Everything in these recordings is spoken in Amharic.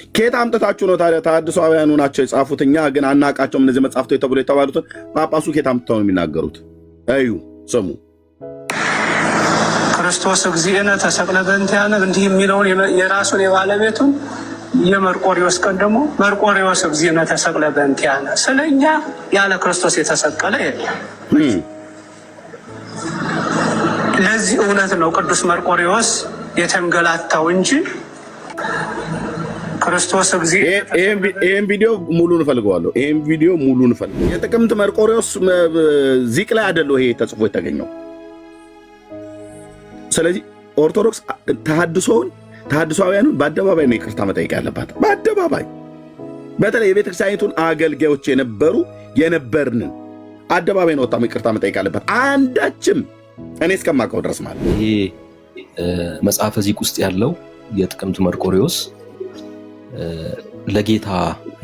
ከየት አምጥታችሁ ነው ታዲያ? ተሐድሶአውያኑ ናቸው የጻፉት፣ እኛ ግን አናቃቸውም። እነዚህ መጽሐፍቶች ተብሎ የተባሉትን ጳጳሱ ከየት አምጥተው ነው የሚናገሩት? እዩ ስሙ። ክርስቶስ እግዚእነ ተሰቅለ በእንቲአነ እንዲህ የሚለውን የራሱን የባለቤቱን የመርቆሪዎስ ቀን ደግሞ መርቆሪዎስ እግዚእነ ተሰቅለ በእንቲአነ፣ ስለኛ ያለ ክርስቶስ የተሰቀለ የለም። ለዚህ እውነት ነው ቅዱስ መርቆሪዎስ የተንገላታው እንጂ ክርስቶስ ይሄን ቪዲዮ ሙሉን እፈልገዋለሁ። ይሄን ቪዲዮ ሙሉን እፈልገዋለሁ። የጥቅምት መርቆሪዎስ ዚቅ ላይ አይደለው ይሄ ተጽፎ የተገኘው። ስለዚህ ኦርቶዶክስ ተሐድሶአውያኑን በአደባባይ ነው ይቅርታ መጠየቅ ያለባት። በአደባባይ በተለይ የቤተክርስቲያኒቱን አገልጋዮች የነበርንን አደባባይ ነው ወጣም ይቅርታ መጠየቅ ያለባት። አንዳችም እኔ እስከማውቀው ድረስ ማለት ይሄ መጽሐፈ ዚቅ ውስጥ ያለው የጥቅምት መርቆሪዎስ ለጌታ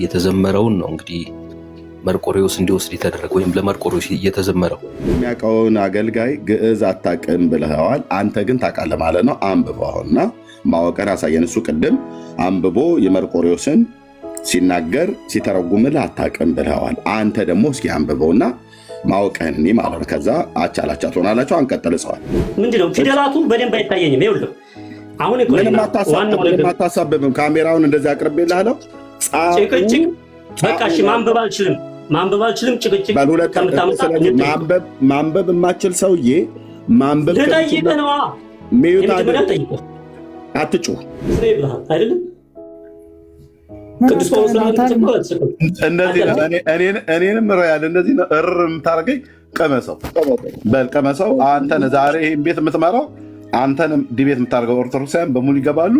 የተዘመረውን ነው እንግዲህ መርቆሪዎስ እንዲወስድ የተደረገ ወይም ለመርቆሪዎስ የተዘመረው። የሚያውቀውን አገልጋይ ግዕዝ አታውቅም ብለኸዋል፣ አንተ ግን ታውቃለህ ማለት ነው። አንብበውና ማወቅን አሳየን። እሱ ቅድም አንብቦ የመርቆሪዎስን ሲናገር ሲተረጉምልህ አታውቅም ብለኸዋል። አንተ ደግሞ እስኪ አንብበውና ማወቅህን እኔ ማለት ነው። ከዛ አቻላቻ ትሆናላቸው። አንቀጥል። ጽዋል ምንድነው ፊደላቱ በደንብ አይታየኝም። ይኸውልህ አሁን ምንም አታሳብብም። ካሜራውን እንደዚህ አቅርቤልሃለሁ። ጭቅጭቅ በቃ እሺ። ማንበብ አልችልም። ጭቅጭቅ ማንበብ የማችል ሰውዬ ማንበብ ልጠይቅህ ነዋ። አትጩህ አይደለም ቅዱስ እኔንም ሮያል እንደዚህ ነው እር የምታደርገኝ። ቀመሰው በልቀመሰው። አንተን ዛሬ ይህን ቤት የምትመራው አንተንም ዲቤት የምታደርገው ኦርቶዶክሳውያን በሙሉ ይገባሉ፣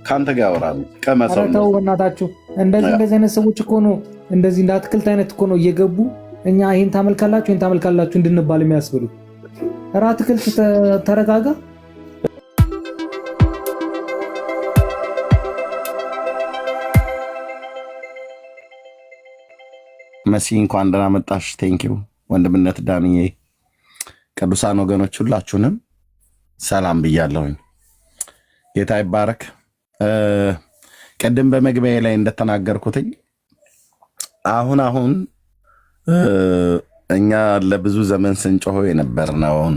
ከአንተ ጋር ያወራሉ። ቀመሰው። ተው በእናታችሁ። እንደዚህ አይነት ሰዎች እኮ ነው እንደዚህ እንደ አትክልት አይነት እኮ ነው እየገቡ እኛ ይህን ታመልካላችሁ እንድንባል የሚያስብሉ። ኧረ አትክልት ተረጋጋ። መሲ እንኳን ደህና መጣሽ። ቴንኪው ወንድምነት ዳንዬ። ቅዱሳን ወገኖች ሁላችሁንም ሰላም ብያለሁኝ። ጌታ ይባረክ። ቅድም በመግቢያ ላይ እንደተናገርኩትኝ አሁን እኛ ለብዙ ዘመን ስንጮሆ የነበርነውን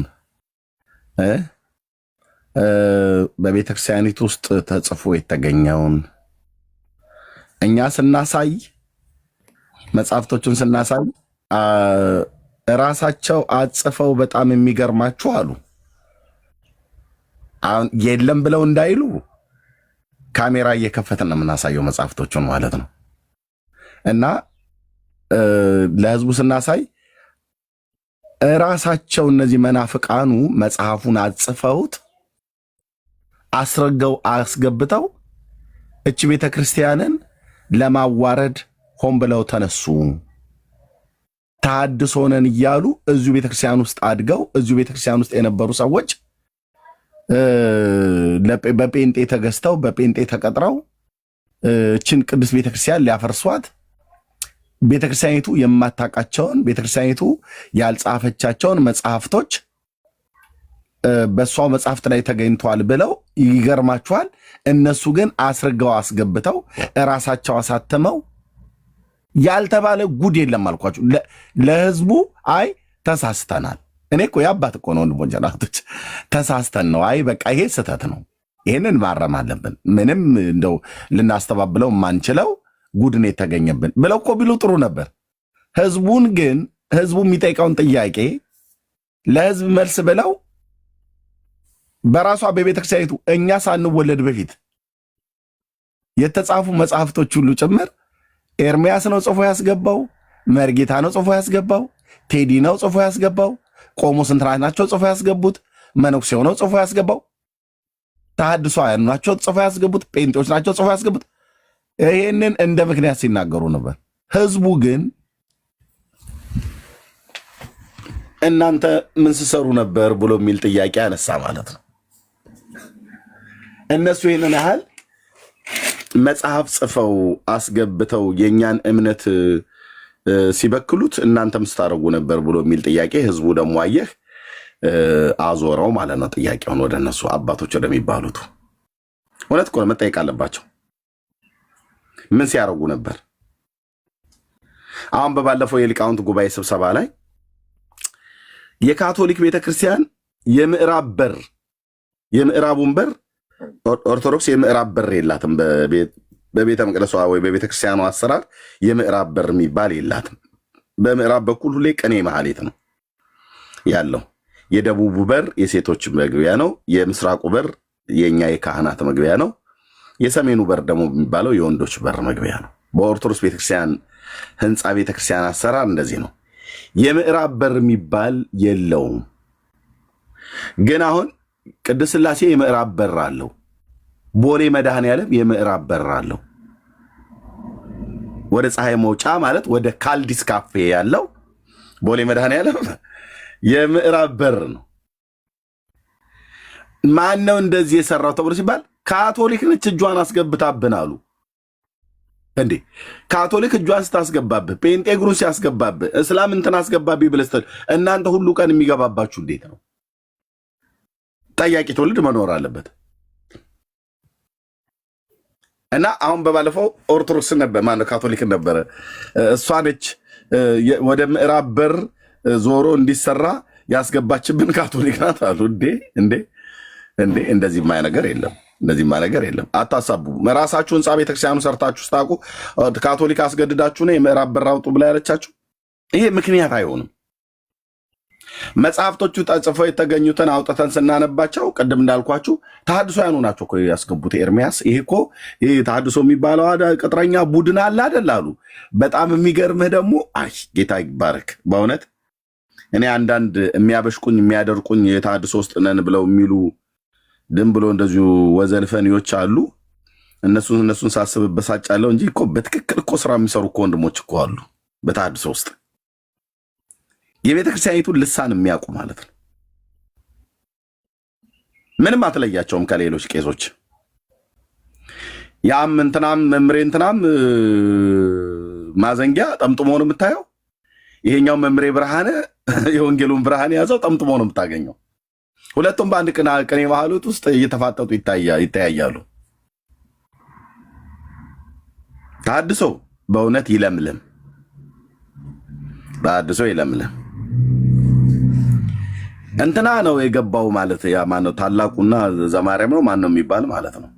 በቤተክርስቲያኒቱ ውስጥ ተጽፎ የተገኘውን እኛ ስናሳይ መጽሐፍቶቹን ስናሳይ ራሳቸው አጽፈው በጣም የሚገርማችሁ አሉ። የለም ብለው እንዳይሉ ካሜራ እየከፈትን ነው የምናሳየው መጽሐፍቶቹን ማለት ነው። እና ለህዝቡ ስናሳይ ራሳቸው እነዚህ መናፍቃኑ መጽሐፉን አጽፈውት አስረገው አስገብተው እቺ ቤተክርስቲያንን ለማዋረድ ሆን ብለው ተነሱ። ተሐድሶ ነን እያሉ እዚሁ ቤተክርስቲያን ውስጥ አድገው እዚሁ ቤተክርስቲያን ውስጥ የነበሩ ሰዎች በጴንጤ ተገዝተው በጴንጤ ተቀጥረው እችን ቅዱስ ቤተክርስቲያን ሊያፈርሷት፣ ቤተክርስቲያኒቱ የማታውቃቸውን ቤተክርስቲያኒቱ ያልጻፈቻቸውን መጽሐፍቶች በሷ መጽሐፍት ላይ ተገኝተዋል ብለው ይገርማችኋል። እነሱ ግን አስርገው አስገብተው እራሳቸው አሳተመው ያልተባለ ጉድ የለም አልኳችሁ። ለህዝቡ አይ ተሳስተናል። እኔ እኮ የአባት እኮ ነው ወንድሞች ናቶች፣ ተሳስተን ነው። አይ በቃ ይሄ ስህተት ነው፣ ይሄንን ማረም አለብን፣ ምንም እንደው ልናስተባብለው የማንችለው ጉድን የተገኘብን ብለው እኮ ቢሉ ጥሩ ነበር። ህዝቡን ግን ህዝቡ የሚጠይቀውን ጥያቄ ለህዝብ መልስ ብለው በራሷ በቤተክርስቲያኒቱ እኛ ሳንወለድ በፊት የተጻፉ መጽሐፍቶች ሁሉ ጭምር ኤርሚያስ ነው ጽፎ ያስገባው፣ መርጌታ ነው ጽፎ ያስገባው፣ ቴዲ ነው ጽፎ ያስገባው፣ ቆሞስ እንትና ናቸው ጽፎ ያስገቡት፣ መነኩሴው ነው ጽፎ ያስገባው፣ ተሐድሶአውያኑ ናቸው ጽፎ ያስገቡት፣ ጴንጤዎች ናቸው ጽፎ ያስገቡት። ይሄንን እንደ ምክንያት ሲናገሩ ነበር። ህዝቡ ግን እናንተ ምን ሲሰሩ ነበር ብሎ የሚል ጥያቄ ያነሳ ማለት ነው። እነሱ ይህንን ያህል መጽሐፍ ጽፈው አስገብተው የእኛን እምነት ሲበክሉት እናንተም ስታደርጉ ነበር ብሎ የሚል ጥያቄ ህዝቡ ደግሞ አየህ አዞረው ማለት ነው። ጥያቄውን ወደ እነሱ አባቶች ወደሚባሉት እውነት እኮ መጠየቅ አለባቸው። ምን ሲያደርጉ ነበር? አሁን በባለፈው የሊቃውንት ጉባኤ ስብሰባ ላይ የካቶሊክ ቤተክርስቲያን የምዕራቡን በር ኦርቶዶክስ የምዕራብ በር የላትም። በቤተ መቅደሷ ወይ በቤተክርስቲያኗ አሰራር የምዕራብ በር የሚባል የላትም። በምዕራብ በኩል ሁሌ ቅኔ ማህሌት ነው ያለው። የደቡቡ በር የሴቶች መግቢያ ነው። የምስራቁ በር የኛ የካህናት መግቢያ ነው። የሰሜኑ በር ደግሞ የሚባለው የወንዶች በር መግቢያ ነው። በኦርቶዶክስ ቤተክርስቲያን ህንፃ ቤተክርስቲያን አሰራር እንደዚህ ነው። የምዕራብ በር የሚባል የለውም። ግን አሁን ቅድስት ሥላሴ የምዕራብ በር አለው። ቦሌ መድኃኔዓለም የምዕራብ በር አለው። ወደ ፀሐይ መውጫ ማለት ወደ ካልዲስ ካፌ ያለው ቦሌ መድኃኔዓለም የምዕራብ በር ነው። ማን ነው እንደዚህ የሰራው ተብሎ ሲባል ካቶሊክ ነች እጇን አስገብታብን አሉ። እንዴ ካቶሊክ እጇን ስታስገባብህ፣ ጴንጤ እግሩን ሲያስገባብህ፣ እስላም እንትን አስገባብህ ብለህ ስትል እናንተ ሁሉ ቀን የሚገባባችሁ እንዴት ነው? ጠያቂ ትውልድ መኖር አለበት። እና አሁን በባለፈው ኦርቶዶክስ ነበር ማነው ካቶሊክ ነበረ እሷ ነች ወደ ምዕራብ በር ዞሮ እንዲሰራ ያስገባችብን ካቶሊክ ናት አሉ። እንዴ እንደዚህማ ነገር የለም። እንደዚህማ ነገር የለም። አታሳቡ። ራሳችሁ ህንፃ ቤተክርስቲያኑ ሰርታችሁ ስታውቁ ካቶሊክ አስገድዳችሁ ነው የምዕራብ በር አውጡ ብላ ያለቻችሁ። ይሄ ምክንያት አይሆንም። መጽሐፍቶቹ ተጽፈው የተገኙትን አውጥተን ስናነባቸው ቅድም እንዳልኳችሁ ተሐድሶያኑ ናቸው እኮ ያስገቡት። ኤርሚያስ ይሄ እኮ ይሄ ተሐድሶ የሚባለው ቅጥረኛ ቡድን አለ አይደል አሉ። በጣም የሚገርምህ ደግሞ ጌታ ይባረክ በእውነት እኔ አንዳንድ የሚያበሽቁኝ የሚያደርቁኝ የተሐድሶ ውስጥ ነን ብለው የሚሉ ድም ብሎ እንደዚሁ ወዘልፈኒዎች አሉ። እነሱን ሳስብ በሳጫለሁ እንጂ እኮ በትክክል እኮ ስራ የሚሰሩ እኮ ወንድሞች እኮ አሉ በተሐድሶ ውስጥ የቤተክርስቲያኒቱን ልሳን የሚያውቁ ማለት ነው። ምንም አትለያቸውም ከሌሎች ቄሶች። ያም እንትናም መምሬ እንትናም ማዘንጊያ ጠምጥሞ ነው የምታየው። ይሄኛው መምሬ ብርሃነ የወንጌሉን ብርሃን የያዘው ጠምጥሞ ነው የምታገኘው። ሁለቱም በአንድ ቅኔ ማህሌት ውስጥ እየተፋጠጡ ይተያያሉ። ተሐድሶ በእውነት ይለምልም። ተሐድሶ ይለምልም። እንትና ነው የገባው ማለት ያ ማነው ታላቁና ዘማርያም ነው ማን ነው የሚባል ማለት ነው።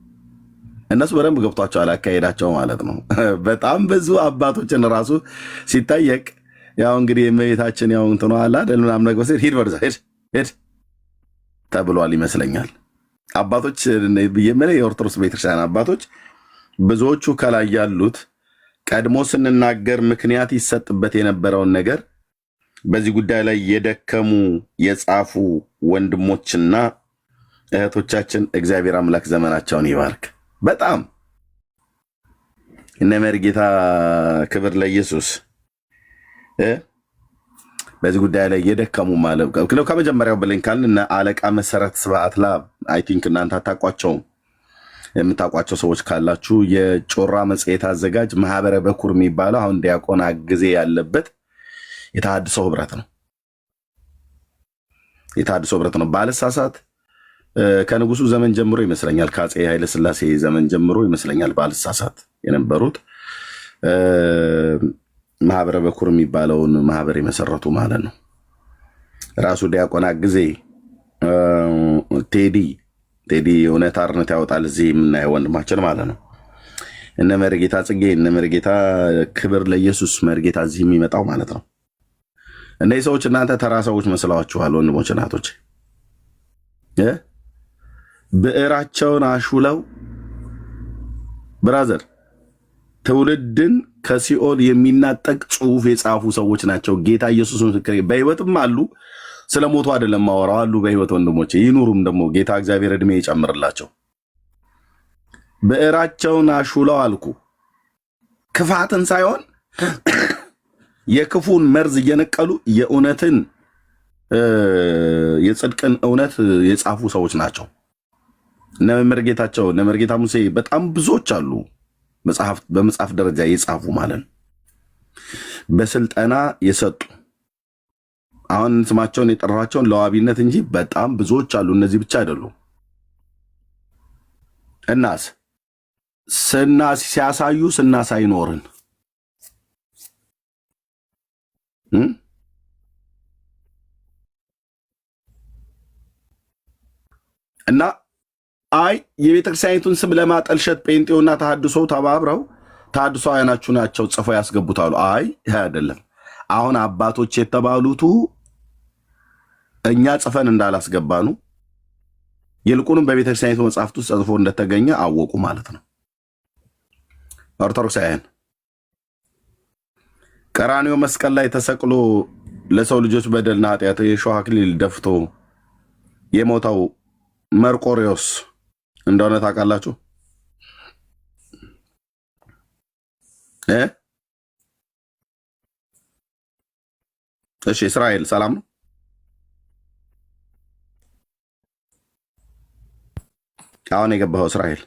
እነሱ በደንብ ገብቷቸዋል አካሄዳቸው ማለት ነው። በጣም ብዙ አባቶችን ራሱ ሲጠየቅ ያው እንግዲህ የእመቤታችን ያው እንትኗ አለ አይደል ምናምን ነገር ሲል ሂድ ወደዛ ሂድ ተብሏል ይመስለኛል። አባቶች በየመለ የኦርቶዶክስ ቤተክርስቲያን አባቶች ብዙዎቹ ከላይ ያሉት ቀድሞ ስንናገር ምክንያት ይሰጥበት የነበረውን ነገር በዚህ ጉዳይ ላይ የደከሙ የጻፉ ወንድሞችና እህቶቻችን እግዚአብሔር አምላክ ዘመናቸውን ይባርክ። በጣም እነ መርጌታ ክብር ለኢየሱስ በዚህ ጉዳይ ላይ የደከሙ ማለት ከመጀመሪያው ብለን ካልን እነ አለቃ መሰረት ስብሐት ላብ አይ ቲንክ እናንተ አታውቋቸውም። የምታውቋቸው ሰዎች ካላችሁ የጮራ መጽሔት አዘጋጅ ማህበረ በኩር የሚባለው አሁን ዲያቆን አግዜ ያለበት የተሐድሶ ህብረት ነው። የተሐድሶ ህብረት ነው። ባልሳሳት ከንጉሱ ዘመን ጀምሮ ይመስለኛል ከአፄ ኃይለ ሥላሴ ዘመን ጀምሮ ይመስለኛል ባልሳሳት የነበሩት ማህበረ በኩር የሚባለውን ማህበር የመሰረቱ ማለት ነው። ራሱ ዲያቆን አግዜ ቴዲ እውነት አርነት ያወጣል እዚህ የምናየው ወንድማችን ማለት ነው። እነ መርጌታ ጽጌ እነ መርጌታ ክብር ለኢየሱስ መርጌታ እዚህ የሚመጣው ማለት ነው። እነዚህ ሰዎች እናንተ ተራ ሰዎች መስለዋችኋል ወንድሞች እናቶች። ብዕራቸውን አሹለው ብራዘር ትውልድን ከሲኦል የሚናጠቅ ጽሁፍ የጻፉ ሰዎች ናቸው። ጌታ ኢየሱስ ምስክሬ በህይወትም አሉ። ስለ ሞቱ አይደለም ማወራው አሉ በህይወት ወንድሞቼ ይኑሩም ደግሞ ጌታ እግዚአብሔር እድሜ ይጨምርላቸው። ብዕራቸውን አሹለው አልኩ ክፋትን ሳይሆን የክፉን መርዝ እየነቀሉ የእውነትን የጽድቅን እውነት የጻፉ ሰዎች ናቸው። እነ መርጌታ ሙሴ በጣም ብዙዎች አሉ በመጽሐፍ ደረጃ የጻፉ ማለት ነው። በስልጠና የሰጡ አሁን ስማቸውን የጠራቸውን ለዋቢነት እንጂ በጣም ብዙዎች አሉ። እነዚህ ብቻ አይደሉም። እናስ ሲያሳዩ ስናሳይ ኖርን እና አይ የቤተክርስቲያኒቱን ስም ለማጠልሸት ጴንጤውና ተሐድሶ ተባብረው ተሐድሶአውያናችሁ ናቸው ጽፈው ያስገቡታሉ። አይ ይሄ አይደለም። አሁን አባቶች የተባሉቱ እኛ ጽፈን እንዳላስገባኑ ይልቁንም በቤተክርስቲያኒቱ መጽሐፍት ውስጥ ጽፎ እንደተገኘ አወቁ ማለት ነው። ኦርቶዶክሳውያን ቀራንዮ መስቀል ላይ ተሰቅሎ ለሰው ልጆች በደልና ኃጢአት የሾህ አክሊል ደፍቶ የሞተው መርቆሬዎስ እንደሆነ ታውቃላችሁ? እሺ እስራኤል ሰላም ነው? አሁን የገባኸው እስራኤል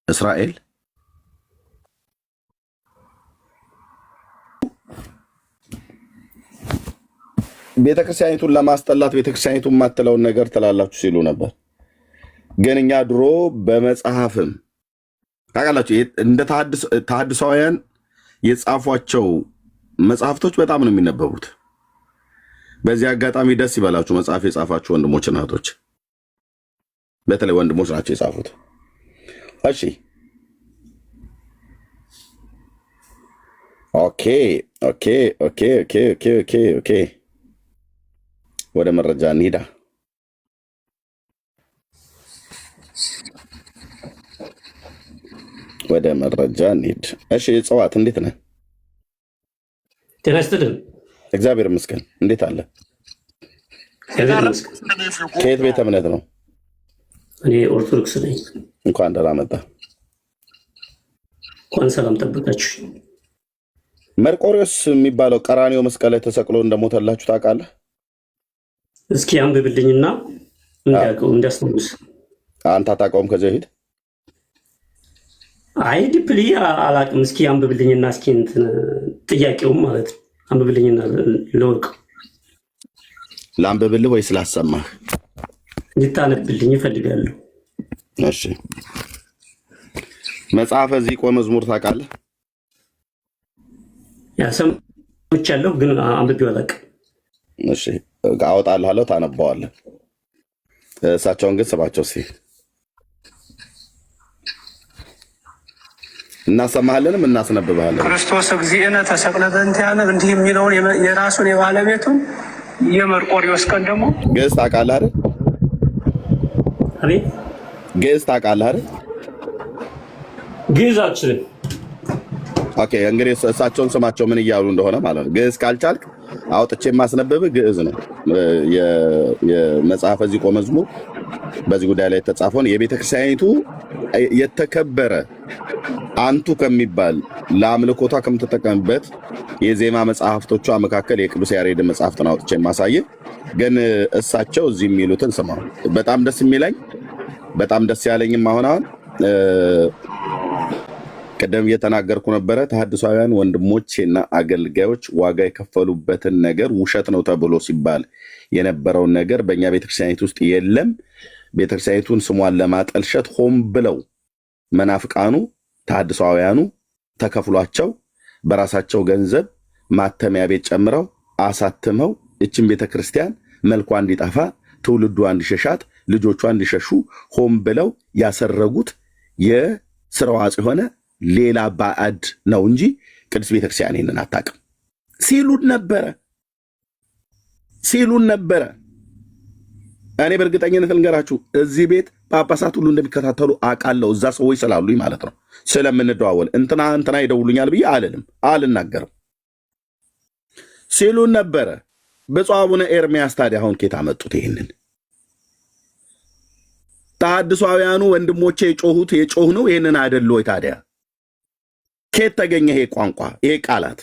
እስራኤል ቤተክርስቲያኒቱን ለማስጠላት ቤተክርስቲያኒቱን የማትለውን ነገር ትላላችሁ ሲሉ ነበር። ግን እኛ ድሮ በመጽሐፍም ታውቃላችሁ እንደ ተሐድሶአውያን የጻፏቸው መጽሐፍቶች በጣም ነው የሚነበቡት። በዚህ አጋጣሚ ደስ ይበላችሁ መጽሐፍ የጻፋችሁ ወንድሞችና እህቶች፣ በተለይ ወንድሞች ናቸው የጻፉት። እሺ ኦኬ ኦኬ ኦኬ ኦኬ ኦኬ ኦኬ ኦኬ ወደ መረጃ እንሂዳ። ወደ መረጃ እንሂድ። እሺ ጽዋት እንዴት ነህ? ጤና ይስጥልኝ። እግዚአብሔር ይመስገን። እንዴት አለ? ከየት ቤተ እምነት ነው? እኔ ኦርቶዶክስ ነኝ። እንኳን ደህና መጣ። እንኳን ሰላም ጠበቃችሁ። መርቆሬዎስ የሚባለው ቀራንዮ መስቀል ላይ ተሰቅሎ እንደሞተላችሁ ታውቃለህ? እስኪ አንብብልኝና እንዲያስታውስ። አንተ አታውቀውም ከዚህ በፊት? አይ ዲፕሊ አላውቅም። እስኪ አንብብልኝና እስኪ ጥያቄውም ማለት ነው አንብብልኝና ልወቅ። ላንብብልህ ወይ ስላሰማህ? እንድታነብልኝ እፈልጋለሁ። እሺ መጽሐፈ ዚቆ መዝሙር ታውቃለህ? ሰምቻለሁ ግን አንብቤው አላውቅም። እሺ አወጣልሃለሁ፣ ታነባዋለህ። እሳቸውን ግን ስማቸው እስኪ። እናሰማሃለንም እናስነብብሃለን። ክርስቶስ እግዚእነ ተሰቅለ በእንቲአነ እንዲህ የሚለውን የራሱን የባለቤቱን የመርቆሬዎስ ቀን ደግሞ ግዕዝ ታውቃለህ አይደል? አቤት ግዕዝ ታውቃለህ አይደል? ግዕዝ አልችልም። ኦኬ እንግዲህ እሳቸውን ስማቸው ምን እያሉ እንደሆነ ማለት ነው። ግዕዝ ካልቻልክ አውጥቼ የማስነብብህ ግዕዝ ነው። የመጽሐፈ ዚቆ መዝሙር በዚህ ጉዳይ ላይ የተጻፈውን የቤተክርስቲያኒቱ የተከበረ አንቱ ከሚባል ለአምልኮቷ ከምትጠቀምበት የዜማ መጽሐፍቶቿ መካከል የቅዱስ ያሬድ መጽሐፍትን አውጥቼ የማሳየ። ግን እሳቸው እዚህ የሚሉትን ስማ። በጣም ደስ የሚለኝ በጣም ደስ ያለኝም አሁን ቀደም እየተናገርኩ ነበረ። ተሐድሶአውያን ወንድሞቼና አገልጋዮች ዋጋ የከፈሉበትን ነገር ውሸት ነው ተብሎ ሲባል የነበረውን ነገር በእኛ ቤተክርስቲያኒት ውስጥ የለም። ቤተክርስቲያኒቱን ስሟን ለማጠልሸት ሆን ብለው መናፍቃኑ ተሐድሶአውያኑ ተከፍሏቸው በራሳቸው ገንዘብ ማተሚያ ቤት ጨምረው አሳትመው እችን ቤተክርስቲያን መልኳ እንዲጠፋ ትውልዷ እንዲሸሻት ልጆቿ እንዲሸሹ ሆን ብለው ያሰረጉት የስራው አጽ የሆነ ሌላ ባዕድ ነው እንጂ ቅድስት ቤተክርስቲያን ይህንን አታውቅም ሲሉን ነበረ። እኔ በእርግጠኝነት ልንገራችሁ እዚህ ቤት ጳጳሳት ሁሉ እንደሚከታተሉ አውቃለሁ። እዛ ሰዎች ስላሉኝ ማለት ነው። ስለምንደዋወል እንትና ይደውሉኛል ብዬ አልናገርም ሲሉን ነበረ። ብፁዕ አቡነ ኤርምያስ ታዲያ አሁን ኬት አመጡት? ይህንን ተሐድሶአውያኑ ወንድሞቼ የጮህ ነው ይህንን አይደል ወይ? ታዲያ ኬት ተገኘ ይሄ ቋንቋ ይሄ ቃላት?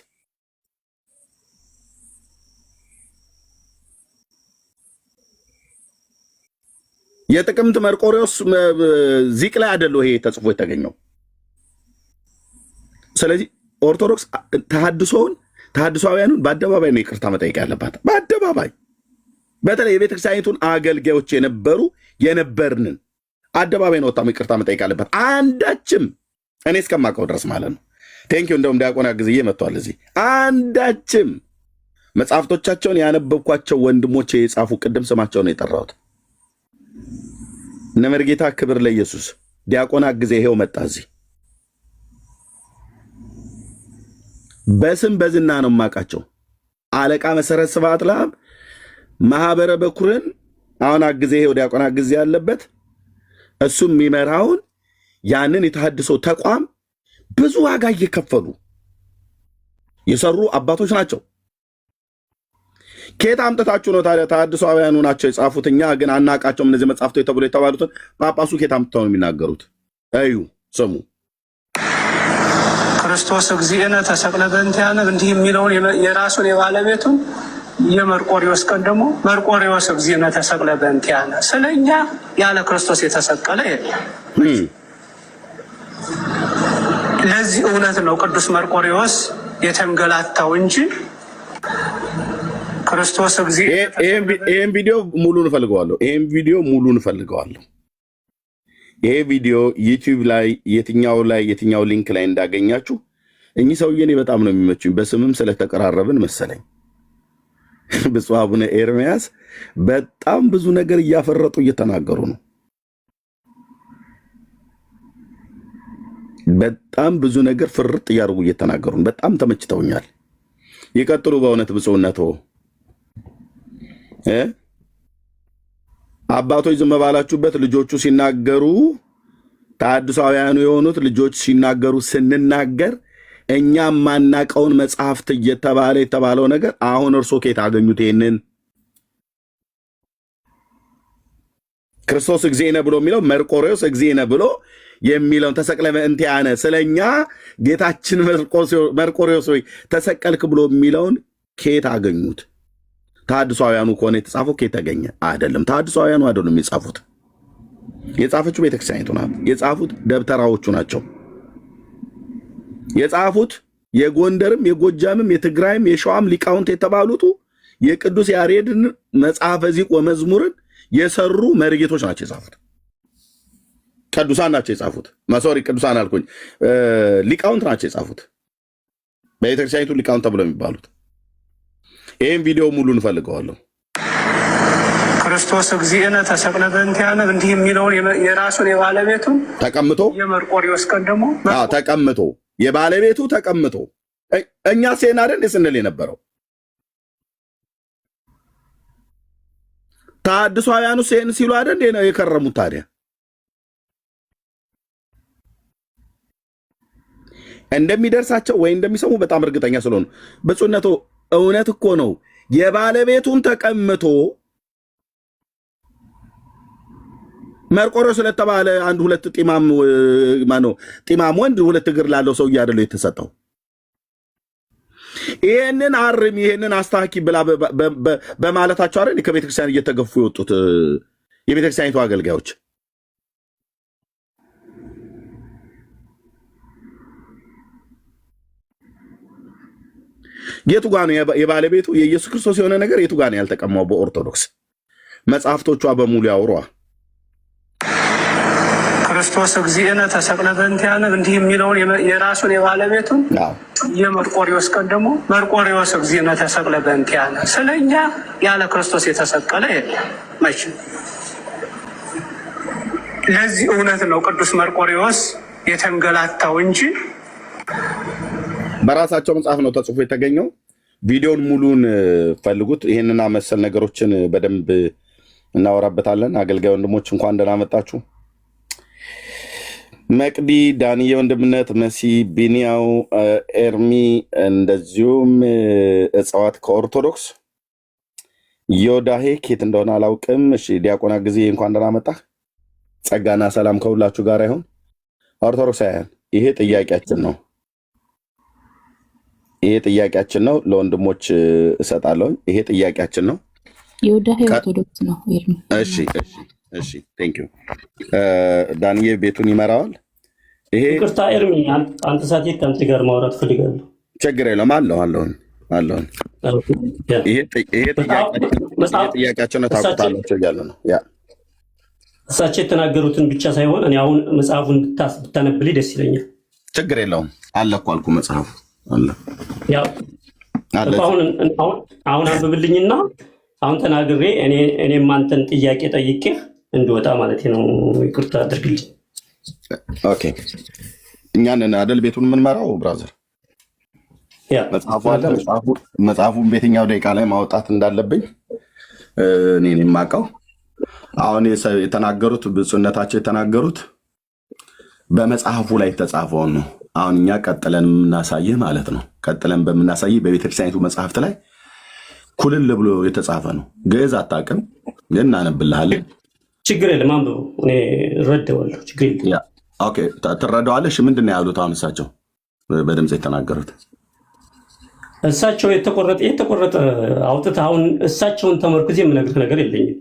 የጥቅምት መርቆሬዎስ ዚቅ ላይ አይደል ይሄ ተጽፎ የተገኘው? ስለዚህ ኦርቶዶክስ ተሐድሶአውያኑን በአደባባይ ነው ይቅርታ መጠየቅ ያለባት። በአደባባይ በተለይ የቤተክርስቲያኒቱን አገልጋዮች የነበርንን አደባባይ ነው ወጣም ይቅርታ መጠየቅ አለበት። አንዳችም እኔ እስከማውቀው ድረስ ማለት ነው። ቴንኪው እንደውም ዲያቆን ጊዜዬ መጥቷል እዚህ። አንዳችም መጽሐፍቶቻቸውን ያነበብኳቸው ወንድሞቼ የጻፉ ቅድም ስማቸውን የጠራሁት እነ መርጌታ ክብር ለኢየሱስ ዲያቆን ጊዜ ይሄው መጣ እዚህ። በስም በዝና ነው የማውቃቸው። አለቃ መሰረት ስብሐት ለአብ ማህበረ በኩርን አሁን ጊዜ ይሄው ዲያቆን ጊዜ ያለበት እሱም የሚመራውን ያንን የተሐድሶ ተቋም ብዙ ዋጋ እየከፈሉ የሰሩ አባቶች ናቸው። ከየት አምጥታችሁ ነው ታዲያ? ተሐድሶአውያኑ ናቸው የጻፉት። እኛ ግን አናቃቸውም። እነዚህ መጽሐፍቶች ተብሎ የተባሉትን ጳጳሱ ከየት አምጥተው ነው የሚናገሩት? እዩ ስሙ። ክርስቶስ እግዚእነ ተሰቅለ በእንቲአነ እንዲህ የሚለውን የራሱን የባለቤቱን የመርቆሪዎስ ቀን ደግሞ መርቆሪዎስ እግዚእነ ተሰቅለ በእንቲአነ ስለኛ ያለ ክርስቶስ የተሰቀለ የለም። ለዚህ እውነት ነው ቅዱስ መርቆሪዎስ የተንገላታው እንጂ ክርስቶስ ይሄን ቪዲዮ ሙሉን እፈልገዋለሁ። ይሄ ቪዲዮ ዩቲዩብ ላይ የትኛው ሊንክ ላይ እንዳገኛችሁ እኚህ ሰውዬ እኔ በጣም ነው የሚመቹኝ። በስምም ስለተቀራረብን መሰለኝ። ብፁዕ አቡነ ኤርምያስ በጣም ብዙ ነገር እያፈረጡ እየተናገሩ ነው። በጣም ብዙ ነገር ፍርጥ እያደረጉ እየተናገሩ ነው። በጣም ተመችተውኛል። ይቀጥሉ። በእውነት ብፁዕነቶ አባቶች ዝም ባላችሁበት ልጆቹ ሲናገሩ ተሐድሶአውያኑ የሆኑት ልጆች ሲናገሩ ስንናገር እኛ ማናቀውን መጽሐፍት የተባለው ነገር አሁን እርሶ ከየት አገኙት? ይሄንን ክርስቶስ እግዚእነ ብሎ የሚለው መርቆሬዎስ እግዚእነ ብሎ የሚለውን ተሰቅለ በእንቲአነ ስለኛ ጌታችን መርቆሬዎስ ሆይ ተሰቀልክ ብሎ የሚለውን ከየት አገኙት? ተሐድሶአውያኑ ከሆነ የተጻፈው ከየት ተገኘ? አይደለም፣ ተሐድሶአውያኑ አይደሉም የጻፉት። የጻፈችው ቤተክርስቲያኒቱ ናት። የጻፉት ደብተራዎቹ ናቸው። የጻፉት የጎንደርም የጎጃምም የትግራይም የሸዋም ሊቃውንት የተባሉት የቅዱስ ያሬድን መጽሐፈ ዚቅ ወመዝሙርን የሰሩ መርጌቶች ናቸው የጻፉት። ቅዱሳን ናቸው የጻፉት። ማሶሪ ቅዱሳን አልኩኝ፣ ሊቃውንት ናቸው የጻፉት። በቤተክርስቲያኒቱ ሊቃውንት ተብሎ የሚባሉት። ይህም ቪዲዮ ሙሉ እንፈልገዋለሁ። ክርስቶስ እግዚእነ ተሰቅለ በእንቲአነ እንዲህ የሚለውን የራሱን የባለቤቱን ተቀምጦ የመርቆሪዎስ ቀን ደግሞ ተቀምጦ የባለቤቱ ተቀምጦ እኛ ሴና አይደል ስንል የነበረው ተሐድሶአውያኑ ሴን ሲሉ አይደል ነው የከረሙት። ታዲያ እንደሚደርሳቸው ወይ እንደሚሰሙ በጣም እርግጠኛ ስለሆኑ ብፁዕነቶ እውነት እኮ ነው። የባለቤቱን ተቀምጦ መርቆሬዎስ ስለተባለ አንድ ሁለት ጢማም ወንድ ሁለት እግር ላለው ሰው አይደለው የተሰጠው። ይሄንን አርም ይሄንን አስተካኪ ብላ በማለታቸው አይደል ከቤተክርስቲያን እየተገፉ የወጡት የቤተክርስቲያኒቱ አገልጋዮች። የቱ ጋር ነው የባለቤቱ የኢየሱስ ክርስቶስ የሆነ ነገር የቱ ጋር ነው ያልተቀማው? በኦርቶዶክስ መጽሐፍቶቿ በሙሉ ያውሯ። ክርስቶስ እግዚእነ ተሰቅለ በእንቲአነ እንዲህ የሚለውን የራሱን የባለቤቱን የመርቆሪዎስ ቀን ደግሞ መርቆሬዎስ እግዚእነ ተሰቅለ በእንቲአነ ስለኛ ያለ ክርስቶስ የተሰቀለ የለም። መቼም ለዚህ እውነት ነው ቅዱስ መርቆሬዎስ የተንገላታው እንጂ በራሳቸው መጽሐፍ ነው ተጽፎ የተገኘው። ቪዲዮን ሙሉን ፈልጉት። ይህንና መሰል ነገሮችን በደንብ እናወራበታለን። አገልጋይ ወንድሞች እንኳን ደህና መጣችሁ። መቅዲ፣ ዳንዬ ወንድምነት፣ መሲ፣ ቢኒያው፣ ኤርሚ እንደዚሁም እጽዋት ከኦርቶዶክስ ዮዳሄ ኬት እንደሆነ አላውቅም። እሺ ዲያቆና ጊዜ እንኳን ደህና መጣህ። ጸጋና ሰላም ከሁላችሁ ጋር ይሁን። ኦርቶዶክሳውያን ይሄ ጥያቄያችን ነው። ይሄ ጥያቄያችን ነው። ለወንድሞች እሰጣለሁ። ይሄ ጥያቄያችን ነው። ዮዳሄ ኦርቶዶክስ ነው። እሺ ቴንክ ዩ ዳንዬ ቤቱን ይመራዋል። ይሄ ይቅርታ ኤርሚ፣ አንተ ሳትሄድ ከአንተ ጋር ማውራት ፈልጋለሁ። ችግር የለም አለሁን። ይሄ ጥያቄያቸውን ታውቁታላችሁ እያለ ነው። እሳቸው የተናገሩትን ብቻ ሳይሆን እኔ አሁን መጽሐፉን ብታነብልኝ ደስ ይለኛል። ችግር የለውም አለ እኮ አልኩ መጽሐፉ አለ። አሁን አንብብልኝና አሁን ተናግሬ እኔም አንተን ጥያቄ ጠይቄ እንድወጣ ማለት ነው። ይቅርታ አድርግልኝ። ኦኬ እኛንን አደል ቤቱን የምንመራው ብራዘር። መጽሐፉ አለ። መጽሐፉን በየትኛው ደቂቃ ላይ ማውጣት እንዳለብኝ እኔ የማውቀው። አሁን የተናገሩት ብፁዕነታቸው የተናገሩት በመጽሐፉ ላይ የተጻፈውን ነው። አሁን እኛ ቀጥለን የምናሳይህ ማለት ነው። ቀጥለን በምናሳይህ በቤተክርስቲያኒቱ መጽሐፍት ላይ ኩልል ብሎ የተጻፈ ነው። ግዕዝ አታውቅም ግን እናነብልሃለን። ችግር የለም አንብበው፣ እኔ እረዳዋለሁ። ችግር የለም። ኦኬ ትረዳዋለሽ። ምንድን ነው ያሉት? አሁን እሳቸው በድምፅ የተናገሩት እሳቸው የተቆረጠ አውጥተህ አሁን እሳቸውን ተመርኩዜ የምነግርህ ነገር የለኝም።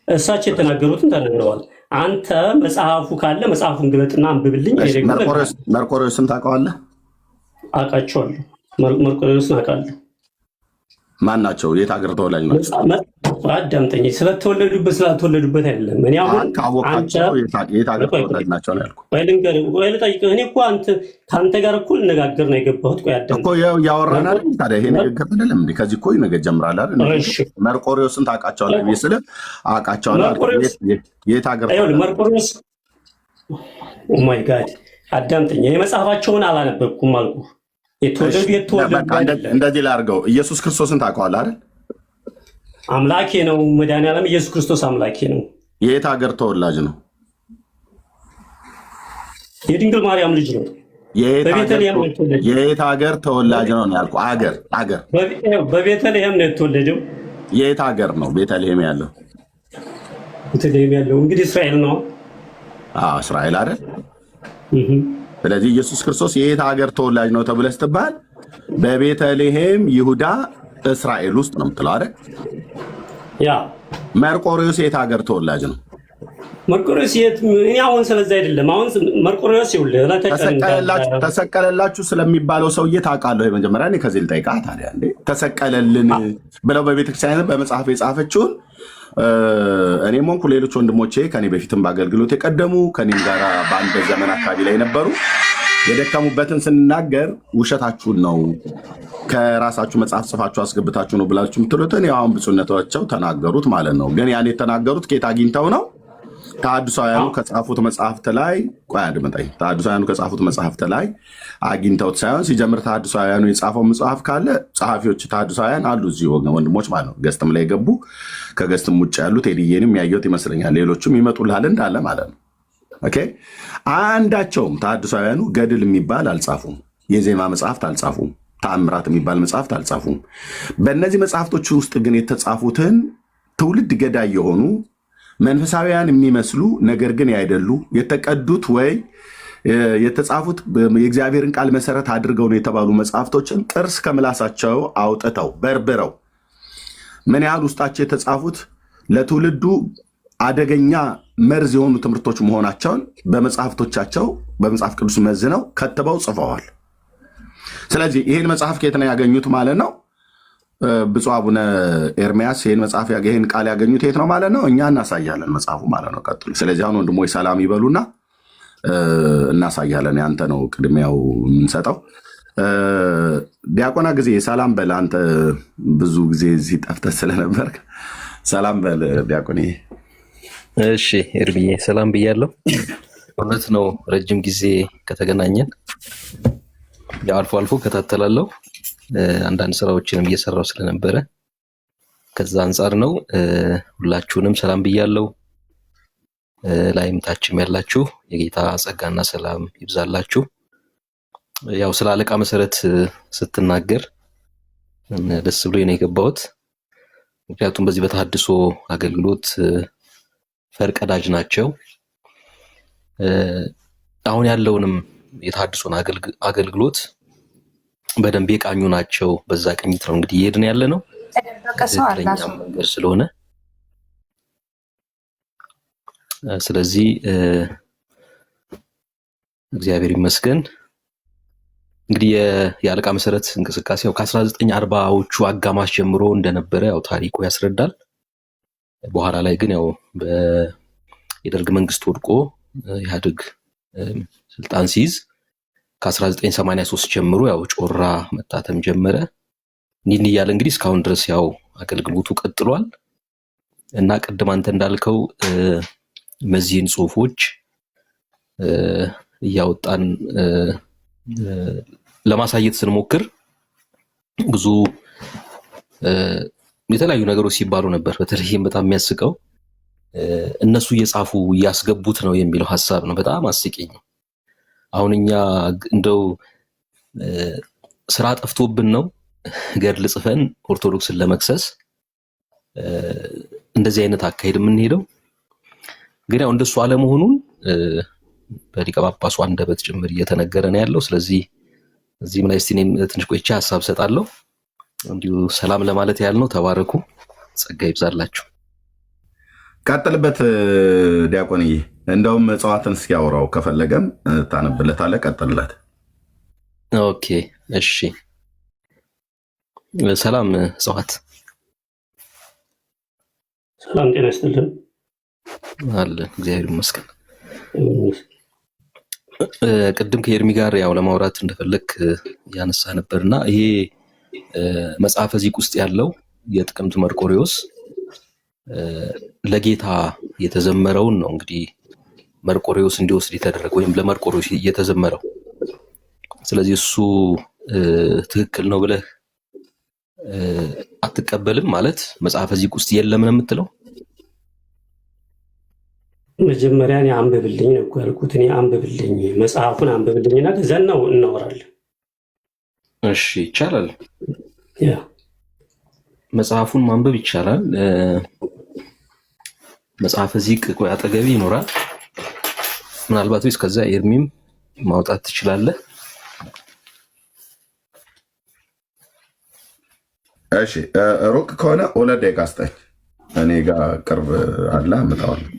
እሳቸው የተናገሩትን ተናግረዋል። አንተ መጽሐፉ ካለ መጽሐፉን ግለጥና አንብብልኝ። መርቆሬዎስን ታውቀዋለህ? አውቃቸዋለሁ። መርቆሬዎስን አውቃለሁ። ማን ናቸው? የት ሀገር ተወላጅ ናቸው? አዳምጠኝ። ስለተወለዱበት ስላልተወለዱበት አይደለም። እኔ አሁን ካወቃቸው የት ሀገር ተወላጅ ናቸው ነው ያልኩህ። ቆይ ልጠይቅህ። እኔ እኮ ከአንተ ጋር እኮ ልነጋገር ነው የገባሁት። ቆይ አዳምጠኝ እኮ እያወራን አይደል? ታዲያ ይሄ ንግግር አይደለም እንዴ? ከዚህ እኮ ነገር ጀምራለህ አይደል? መርቆሬዎስን ታውቃቸዋለህ ብዬ ስልህ አውቃቸዋለሁ። የት ሀገር መርቆሬዎስ? ኦ ማይ ጋድ አዳምጠኝ። የመጽሐፋቸውን አላነበብኩም አልኩህ። እንደዚህ ላድርገው። ኢየሱስ ክርስቶስን ታውቀዋለህ አይደል? አምላኬ ነው። መድኃኒዓለም ኢየሱስ ክርስቶስ አምላኬ ነው። የየት ሀገር ተወላጅ ነው? የድንግል ማርያም ልጅ ነው። የየት ሀገር ተወላጅ ነው ያልኩህ? አገር በቤተልሔም ነው የተወለደው። የየት ሀገር ነው ቤተልሔም ያለው? ቤተልሔም ያለው እንግዲህ እስራኤል ነው። እስራኤል አይደል? ስለዚህ ኢየሱስ ክርስቶስ የየት ሀገር ተወላጅ ነው ተብለህ ስትባል በቤተልሔም ይሁዳ እስራኤል ውስጥ ነው የምትለው አይደል? መርቆሬዎስ የት ሀገር ተወላጅ ነው? መርቆሬዎስ የት? እኔ አሁን ስለዛ አይደለም። አሁን መርቆሬዎስ ተሰቀለላችሁ ስለሚባለው ሰውዬ ታውቃለህ? መጀመሪያ እኔ ከዚህ ልጠይቅህ ታዲያ። እንዴ ተሰቀለልን ብለው በቤተክርስቲያን በመጽሐፍ የጻፈችውን እኔም ሆንኩ ሌሎች ወንድሞቼ ከኔ በፊትም በአገልግሎት የቀደሙ ከኔም ጋር በአንድ ዘመን አካባቢ ላይ ነበሩ የደከሙበትን ስንናገር ውሸታችሁን ነው ከራሳችሁ መጽሐፍ ጽፋችሁ አስገብታችሁ ነው ብላችሁ የምትሉትን ያው ብፁዕነታቸው ተናገሩት ማለት ነው። ግን ያን የተናገሩት ከየት አግኝተው ነው? ተሐድሳውያኑ ከጻፉት መጽሐፍት ላይ ቆይ አድምጠኝ። ተሐድሳውያኑ ከጻፉት መጽሐፍት ላይ አግኝተውት ሳይሆን ሲጀምር ተሐድሳውያኑ የጻፈው መጽሐፍ ካለ ጸሐፊዎች ተሐድሳውያን አሉ እዚህ ወንድሞች ማለት ነው። ገስትም ላይ ገቡ፣ ከገስትም ውጭ ያሉት ቴዲዬንም ያየሁት ይመስለኛል። ሌሎችም ይመጡልሃል እንዳለ ማለት ነው። ኦኬ አንዳቸውም ተሐድሳውያኑ ገድል የሚባል አልጻፉም። የዜማ መጽሐፍት አልጻፉም። ተአምራት የሚባል መጽሐፍት አልጻፉም። በእነዚህ መጽሐፍቶች ውስጥ ግን የተጻፉትን ትውልድ ገዳይ የሆኑ መንፈሳዊያን የሚመስሉ ነገር ግን ያይደሉ የተቀዱት ወይ የተጻፉት የእግዚአብሔርን ቃል መሰረት አድርገው ነው የተባሉ መጽሐፍቶችን ጥርስ ከምላሳቸው አውጥተው በርብረው ምን ያህል ውስጣቸው የተጻፉት ለትውልዱ አደገኛ መርዝ የሆኑ ትምህርቶች መሆናቸውን በመጽሐፍቶቻቸው በመጽሐፍ ቅዱስ መዝነው ከትበው ጽፈዋል። ስለዚህ ይህን መጽሐፍ ከየት ነው ያገኙት ማለት ነው? ብፁዕ አቡነ ኤርሚያስ ይህን ቃል ያገኙት የት ነው ማለት ነው? እኛ እናሳያለን መጽሐፉ ማለት ነው። ቀጥሉ። ስለዚህ አሁን ወንድሞች ሰላም ይበሉና እናሳያለን። ያንተ ነው ቅድሚያው የምንሰጠው። ዲያቆና ጊዜ ሰላም በል። አንተ ብዙ ጊዜ እዚህ ጠፍተህ ስለነበር ሰላም በል ዲያቆን። እሺ ኤርሚዬ ሰላም ብያለሁ። እውነት ነው ረጅም ጊዜ ከተገናኘን አልፎ አልፎ ከታተላለሁ አንዳንድ ስራዎችንም እየሰራው ስለነበረ ከዛ አንጻር ነው። ሁላችሁንም ሰላም ብያለሁ። ላይም ታችም ያላችሁ የጌታ ጸጋና ሰላም ይብዛላችሁ። ያው ስለ አለቃ መሰረት ስትናገር ደስ ብሎ ነው የገባሁት። ምክንያቱም በዚህ በተሐድሶ አገልግሎት ፈርቀዳጅ ናቸው። አሁን ያለውንም የተሐድሶን አገልግሎት በደንብ የቃኙ ናቸው። በዛ ቅኝት ነው እንግዲህ እየሄድን ያለ ነው መንገድ ስለሆነ ስለዚህ እግዚአብሔር ይመስገን። እንግዲህ የአለቃ መሰረት እንቅስቃሴ ያው ከ1940ዎቹ አጋማሽ ጀምሮ እንደነበረ ያው ታሪኩ ያስረዳል። በኋላ ላይ ግን ያው የደርግ መንግስት ወድቆ ኢህአዴግ ስልጣን ሲይዝ ከ1983 ጀምሮ ያው ጮራ መታተም ጀመረ። እንዲህ እያለ እንግዲህ እስካሁን ድረስ ያው አገልግሎቱ ቀጥሏል እና ቅድም አንተ እንዳልከው እነዚህን ጽሁፎች እያወጣን ለማሳየት ስንሞክር ብዙ የተለያዩ ነገሮች ሲባሉ ነበር። በተለይም በጣም የሚያስቀው እነሱ እየጻፉ እያስገቡት ነው የሚለው ሐሳብ ነው። በጣም አስቂኝ። አሁን እኛ እንደው ስራ ጠፍቶብን ነው ገድል ጽፈን ኦርቶዶክስን ለመክሰስ እንደዚህ አይነት አካሄድ የምንሄደው። ግን ያው እንደሱ አለመሆኑን በሊቀ ጳጳሱ አንደበት ጭምር እየተነገረ ነው ያለው። ስለዚህ እዚህም ላይ እስቲ እኔም ትንሽ ቆይቼ ሐሳብ ሰጣለሁ። እንዲሁ ሰላም ለማለት ያህል ነው። ተባረኩ፣ ጸጋ ይብዛላችሁ። ቀጥልበት ዲያቆንዬ። እንደውም እጽዋትን እስኪያወራው ከፈለገም ታነብለታለህ። ቀጥልለት። ኦኬ እሺ። ሰላም እጽዋት። ሰላም ጤና ይስጥልን። አለ እግዚአብሔር ይመስገን። ቅድም ከኤርሚ ጋር ያው ለማውራት እንደፈለክ ያነሳ ነበርና ይሄ መጽሐፈ ዚቅ ውስጥ ያለው የጥቅምት መርቆሪዎስ ለጌታ የተዘመረውን ነው እንግዲህ መርቆሪዎስ እንዲወስድ የተደረገ ወይም ለመርቆሪዎስ የተዘመረው። ስለዚህ እሱ ትክክል ነው ብለህ አትቀበልም ማለት መጽሐፈ ዚቅ ውስጥ የለም ነው የምትለው? መጀመሪያ እኔ አንብብልኝ ነው ያልኩት። እኔ አንብብልኝ፣ መጽሐፉን አንብብልኝና ከዚያ ነው እናወራለን። እሺ ይቻላል። ያ መጽሐፉን ማንበብ ይቻላል። መጽሐፈ ዚቅ ቆይ አጠገቤ ይኖራል። ምናልባት ወይስ ከዛ ኤርሚም ማውጣት ትችላለህ? እሺ ሩቅ ከሆነ 2 ደቂቃ ስጠኝ። እኔ ጋር ቅርብ አለ አመጣዋለሁ።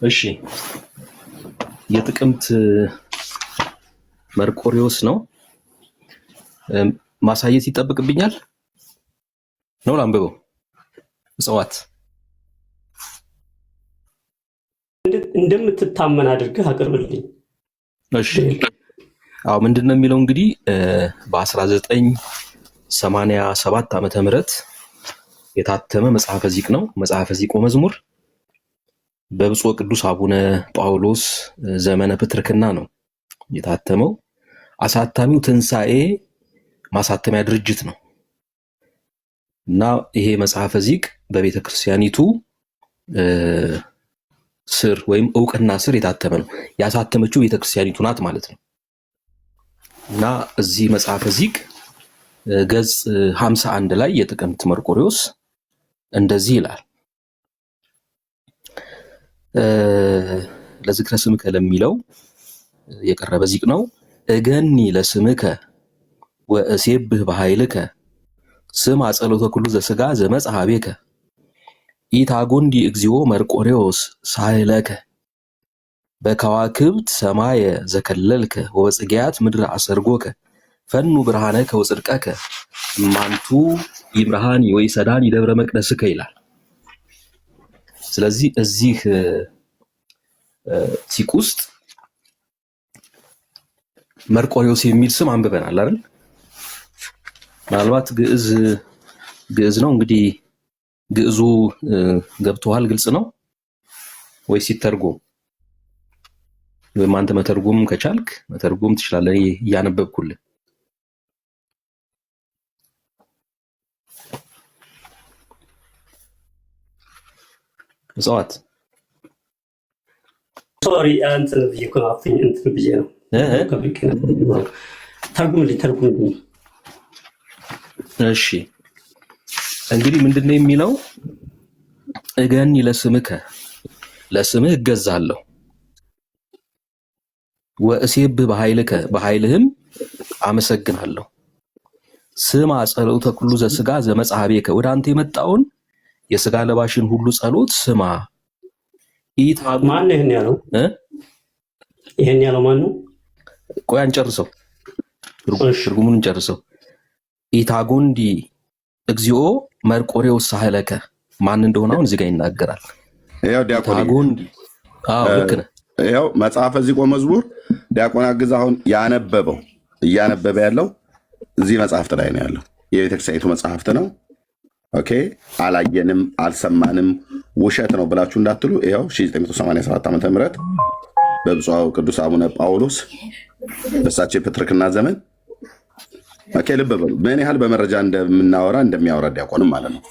እሺ የጥቅምት መርቆሪዎስ ነው። ማሳየት ይጠብቅብኛል ነው ላንብበው? እጽዋት እንደምትታመን አድርገህ አቅርብልኝ። እሺ አዎ ምንድነው የሚለው እንግዲህ በ1987 ዓመተ ምህረት የታተመ መጽሐፈ ዚቅ ነው። መጽሐፈ ዚቅ ወመዝሙር በብፁዕ ቅዱስ አቡነ ጳውሎስ ዘመነ ፕትርክና ነው የታተመው። አሳታሚው ትንሣኤ ማሳተሚያ ድርጅት ነው እና ይሄ መጽሐፈ ዚቅ በቤተ ክርስቲያኒቱ ስር ወይም እውቅና ስር የታተመ ነው። ያሳተመችው ቤተ ክርስቲያኒቱ ናት ማለት ነው። እና እዚህ መጽሐፈ ዚቅ ገጽ 51 ላይ የጥቅምት መርቆሪዎስ እንደዚህ ይላል። ለዝክረ ስምከ ለሚለው የቀረበ ዚቅ ነው። እገኒ ለስምከ ወእሴብህ በኃይልከ ስም አጸሎተ ኩሉ ዘሥጋ ዘመጽሐቤከ ኢታጎንዲ እግዚኦ መርቆሪዎስ ሳህለከ በከዋክብት ሰማየ ዘከለልከ ወበጽጌያት ምድር አሰርጎከ ፈኑ ብርሃነከ ወጽድቀከ ማንቱ ይምርሃኒ ወይሰዳኒ ደብረ መቅደስከ ይላል። ስለዚህ እዚህ ዚቅ ውስጥ መርቆሪዎስ የሚል ስም አንብበናል አይደል? ምናልባት ግዕዝ ነው እንግዲህ ግዕዙ ገብቶሃል? ግልጽ ነው ወይስ ሲተርጎም? ወይም አንተ መተርጎም ከቻልክ መተርጎም ትችላለህ እያነበብኩልህ። እጽዋት ሶሪ እንትን ብዬ እኮ ነው አፍኝ እንትን ብዬ ነው ተርጉምልኝ። እሺ እንግዲህ ምንድነው የሚለው? እገኒ ለስምከ ለስምህ እገዛለሁ፣ ወእሴብህ በኃይልከ በኃይልህም አመሰግናለሁ፣ ስማ ጸሎተ ኩሉ ዘሥጋ ዘመጽሐቤከ ወደ አንተ የመጣውን የሥጋ ለባሽን ሁሉ ጸሎት ስማ። ማን ይሄን ያለው? ይሄን ያለው ማን ነው? ቆይ አንጨርሰው፣ ትርጉሙን እንጨርሰው። ኢታጎንዲ እግዚኦ መርቆሬዎስ ሳህለከ ማን እንደሆነ አሁን እዚህ ጋር ይናገራል። ያው ዲያቆን ታጎንዲ ልክ ነህ። ያው መጽሐፈ ዚቆ መዝሙር ዲያቆን አግዝ አሁን እያነበበ ያለው እዚህ መጽሐፍት ላይ ነው ያለው። የቤተክርስቲያኒቱ መጽሐፍት ነው። ኦኬ አላየንም አልሰማንም ውሸት ነው ብላችሁ እንዳትሉ። ይኸው 1987 ዓ.ም በብፁዕ ቅዱስ አቡነ ጳውሎስ በሳቸው የፕትርክና ዘመን ኦኬ ልብ በሉ ምን ያህል በመረጃ እንደምናወራ እንደሚያወራ ዲያቆንም ማለት ነው።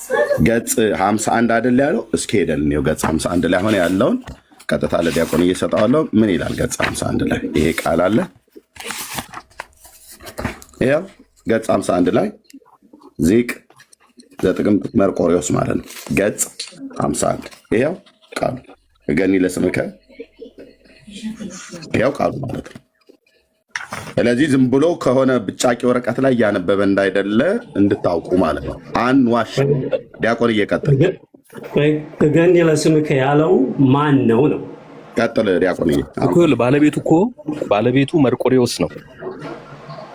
ገጽ 51 አይደል ያለው? እስኪ ሄደን ነው ገጽ 51 ላይ ሆነ ያለውን ቀጥታ ለዲያቆን እየሰጠዋለሁ። ምን ይላል ገጽ 51 ላይ? ይሄ ቃል አለ። ይኸው ገጽ 51 ላይ ዚቅ ዘጥቅምት መርቆሬዎስ ማለት ነው። ገጽ 51 ይኸው ቃሉ እገኒ ለስምከ ይኸው ቃሉ ማለት ነው። ስለዚህ ዝም ብሎ ከሆነ ብጫቂ ወረቀት ላይ እያነበበ እንዳይደለ እንድታውቁ ማለት ነው። አንዋሽ ዲያቆን እየቀጥል እገኒ ለስምከ ያለው ማን ነው? ቀጥል ዲያቆን። ባለቤቱ መርቆሬዎስ ነው።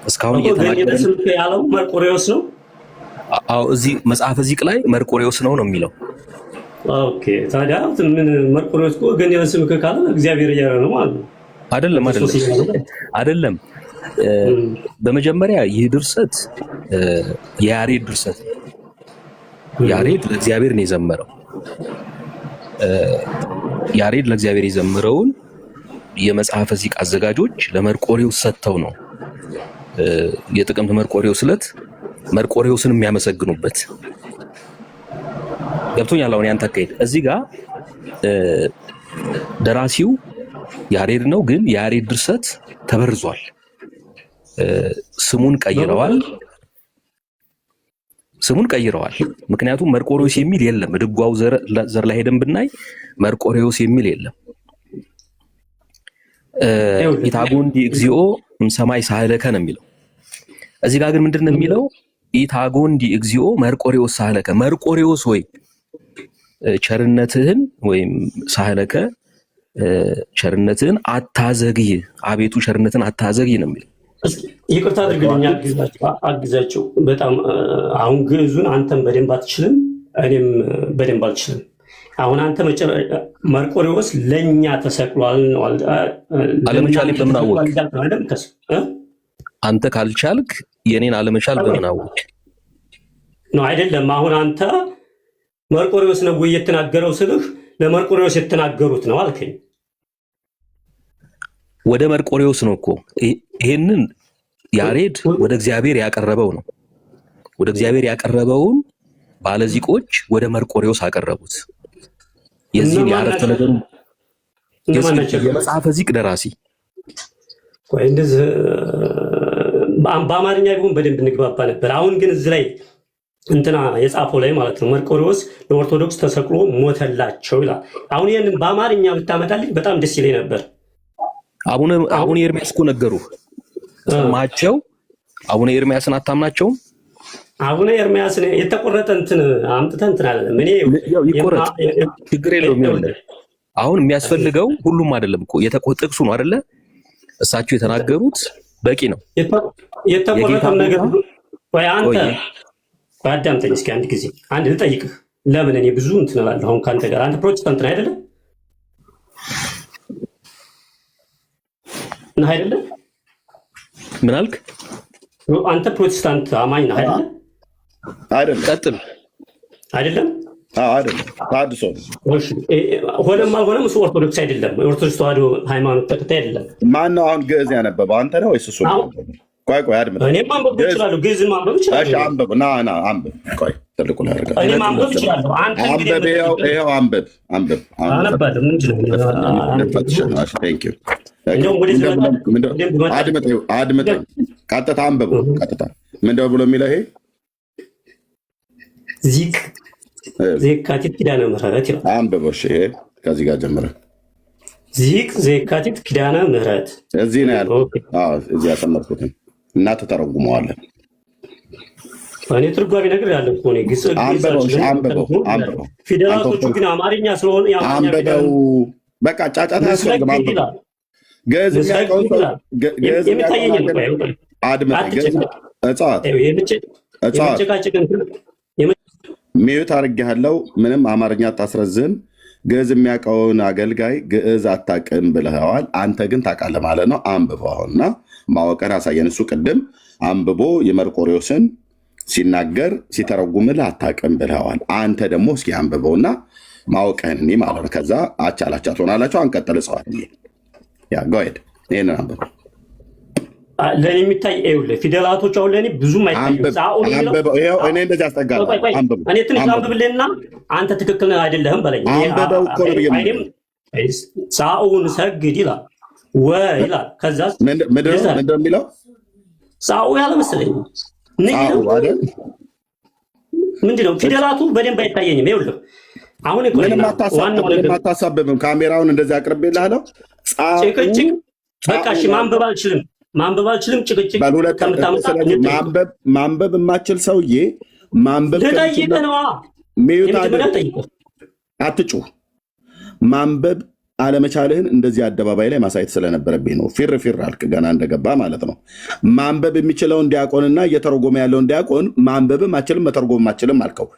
እስካሁን እየተናገረ ለስምከ ያለው መርቆሬዎስ ነው። አዎ እዚህ መጽሐፈ ዚቅ ላይ መርቆሬዎስ ነው የሚለው። ኦኬ ታዲያ ምን መርቆሬዎስ እኮ እገኒ ለስምከ ካለ እግዚአብሔር እያለ ነው ማለት ነው። አይደለም። በመጀመሪያ ይህ ድርሰት የያሬድ ድርሰት ነው። ያሬድ ለእግዚአብሔር ነው የዘመረው። ያሬድ ለእግዚአብሔር የዘመረውን የመጽሐፈ ዚቅ አዘጋጆች ለመርቆሬዎስ ሰጥተው ነው የጥቅምት መርቆሬዎስ ዕለት መርቆሬዎስን የሚያመሰግኑበት። ገብቶኛል? አሁን ያንተ አካሄድ እዚህ ጋር ደራሲው ያሬድ ነው፣ ግን የያሬድ ድርሰት ተበርዟል። ስሙን ቀይረዋል። ምክንያቱም መርቆሬዎስ የሚል የለም። ድጓው ዘር ላይ ሄደን ብናይ መርቆሬዎስ የሚል የለም። ኢታጎንዲ እግዚኦ እምሰማይ ሳህለከ ነው የሚለው። እዚህ ጋር ግን ምንድን ነው የሚለው? ኢታጎንዲ እግዚኦ መርቆሬዎስ ሳህለከ። መርቆሬዎስ ወይ ቸርነትህን ወይም ሳህለከ ቸርነትን አታዘግይ፣ አቤቱ ቸርነትን አታዘግይ ነው የሚለው። ይቅርታ አድርግልኝ፣ አግዛቸው በጣም አሁን ግዕዙን አንተም በደንብ አትችልም፣ እኔም በደንብ አልችልም። አሁን አንተ መርቆሬዎስ ለእኛ ተሰቅሏል ነው አለመቻል በምን አወቅ? አንተ ካልቻልክ የኔን አለመቻል በምን አወቅ ነው? አይደለም አሁን አንተ መርቆሬዎስ ነው ወይ የተናገረው ስልህ ለመርቆሬዎስ የተናገሩት ነው አልከኝ። ወደ መርቆሬዎስ ነው እኮ ይሄንን ያሬድ ወደ እግዚአብሔር ያቀረበው ነው። ወደ እግዚአብሔር ያቀረበውን ባለዚቆች ወደ መርቆሬዎስ አቀረቡት። የዚህ ያረፈ ነገር የመጽሐፈ ዚቅ ደራሲ ወይ እንደዚህ በአማርኛ ቢሆን በደንብ እንግባባ ነበር። አሁን ግን እዚህ ላይ እንትና የጻፈው ላይ ማለት ነው መርቆሬዎስ ለኦርቶዶክስ ተሰቅሎ ሞተላቸው ይላል። አሁን ይሄንን በአማርኛ ብታመጣልኝ በጣም ደስ ይለኝ ነበር። አቡነ ኤርሚያስ እኮ ነገሩ ሰማቸው። አቡነ ኤርሚያስን አታምናቸውም? አቡነ ኤርሚያስን የተቆረጠ እንትን አምጥተህ እንትን አለ ምን ይቆረጥ ችግር የለውም። አሁን የሚያስፈልገው ሁሉም አይደለም እኮ ጥቅሱ ነው አይደለ? እሳቸው የተናገሩት በቂ ነው። የተቆረጠው ነገር ወይ አንተ አዳምጠኝ እስኪ አንድ ጊዜ አንድ ልጠይቅህ። ለምን እኔ ብዙ እንትን እላለሁ አሁን ከአንተ ጋር። አንተ ፕሮቴስታንት ነህ አይደለም? ነህ አይደለም? ምን አልክ? አንተ ፕሮቴስታንት አማኝ ነህ አይደለም? አይደለም። ቀጥል። አይደለም? አይደለም። ታድሶ ሆነም አልሆነም እሱ ኦርቶዶክስ አይደለም። ኦርቶዶክስ ተዋሕዶ ሃይማኖት ተከታይ አይደለም። ማነው አሁን ግዕዝ ያነበበው? አንተ ነው ወይስ እሱ ነው? ቆይ አድምጥ። እኔ ማንበብ እችላለሁ፣ ግዕዝን ማንበብ እችላለሁ። እሺ አንብብ። ና አንብብ። ቆይ ትልቁን ያርጋ። እኔ ማንበብ እችላለሁ። አንተ እንግዲህ ይኸው አንብብ። አነባለሁ። ምንድን ነው? ቴንክ ዩ። አድምጠኝ። ቀጥታ አንብብ። ቀጥታ ምንድን ነው ብሎ የሚለው ይሄ ዚቅ ዘየካቲት ኪዳነ ምሕረት ይላል። አንብበው። እሺ ይሄ ከዚህ ጋር ጀምረህ ዚቅ ዘየካቲት ኪዳነ ምሕረት እዚህ ነው ያለው። እዚህ ያጠመጥኩት እና ተተረጉመዋለን። እኔ ትርጓሜ ነገር ያለ እኮ ነው። ግጽ አንብበው። ፊደላቶቹ ግን አማርኛ ስለሆነ አንብበው። በቃ ጫጫታ ያስፈልግም። አንብበው። ግዕዝ የሚታየኝ አድምጠኝ። እጽዋት ሚዩት አድርጌሃለሁ። ምንም አማርኛ አታስረዝም። ግዕዝ የሚያውቀውን አገልጋይ ግዕዝ አታውቅም ብለኸዋል። አንተ ግን ታውቃለህ ማለት ነው። አንብበው አሁንና ማወቅን አሳየን። እሱ ቅድም አንብቦ የመርቆሬዎስን ሲናገር ሲተረጉምልህ አታውቅም ብለኸዋል። አንተ ደግሞ እስኪ አንብበውና ማወቅህን እኔ ማለት ነው። ከዛ አቻላቻ ትሆናላቸው። አንቀጥል እጽዋት ያ ጎሄድ ይህንን አንብበው። ለእኔ የሚታይ ይኸውልህ ፊደላቶች አሁን ለእኔ ብዙም አይታዩም። እኔ እንደዚህ አስጠጋለሁ። እኔ ትንሽ አንብብልህና አንተ ትክክል አይደለህም በለኝ። ጻኡን ሰግድ ይላል ይላል። ከዛ ምንድን ነው የሚለው? ጻኡ ያለ መሰለኝ ምንድን ነው? ፊደላቱ በደንብ አይታየኝም። ይኸውልህ አሁን ምንም አታሳብብም። ካሜራውን እንደዚህ አቅርቤልሃለሁ። ጭቅጭቅ በቃ እሺ፣ ማንበብ አልችልም። ጭቅጭቅ ማንበብ የማችል ሰውዬ ማንበብ ልጠይቅህ ነዋ። አትጩህ። ማንበብ አለመቻልህን እንደዚህ አደባባይ ላይ ማሳየት ስለነበረብኝ ነው። ፊር አልክ ገና እንደገባ ማለት ነው። ማንበብ የሚችለውን ዲያቆንና እየተረጎመ ያለውን ዲያቆን ማንበብም አችልም መተርጎም አችልም አልከው።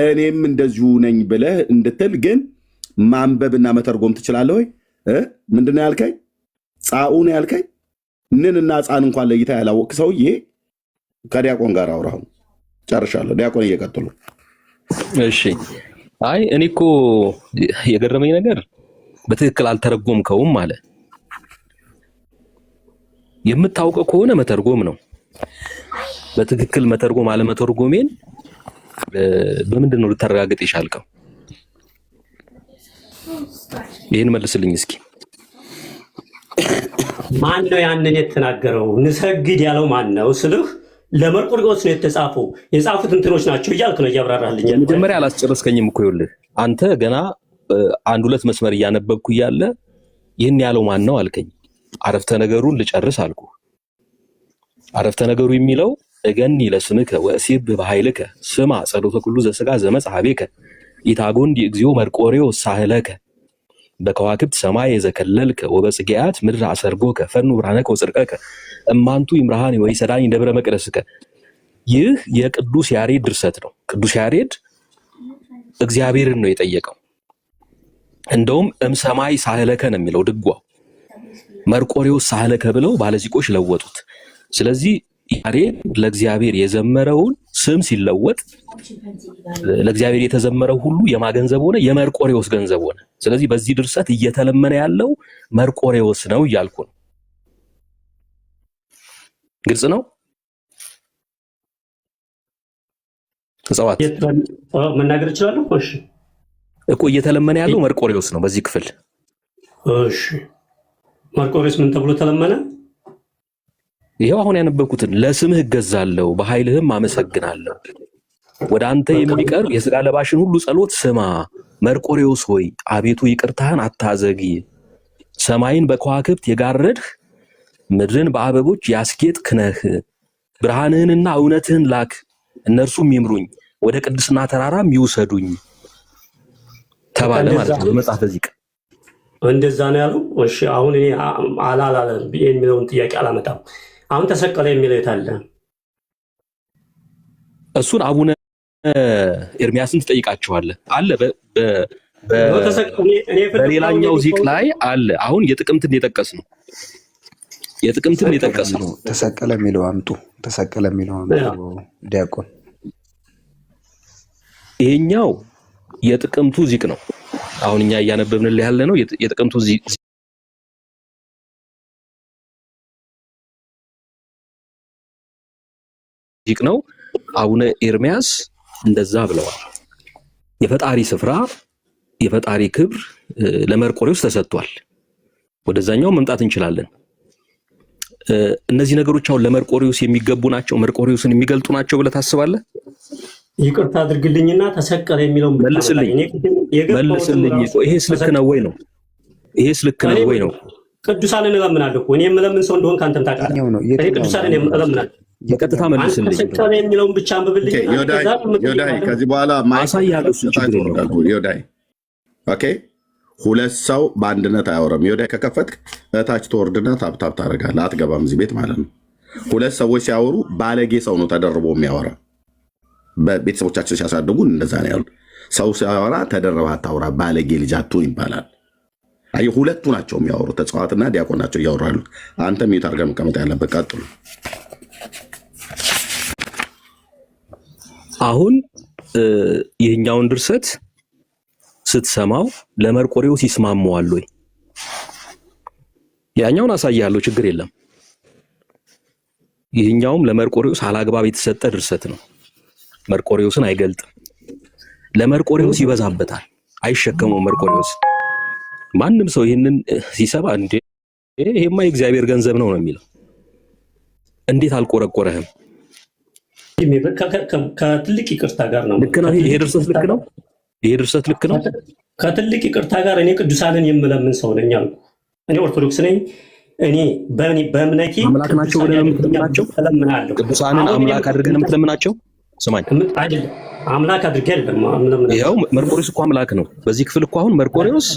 እኔም እንደዚሁ ነኝ ብለህ እንድትል ግን ማንበብና መተርጎም ትችላለህ ወይ? ምንድን ነው ያልከኝ? ጻኡ ነው ያልከኝ? ንንና ጻን እንኳን ለይታ ያላወቅ ሰውዬ ከዲያቆን ጋር አውራሁ። ጨርሻለሁ። ዲያቆን እየቀጥሉ። እሺ። አይ እኔ እኮ የገረመኝ ነገር በትክክል አልተረጎምከውም አለ። የምታውቀው ከሆነ መተርጎም ነው። በትክክል መተርጎም አለመተርጎሜን በምንድን ነው ልታረጋግጥ የቻልከው? ይህን መልስልኝ እስኪ። ማን ነው ያንን የተናገረው? ንሰግድ ያለው ማን ነው ስልህ ለመርቆሬዎስ ነው የተጻፈው። የጻፉት እንትኖች ናቸው እያልክ ነው እያብራራልኝ። መጀመሪያ አላስጨረስከኝም እኮ። ይኸውልህ አንተ ገና አንድ ሁለት መስመር እያነበብኩ እያለ ይህን ያለው ማን ነው አልከኝ። አረፍተ ነገሩን ልጨርስ አልኩ። አረፍተ ነገሩ የሚለው እገኒ ለስምከ ወእሲብ በኃይልከ ስማ ጸሎተ ኩሉ ዘሥጋ ዘመጽሐቤከ ኢታጎንዲ እግዚኦ መርቆሬዎስ ሳህለከ በከዋክብት ሰማይ ዘከለልከ ወበጽጌያት ምድር አሰርጎከ ፈኑ ብርሃነከ ወጽድቀከ እማንቱ ይምርሃን ወይሰዳኒ ደብረ መቅደስከ። ይህ የቅዱስ ያሬድ ድርሰት ነው። ቅዱስ ያሬድ እግዚአብሔርን ነው የጠየቀው። እንደውም እምሰማይ ሳህለከ ነው የሚለው ድጓው። መርቆሬዎስ ሳህለከ ብለው ባለዚቆች ለወጡት። ስለዚህ ያሬድ ለእግዚአብሔር የዘመረውን ስም ሲለወጥ ለእግዚአብሔር የተዘመረው ሁሉ የማገንዘብ ሆነ የመርቆሬዎስ ገንዘብ ሆነ። ስለዚህ በዚህ ድርሰት እየተለመነ ያለው መርቆሬዎስ ነው እያልኩ ነው። ግልጽ ነው። እጽዋት መናገር እችላለሁ። እሺ እኮ እየተለመነ ያለው መርቆሬዎስ ነው በዚህ ክፍል። እሺ መርቆሬዎስ ምን ተብሎ ተለመነ? ይሄው አሁን ያነበብኩትን ለስምህ እገዛለሁ በኃይልህም አመሰግናለሁ። ወደ አንተ የሚቀርብ የሥጋ ለባሽን ሁሉ ጸሎት ስማ። መርቆሬዎስ ሆይ አቤቱ ይቅርታህን አታዘግይ። ሰማይን በከዋክብት የጋረድህ ምድርን በአበቦች ያስጌጥክ ነህ። ብርሃንህንና እውነትህን ላክ፣ እነርሱም ይምሩኝ፣ ወደ ቅድስና ተራራም ይውሰዱኝ ተባለ ማለት ነው በመጽሐፈ ዚቅ። እንደዛ ነው ያለው። እሺ አሁን እኔ አላላለም የሚለውን ጥያቄ አላመጣም። አሁን ተሰቀለ የሚለው የት አለ? እሱን አቡነ ኤርሚያስን ትጠይቃቸዋለህ። አለ በሌላኛው ዚቅ ላይ አለ። አሁን የጥቅምትን የጠቀስ ነው ተሰቀለ የሚለው አምጡ። ተሰቀለ የሚለው አምጡ ዲያቆን። ይሄኛው የጥቅምቱ ዚቅ ነው። አሁን እኛ እያነበብንልህ ያለ ነው የጥቅምቱ ዚቅ ነው። አቡነ ኤርሚያስ እንደዛ ብለዋል። የፈጣሪ ስፍራ የፈጣሪ ክብር ለመርቆሬዎስ ተሰጥቷል። ወደዛኛው መምጣት እንችላለን። እነዚህ ነገሮች አሁን ለመርቆሬዎስ የሚገቡ ናቸው፣ መርቆሬዎስን የሚገልጡ ናቸው ብለህ ታስባለህ? ይቅርታ አድርግልኝና ተሰቀለ የሚለውን መልስልኝ። ይሄስ ልክ ነው ወይ ነው? ይሄስ ልክ ነው ወይ ነው? ቅዱሳንን እለምናለሁ። እኔ የምለምን ሰው እንደሆን ከአንተም ታውቃለህ። እኔ ቅዱሳንን እለምናለሁ። በቀጥታ መልስልኝ። ተሰቀለ የሚለውን ብቻ አንብብልኝ። ዮዳይ ከዚህ በኋላ ዮዳይ ኦኬ። ሁለት ሰው በአንድነት አያወራም። ዮዳይ ከከፈትክ እታች ተወርድና ታብታብ ታደርጋለህ። አትገባም እዚህ ቤት ማለት ነው። ሁለት ሰዎች ሲያወሩ ባለጌ ሰው ነው ተደርቦ የሚያወራ። በቤተሰቦቻችን ሲያሳድጉን እንደዛ ነው ያሉ። ሰው ሲያወራ ተደረባ አታውራ ባለጌ ልጅ አትሁን ይባላል። አይ ሁለቱ ናቸው የሚያወሩት፣ ተጽዋዕትና ዲያቆን ናቸው እያወሩ ያሉት። አንተ ሚዩት አድርገህ መቀመጥ ያለበት። ቀጥሉ። አሁን ይህኛውን ድርሰት ስትሰማው ለመርቆሬዎስ ይስማማዋል ወይ? ያኛውን አሳያለሁ፣ ችግር የለም። ይህኛውም ለመርቆሬዎስ አላግባብ የተሰጠ ድርሰት ነው። መርቆሬዎስን አይገልጥም። ለመርቆሬዎስ ይበዛበታል፣ አይሸከመውም። መርቆሬዎስ ማንም ሰው ይህንን ሲሰባ እንዴ ይሄማ የእግዚአብሔር ገንዘብ ነው የሚለው። እንዴት አልቆረቆረህም? ከትልቅ ይቅርታ ጋር ነው። ልክ ነው። ይሄ ድርሰት ልክ ነው። ይሄ ድርሰት ልክ ነው። ከትልቅ ይቅርታ ጋር እኔ ቅዱሳንን የምለምን ሰው ነኝ አልኩ። እኔ ኦርቶዶክስ ነኝ። እኔ በእምነቴ አምላክ ናቸው ብለህ የምትለምናቸው እለምናለሁ። ቅዱሳንን አምላክ አድርገህ የምትለምናቸው? ስማኝ፣ አይደለም አምላክ አድርጌ አይደለም። ይኸው መርቆሬዎስ እኮ አምላክ ነው። በዚህ ክፍል እኮ አሁን መርቆሬዎስ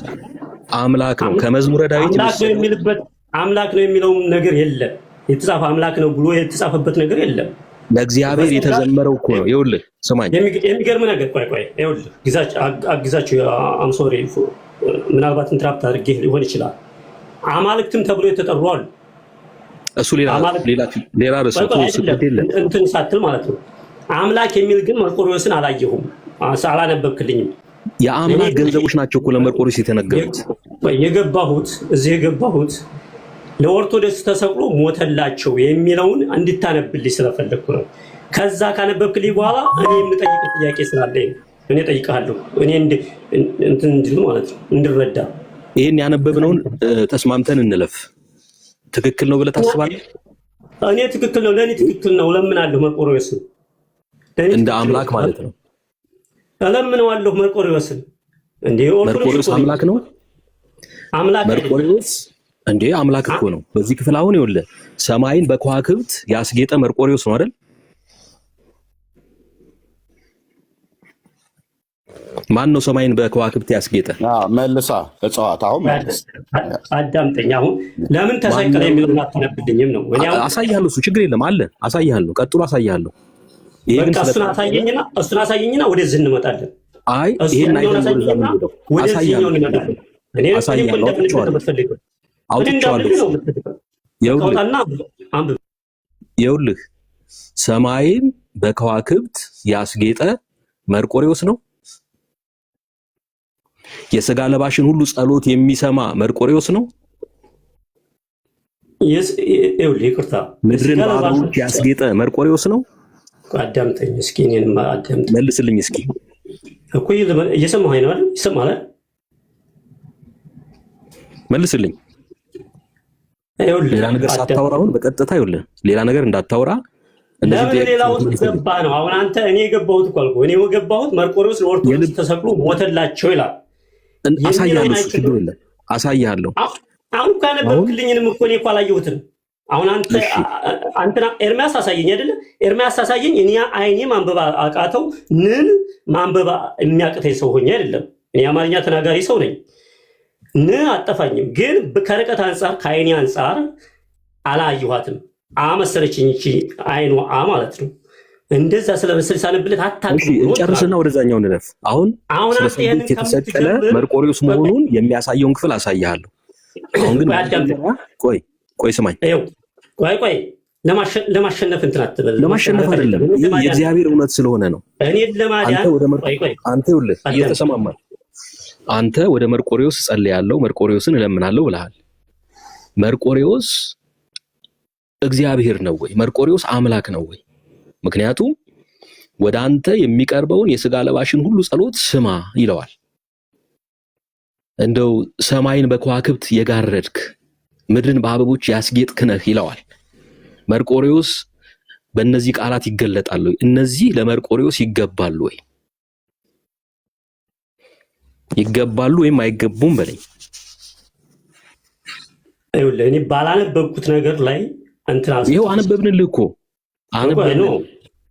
አምላክ ነው። ከመዝሙረ ዳዊት አምላክ ነው የሚልበት አምላክ ነው የሚለውም ነገር የለም። የተጻፈ አምላክ ነው ብሎ የተጻፈበት ነገር የለም። ለእግዚአብሔር የተዘመረው እኮ ነው። ይኸውልህ ስማኝ፣ የሚገርም ነገር ቆይ ይኸውልህ አግዛቸው። አም ሶሪ ምናልባት ኢንትራፕት አድርጌ ሊሆን ይችላል። አማልክትም ተብሎ የተጠሩ አሉ። እሱ ሌላ ርዕስ እንትን ሳትል ማለት ነው። አምላክ የሚል ግን መርቆሬዎስን አላየሁም፣ አላነበብክልኝም። የአምላክ ገንዘቦች ናቸው እኮ ለመርቆሬዎስ የተነገሩት። እዚህ የገባሁት ለኦርቶዶክስ ተሰቅሎ ሞተላቸው የሚለውን እንድታነብልኝ ስለፈለግኩ ነው። ከዛ ካነበብክልኝ በኋላ እኔ የምጠይቅ ጥያቄ ስላለኝ እኔ ጠይቃለሁ። እኔ እንትን እንድል ማለት ነው እንድረዳ። ይህን ያነበብነውን ተስማምተን እንለፍ። ትክክል ነው ብለህ ታስባለህ? እኔ ትክክል ነው፣ ለእኔ ትክክል ነው። እለምናለሁ መርቆሬዎስን እንደ አምላክ ማለት ነው። እለምነዋለሁ መርቆሬዎስን። እንዴ መርቆሬዎስ አምላክ ነው? አምላክ መርቆሬዎስ እንዴ አምላክ እኮ ነው። በዚህ ክፍል አሁን ይኸውልህ ሰማይን በከዋክብት ያስጌጠ መርቆሬዎስ ነው አይደል? ማን ነው ሰማይን በከዋክብት ያስጌጠ? መልሳ እጽዋት አሁን አዳምጠኝ። አሁን ለምን ተሰቀለ የሚለውን አታነብልኝም ነው? አሳይሃለሁ። እሱ ችግር የለም አለ፣ አሳይሃለሁ። ቀጥሎ አሳይሃለሁ። በቃ እሱን አሳየኝና ወደዚህ እንመጣለን። አይ ይሄን አይደለም ወደዚህኛው እንመጣለን። እኔ ይኸውልህ ሰማይን በከዋክብት ያስጌጠ መርቆሬዎስ ነው። የሥጋ ለባሽን ሁሉ ጸሎት የሚሰማ መርቆሬዎስ ነው። ይቅርታ ምድርን በአበቦች ያስጌጠ መርቆሬዎስ ነው። አዳምጠኝ እስኪ፣ እኔንም አዳምጠኝ። መልስልኝ እስኪ። እኮ እየሰማኸኝ ነው አይደል? ይሰማል አይደል? መልስልኝ። ሌላ ነገር ሳታወራ አሁን በቀጥታ ይኸውልህ ሌላ ነገር እንዳታወራ። ለምን ሌላው ገባ ነው? አሁን አንተ እኔ የገባሁት እኮ አልኩህ። እኔ የገባሁት መርቆሬዎስ ለኦርቶዶክስ ተሰቅሎ ሞተላቸው ይላል። አሳያለሁ። ችግር የለም አሳያለሁ። አሁን እኮ ያነበብክልኝንም እኮ እኔ እኮ አላየሁትም። አሁን አንተና ኤርሚያስ አሳየኝ አይደለ? ኤርሚያስ አሳየኝ። እኔ አይኔ ማንበብ አቃተው። ምን ማንበብ የሚያቅተኝ ሰው ሆኜ አይደለም። እኔ አማርኛ ተናጋሪ ሰው ነኝ። አጠፋኝም፣ ግን ከርቀት አንጻር ከአይኔ አንጻር አላየኋትም። አመሰለችኝ እቺ አይኗ ማለት ነው። እንደዛ ስለመሰል ሳነብለት አታውቅም። እንጨርስና ወደዛኛው እንለፍ። አሁን የተሰቀለ መርቆሬዎስ መሆኑን የሚያሳየውን ክፍል አሳያለሁ። አሁን ግን ቆይ ስማኝ። ቆይ ለማሸነፍ እንትን አትበል። ለማሸነፍ አይደለም፣ የእግዚአብሔር እውነት ስለሆነ ነው። እኔን ለማዳን አንተ ይኸውልህ እየተሰማማል። አንተ ወደ መርቆሬዎስ ጸልያለሁ፣ መርቆሬዎስን እለምናለሁ ብለሃል። መርቆሬዎስ እግዚአብሔር ነው ወይ? መርቆሬዎስ አምላክ ነው ወይ? ምክንያቱም ወደ አንተ የሚቀርበውን የሥጋ ለባሽን ሁሉ ጸሎት ስማ ይለዋል። እንደው ሰማይን በከዋክብት የጋረድክ ምድርን በአበቦች ያስጌጥክ ነህ ይለዋል። መርቆሬዎስ በእነዚህ ቃላት ይገለጣሉ። እነዚህ ለመርቆሬዎስ ይገባሉ ወይ? ይገባሉ ወይም አይገቡም በለኝ። ይኸውልህ እኔ ባላነበብኩት ነገር ላይ ይኸው አነበብንልህ እኮ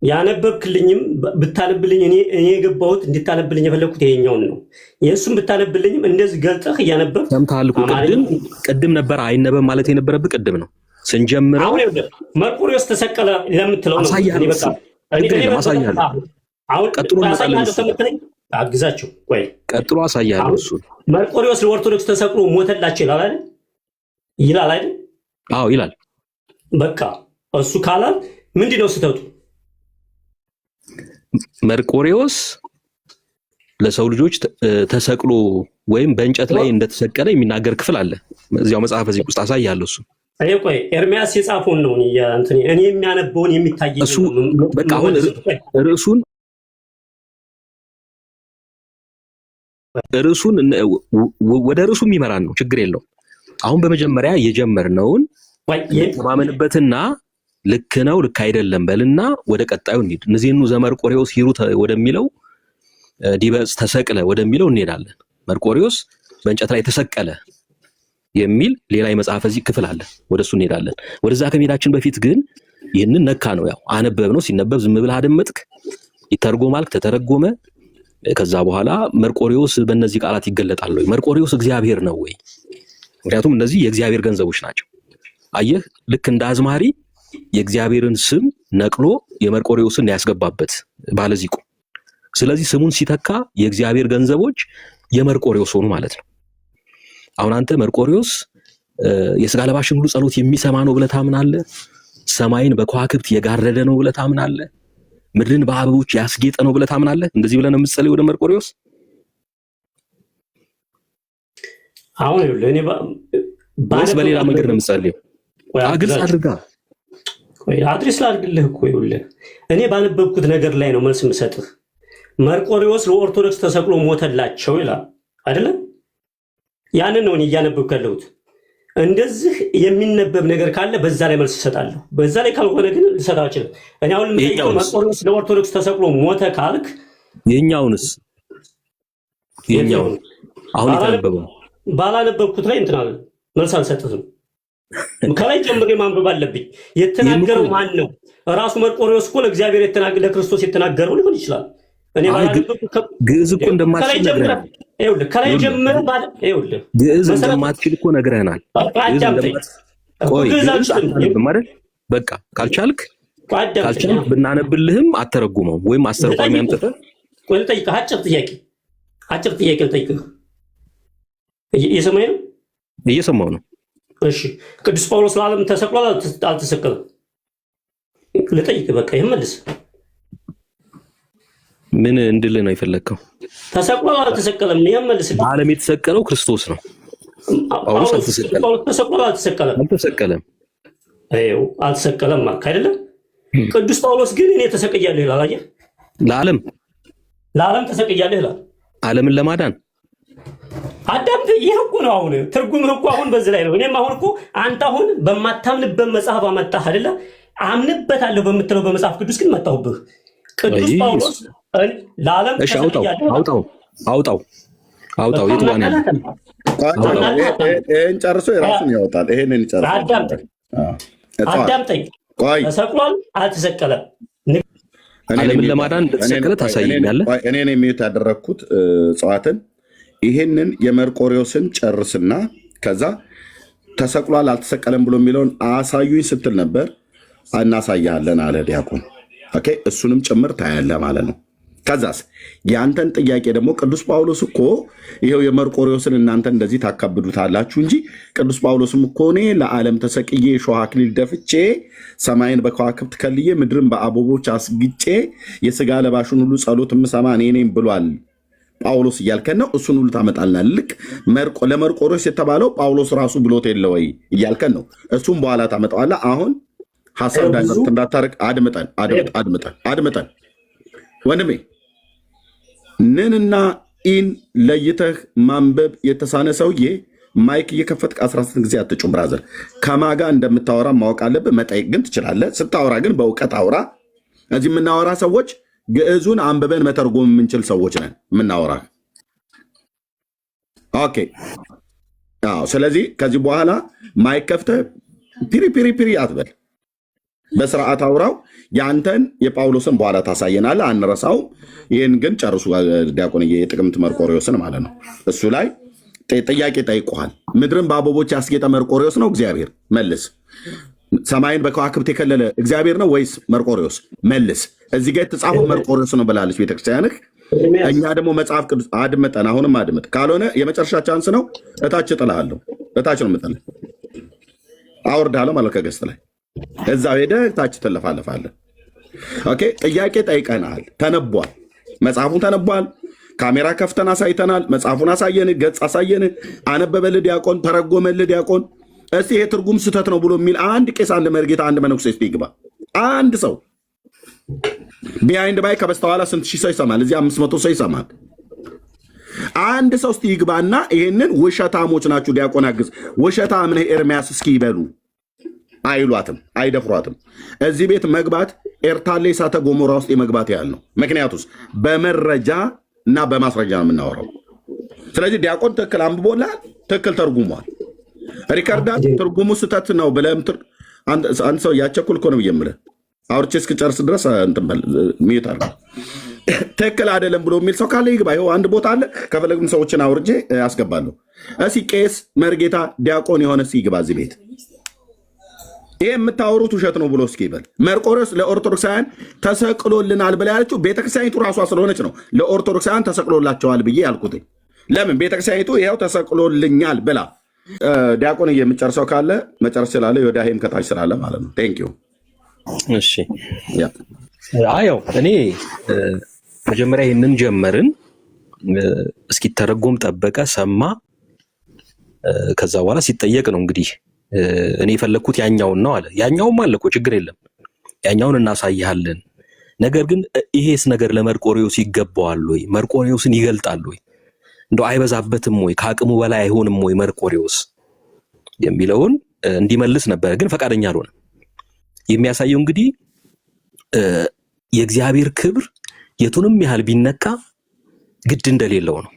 ያነበብክልኝም ብታነብልኝ እኔ የገባሁት እንድታነብልኝ የፈለግኩት ይሄኛውን ነው። የእሱም ብታነብልኝም እንደዚህ ገልጠህ እያነበብክ ሰምተሃል እኮ። ቅድም ነበር አይነበብ ማለት የነበረብህ ቅድም ነው ስንጀምረው። መርቆሬዎስ ተሰቀለ ለምትለው ነው። አሁን ቀጥሎ አሳያለሁ ተመክረኝ አግዛቸው። ቆይ ቀጥሎ አሳያለሁ። እሱ መርቆሪዎስ ለኦርቶዶክስ ተሰቅሎ ሞተላቸው ይላል አይደል? ይላል አይደል? አዎ ይላል። በቃ እሱ ካላል ምንድነው ስህተቱ? መርቆሪዎስ ለሰው ልጆች ተሰቅሎ ወይም በእንጨት ላይ እንደተሰቀለ የሚናገር ክፍል አለ እዚያው መጽሐፈ ዚቅ ውስጥ አሳያለሁ። እሱ ቆይ ኤርሚያስ የጻፈውን ነው እኔ የሚያነበውን የሚታየኝ እሱ በቃ አሁን ርዕሱን ወደ ርዕሱ የሚመራን ነው፣ ችግር የለው። አሁን በመጀመሪያ የጀመርነውን ተማመንበትና ልክ ነው ልክ አይደለም በልና ወደ ቀጣዩ እንሂድ። እነዚህኑ ዘመርቆሪዎስ ሂሩት ወደሚለው ዲበጽ ተሰቅለ ወደሚለው እንሄዳለን። መርቆሪዎስ በእንጨት ላይ ተሰቀለ የሚል ሌላ የመጽሐፈ ዚቅ ክፍል አለ፣ ወደሱ እንሄዳለን። ወደዛ ከመሄዳችን በፊት ግን ይህንን ነካ ነው ያው አነበብ ነው። ሲነበብ ዝም ብለህ አደመጥክ፣ ይተርጎማል፣ ተተረጎመ። ከዛ በኋላ መርቆሪዎስ በእነዚህ ቃላት ይገለጣል ወይ? መርቆሪዎስ እግዚአብሔር ነው ወይ? ምክንያቱም እነዚህ የእግዚአብሔር ገንዘቦች ናቸው። አየህ፣ ልክ እንደ አዝማሪ የእግዚአብሔርን ስም ነቅሎ የመርቆሪዎስን ያስገባበት ባለዚቁ። ስለዚህ ስሙን ሲተካ የእግዚአብሔር ገንዘቦች የመርቆሪዎስ ሆኑ ማለት ነው። አሁን አንተ መርቆሪዎስ የሥጋ ለባሽን ሁሉ ጸሎት የሚሰማ ነው ብለህ ታምናለህ? ሰማይን በከዋክብት የጋረደ ነው ብለህ ታምናለህ? ምድርን በአበቦች ያስጌጠ ነው ብለህ ታምናለህ? እንደዚህ ብለህ ነው የምትጸልየው ወደ መርቆሪዎስ? አሁን ለኔ ባስ በሌላ መንገድ ነው የምትጸልየው? ግልጽ አድርጋ አድሬስ ላድርግልህ እኮ ይኸውልህ፣ እኔ ባነበብኩት ነገር ላይ ነው መልስ የምሰጥህ። መርቆሪዎስ ለኦርቶዶክስ ተሰቅሎ ሞተላቸው ይላል አይደለም? ያንን ነው እኔ እያነበብኩ ያለሁት። እንደዚህ የሚነበብ ነገር ካለ በዛ ላይ መልስ እሰጣለሁ። በዛ ላይ ካልሆነ ግን ልሰጥ አልችልም። እኔ አሁን መርቆሪዎስ ለኦርቶዶክስ ተሰቅሎ ሞተ ካልክ የኛውን አሁን የተነበበው ባላነበብኩት ላይ እንትን አለ መልስ አልሰጥህም። ከላይ ጀምሬ ማንበብ አለብኝ። የተናገረው ማን ነው? ራሱ መርቆሪዎስ እኮ ለእግዚአብሔር ለክርስቶስ የተናገረው ሊሆን ይችላል። እኔ ግዕዝ እኮ እንደማትችል ነግረናል። ከላይ ጀምረ ግዕዝ እንደማትችል እኮ ነግረናል። በቃ ካልቻልክ ብናነብልህም አተረጉመው ወይም አስተርጓሚ አምጥተህ ልጠይቅህ። አጭር ጥያቄ ልጠይቅህ። እየሰማኸኝ ነው? እየሰማሁ ነው። እሺ፣ ቅዱስ ጳውሎስ ለዓለም ተሰቅሏል አልተሰቀለም? ልጠይቅህ። በቃ ይሄን መልስ። ምን እንድልህ ነው የፈለግከው? ተሰቅሏል አልተሰቀለም? ይሄን መልስ። በዓለም የተሰቀለው ክርስቶስ ነው። ጳውሎስ አልተሰቀለም። ተሰቅሏል አልተሰቀለም? አልተሰቀለም። አይው አልተሰቀለም ማለት አይደለም። ቅዱስ ጳውሎስ ግን እኔ ተሰቅያለሁ ይላል። አየህ፣ ለዓለም ተሰቅያለሁ ይላል። ዓለምን ለማዳን አዳምጥ። ይሄ እኮ ነው አሁን ትርጉምህ እኮ አሁን በዚህ ላይ ነው። እኔም አሁን እኮ አንተ አሁን በማታምንበት መጽሐፍ አመጣህ አይደለ? አምንበታለሁ በምትለው በመጽሐፍ ቅዱስ ግን መጣሁብህ። ቅዱስ ጳውሎስ ለዓለም አውጣው የቱ ጋር ነው? ይሄን ጨርሶ የራሱን ያወጣል። ይሄንን ጨርሶ አዳምጠኝ። ተሰቅሏል አልተሰቀለም? ዓለምን ለማዳን እንደተሰቀለ ታሳየኛለህ። እኔ ነኝ የሚዩት ያደረግኩት እጽዋትን። ይሄንን የመርቆሪዎስን ጨርስና ከዛ ተሰቅሏል አልተሰቀለም ብሎ የሚለውን አሳዩኝ ስትል ነበር። እናሳያለን አለ ዲያቆን። ኦኬ፣ እሱንም ጭምር ታያለህ ማለት ነው። ከዛስ ያንተን ጥያቄ ደግሞ ቅዱስ ጳውሎስ እኮ ይኸው የመርቆሪዎስን እናንተ እንደዚህ ታካብዱታላችሁ እንጂ ቅዱስ ጳውሎስም እኮ እኔ ለዓለም ተሰቅዬ የሾህ አክሊል ደፍቼ ሰማይን በከዋክብት ከልዬ ምድርን በአበቦች አስግጬ የሥጋ ለባሹን ሁሉ ጸሎት የምሰማ እኔ ነኝ ብሏል ጳውሎስ እያልከን ነው። እሱን ሁሉ ታመጣልናል። ልክ ለመርቆሪዎስ የተባለው ጳውሎስ ራሱ ብሎት የለ ወይ እያልከን ነው። እሱም በኋላ ታመጣዋለህ። አሁን ሀሳብ ዳይቨርት እንዳታረቅ አድምጠን ወንድሜ። ንንና ኢን ለይተህ ማንበብ የተሳነ ሰውዬ ማይክ እየከፈትክ 16 ጊዜ አትጩም ብራዘር። ከማጋ እንደምታወራ ማወቅ አለብህ። መጠየቅ ግን ትችላለህ። ስታወራ ግን በእውቀት አውራ። እዚህ የምናወራ ሰዎች ግዕዙን አንብበን መተርጎም የምንችል ሰዎች ነን የምናወራ። ኦኬ፣ ስለዚህ ከዚህ በኋላ ማይክ ከፍተህ ፒሪ አትበል። በስርዓት አውራው። ያንተን የጳውሎስን በኋላ ታሳየናለህ፣ አንረሳውም። ይህን ግን ጨርሱ ዲያቆን፣ የጥቅምት መርቆሪዎስን ማለት ነው። እሱ ላይ ጥያቄ ጠይቀዋል። ምድርን በአበቦች ያስጌጠ መርቆሪዎስ ነው እግዚአብሔር? መልስ። ሰማይን በከዋክብት የከለለ እግዚአብሔር ነው ወይስ መርቆሬዎስ? መልስ። እዚህ ጋር የተጻፈው መርቆሬዎስ ነው ብላለች ቤተክርስቲያንህ። እኛ ደግሞ መጽሐፍ ቅዱስ አድምጠን፣ አሁንም አድምጥ። ካልሆነ የመጨረሻ ቻንስ ነው፣ እታች እጥልሃለሁ። እታች ነው የምጥልህ፣ አወርድሃለሁ ማለት ከገስት ላይ እዛው ሄደህ እታች ትለፋለፋለህ። ኦኬ። ጥያቄ ጠይቀናል፣ ተነቧል፣ መጽሐፉን ተነቧል። ካሜራ ከፍተን አሳይተናል። መጽሐፉን አሳየን፣ ገጽ አሳየን። አነበበልህ ዲያቆን፣ ተረጎመልህ ዲያቆን። እስቲ ይሄ ትርጉም ስህተት ነው ብሎ የሚል አንድ ቄስ፣ አንድ መርጌታ፣ አንድ መነኩሴ እስቲ ይግባ። አንድ ሰው ቢሃይንድ ባይ ከበስተኋላ ስንት ሺህ ሰው ይሰማል? እዚህ 500 ሰው ይሰማል። አንድ ሰው እስቲ ይግባና ይሄንን ውሸታሞች ናችሁ ዲያቆን አግዝ፣ ውሸታም ነህ ኤርሚያስ እስኪ ይበሉ። አይሏትም፣ አይደፍሯትም። እዚህ ቤት መግባት ኤርታሌ እሳተ ገሞራ ውስጥ የመግባት ያህል ነው። ምክንያቱስ በመረጃ እና በማስረጃ ነው የምናወራው። ስለዚህ ዲያቆን ትክክል አንብቦልሃል፣ ትክክል ተርጉሟል። ሪከርዳት ትርጉሙ ስህተት ነው ብለህ አንድ ሰው ያቸኩል እኮ ነው ብዬ የምልህ አውርቼ እስክጨርስ ድረስ ሚዩት አድርገው። ትክክል አይደለም ብሎ የሚል ሰው ካለ ይግባ። ይኸው አንድ ቦታ አለ። ከፈለግም ሰዎችን አውርጄ ያስገባለሁ። እስኪ ቄስ፣ መርጌታ፣ ዲያቆን የሆነ እስኪ ይግባ እዚህ ቤት። ይሄ የምታወሩት ውሸት ነው ብሎ እስኪ ይበል። መርቆሬዎስ ለኦርቶዶክሳውያን ተሰቅሎልናል ብላ ያለችው ቤተክርስቲያኒቱ ራሷ ስለሆነች ነው ለኦርቶዶክሳውያን ተሰቅሎላቸዋል ብዬ ያልኩት። ለምን ቤተክርስቲያኒቱ ይኸው ተሰቅሎልኛል ብላ። ዲያቆን የምጨርሰው ካለ መጨረስ ስላለ ዮዳሄም ከታች ስላለ ማለት ነው። ቴንኪው። እሺ አየው እኔ መጀመሪያ ይህንን ጀመርን፣ እስኪተረጎም ጠበቀ፣ ሰማ። ከዛ በኋላ ሲጠየቅ ነው እንግዲህ እኔ የፈለግኩት ያኛውን ነው አለ። ያኛውም አለ እኮ ችግር የለም፣ ያኛውን እናሳይሃለን። ነገር ግን ይሄስ ነገር ለመርቆሬዎስ ይገባዋል ወይ? መርቆሬዎስን ይገልጣል ወይ? እንደው አይበዛበትም ወይ? ከአቅሙ በላይ አይሆንም ወይ መርቆሬዎስ የሚለውን እንዲመልስ ነበር፣ ግን ፈቃደኛ አልሆነ። የሚያሳየው እንግዲህ የእግዚአብሔር ክብር የቱንም ያህል ቢነካ ግድ እንደሌለው ነው።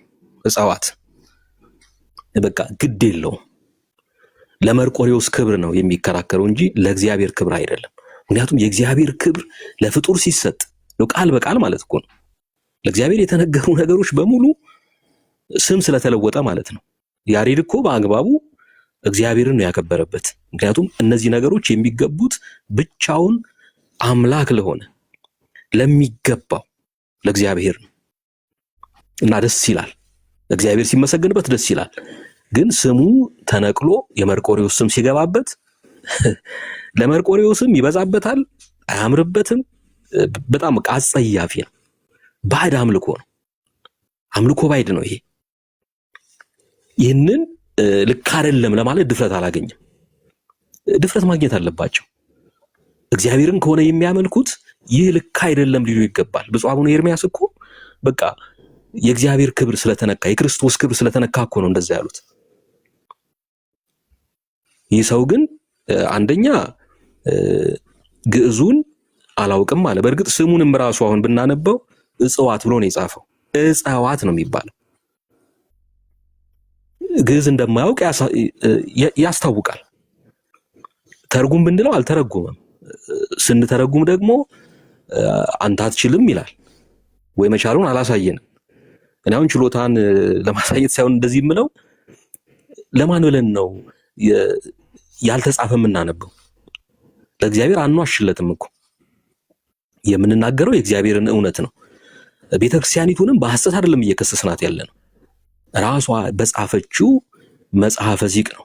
እጽዋት በቃ ግድ የለውም። ለመርቆሬዎስ ክብር ነው የሚከራከረው እንጂ ለእግዚአብሔር ክብር አይደለም። ምክንያቱም የእግዚአብሔር ክብር ለፍጡር ሲሰጥ ቃል በቃል ማለት እኮ ነው። ለእግዚአብሔር የተነገሩ ነገሮች በሙሉ ስም ስለተለወጠ ማለት ነው። ያሬድ እኮ በአግባቡ እግዚአብሔርን ነው ያከበረበት። ምክንያቱም እነዚህ ነገሮች የሚገቡት ብቻውን አምላክ ለሆነ ለሚገባው ለእግዚአብሔር ነው እና ደስ ይላል። እግዚአብሔር ሲመሰገንበት ደስ ይላል። ግን ስሙ ተነቅሎ የመርቆሬዎስ ስም ሲገባበት ለመርቆሬዎስም ይበዛበታል፣ አያምርበትም። በጣም አጸያፊ ነው። ባዕድ አምልኮ ነው። አምልኮ ባዕድ ነው። ይህንን ልክ አይደለም ለማለት ድፍረት አላገኘም። ድፍረት ማግኘት አለባቸው። እግዚአብሔርን ከሆነ የሚያመልኩት ይህ ልክ አይደለም ሊሉ ይገባል። ብፁዕ አቡነ ኤርሚያስ እኮ በቃ የእግዚአብሔር ክብር ስለተነካ የክርስቶስ ክብር ስለተነካ እኮ ነው እንደዛ ያሉት። ይህ ሰው ግን አንደኛ ግዕዙን አላውቅም አለ። በእርግጥ ስሙንም ራሱ አሁን ብናነበው እጽዋት ብሎ ነው የጻፈው። እጽዋት ነው የሚባለው። ግዕዝ እንደማያውቅ ያስታውቃል። ተርጉም ብንለው አልተረጎመም። ስንተረጉም ደግሞ አንተ አትችልም ይላል፣ ወይ መቻሉን አላሳየንም። እኔ አሁን ችሎታን ለማሳየት ሳይሆን እንደዚህ የምለው ለማን ብለን ነው ያልተጻፈ የምናነበው? ለእግዚአብሔር አንዋሽለትም እኮ የምንናገረው የእግዚአብሔርን እውነት ነው። ቤተክርስቲያኒቱንም በሐሰት አይደለም እየከሰስናት ያለ ነው። ራሷ በጻፈችው መጽሐፈ ዚቅ ነው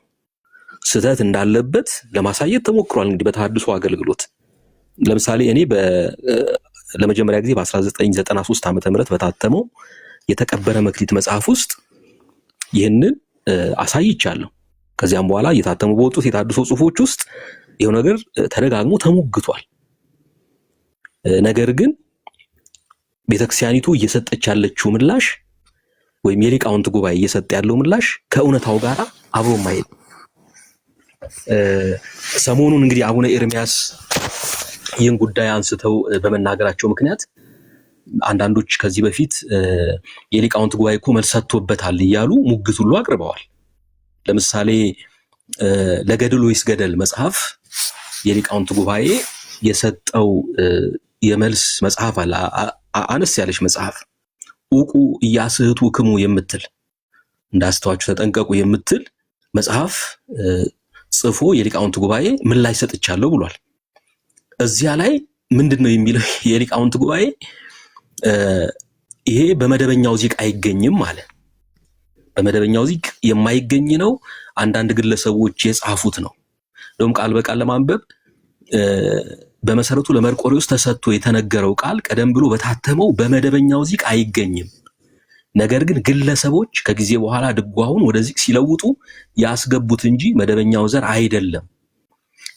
ስህተት እንዳለበት ለማሳየት ተሞክሯል። እንግዲህ በተሐድሶ አገልግሎት ለምሳሌ እኔ ለመጀመሪያ ጊዜ በ1993 ዓመተ ምህረት በታተመው የተቀበረ መክሊት መጽሐፍ ውስጥ ይህንን አሳይቻለሁ። ከዚያም በኋላ እየታተሙ በወጡት የታድሶ ጽሁፎች ውስጥ ይሄው ነገር ተደጋግሞ ተሞግቷል። ነገር ግን ቤተክርስቲያኒቱ እየሰጠች ያለችው ምላሽ ወይም የሊቃውንት ጉባኤ እየሰጠ ያለው ምላሽ ከእውነታው ጋር አብሮ ማይሄድ። ሰሞኑን እንግዲህ አቡነ ኤርሚያስ ይህን ጉዳይ አንስተው በመናገራቸው ምክንያት አንዳንዶች ከዚህ በፊት የሊቃውንት ጉባኤ እኮ መልስ ሰጥቶበታል እያሉ ሙግት ሁሉ አቅርበዋል። ለምሳሌ ለገድል ወይስ ገደል መጽሐፍ የሊቃውንት ጉባኤ የሰጠው የመልስ መጽሐፍ አለ። አነስ ያለች መጽሐፍ ኡቁ እያስህቱ ክሙ የምትል እንዳስተዋችሁ ተጠንቀቁ የምትል መጽሐፍ ጽፎ የሊቃውንት ጉባኤ ምላሽ ሰጥቻለሁ ብሏል። እዚያ ላይ ምንድነው የሚለው የሊቃውንት ጉባኤ ይሄ በመደበኛው ዚቅ አይገኝም አለ። በመደበኛው ዚቅ የማይገኝ ነው፣ አንዳንድ ግለሰቦች የጻፉት ነው። እንደውም ቃል በቃል ለማንበብ በመሰረቱ ለመርቆሪዎስ ተሰጥቶ የተነገረው ቃል ቀደም ብሎ በታተመው በመደበኛው ዚቅ አይገኝም። ነገር ግን ግለሰቦች ከጊዜ በኋላ ድጓውን ወደ ዚቅ ሲለውጡ ያስገቡት እንጂ መደበኛው ዘር አይደለም።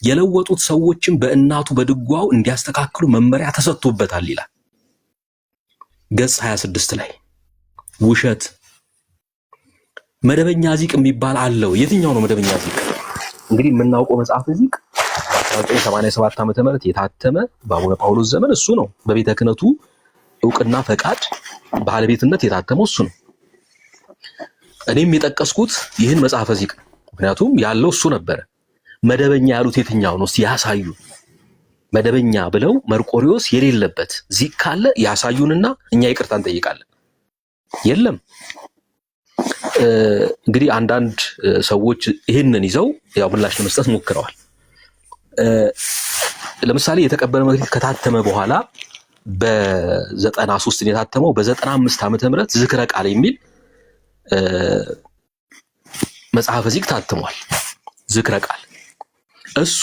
የለወጡት ሰዎችም በእናቱ በድጓው እንዲያስተካክሉ መመሪያ ተሰጥቶበታል ይላል ገጽ 26 ላይ። ውሸት። መደበኛ ዚቅ የሚባል አለው። የትኛው ነው መደበኛ ዚቅ? እንግዲህ የምናውቀው መጽሐፍ ዚቅ በ1987 ዓመተ ምህረት የታተመ በአቡነ ጳውሎስ ዘመን እሱ ነው። በቤተ ክህነቱ ዕውቅና ፈቃድ ባለቤትነት የታተመው እሱ ነው። እኔም የጠቀስኩት ይህን መጽሐፈ ዚቅ ምክንያቱም ያለው እሱ ነበረ። መደበኛ ያሉት የትኛው ነው? ያሳዩ። መደበኛ ብለው መርቆሪዎስ የሌለበት ዚቅ ካለ ያሳዩንና እኛ ይቅርታ እንጠይቃለን። የለም። እንግዲህ አንዳንድ ሰዎች ይህንን ይዘው ያው ምላሽ ለመስጠት ሞክረዋል። ለምሳሌ የተቀበለ መክሊት ከታተመ በኋላ በ93 የታተመው በ95 ዓመተ ምህረት ዝክረ ቃል የሚል መጽሐፈ ዚቅ ታትሟል። ዝክረ ቃል እሱ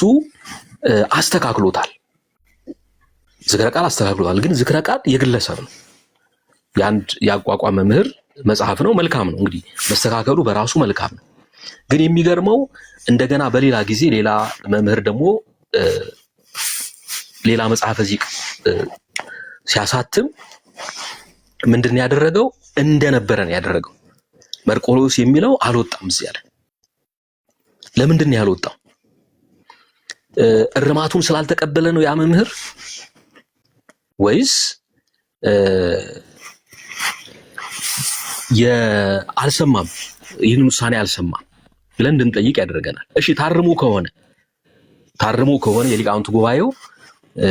አስተካክሎታል። ዝክረ ቃል አስተካክሎታል። ግን ዝክረ ቃል የግለሰብ ነው፣ የአንድ ያቋቋመ መምህር መጽሐፍ ነው። መልካም ነው እንግዲህ መስተካከሉ በራሱ መልካም ነው። ግን የሚገርመው እንደገና በሌላ ጊዜ ሌላ መምህር ደግሞ ሌላ መጽሐፈ ዚቅ ሲያሳትም ምንድን ያደረገው? እንደነበረ ነው ያደረገው። መርቆሪዎስ የሚለው አልወጣም እዚያ ላይ። ለምንድን ነው ያልወጣው? እርማቱን ስላልተቀበለ ነው ያ መምህር ወይስ አልሰማም? ይህን ውሳኔ አልሰማም ብለን እንድንጠይቅ ያደርገናል። እሺ ታርሞ ከሆነ የሊቃውንት ጉባኤው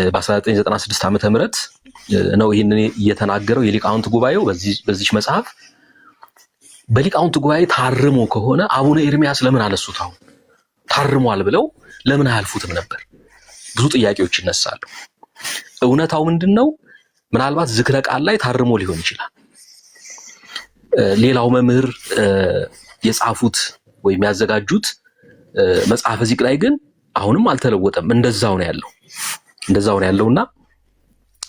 በ1996 ዓመተ ምህረት ነው ይህንን እየተናገረው። የሊቃውንት ጉባኤው በዚህ መጽሐፍ በሊቃውንት ጉባኤ ታርሞ ከሆነ አቡነ ኤርሚያስ ለምን አነሱት? አሁን ታርሟል ብለው ለምን አያልፉትም ነበር? ብዙ ጥያቄዎች ይነሳሉ። እውነታው ምንድነው? ምናልባት ዝክረ ቃል ላይ ታርሞ ሊሆን ይችላል። ሌላው መምህር የጻፉት ወይም ያዘጋጁት መጽሐፈ ዚቅ ላይ ግን አሁንም አልተለወጠም፣ እንደዛው ነው ያለውና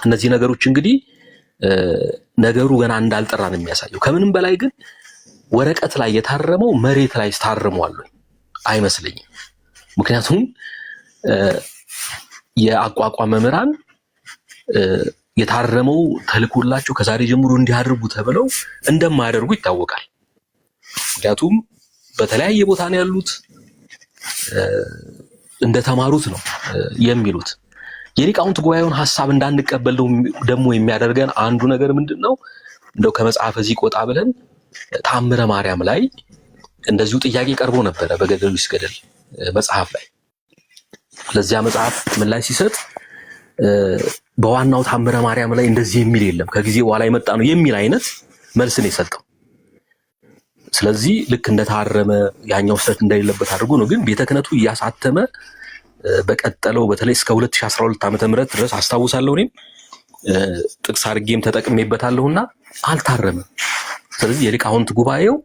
እነዚህ ነገሮች እንግዲህ ነገሩ ገና እንዳልጠራ ነው የሚያሳየው። ከምንም በላይ ግን ወረቀት ላይ የታረመው መሬት ላይ ታርሟል አይመስለኝም። ምክንያቱም የአቋቋም መምህራን የታረመው ተልኮላቸው ከዛሬ ጀምሮ እንዲያደርጉ ተብለው እንደማያደርጉ ይታወቃል። ምክንያቱም በተለያየ ቦታ ነው ያሉት፣ እንደተማሩት ነው የሚሉት። የሊቃውንት ጉባኤውን ሐሳብ እንዳንቀበል ደግሞ የሚያደርገን አንዱ ነገር ምንድነው? እንደው ከመጽሐፈ ዚቅ ወጣ ብለን ታምረ ማርያም ላይ እንደዚሁ ጥያቄ ቀርቦ ነበረ በገድሉ ይስገደል መጽሐፍ ላይ። ለዚያ መጽሐፍ ምላሽ ሲሰጥ በዋናው ታምረ ማርያም ላይ እንደዚህ የሚል የለም ከጊዜ በኋላ የመጣ ነው የሚል አይነት መልስ ነው የሰጠው። ስለዚህ ልክ እንደታረመ ያኛው ስህተት እንደሌለበት አድርጎ ነው። ግን ቤተ ክህነቱ እያሳተመ በቀጠለው በተለይ እስከ 2012 ዓመተ ምህረት ድረስ አስታውሳለሁ። እኔም ጥቅስ አድርጌም ተጠቅሜበታለሁና አልታረመም። ስለዚህ የሊቃውንት ጉባኤው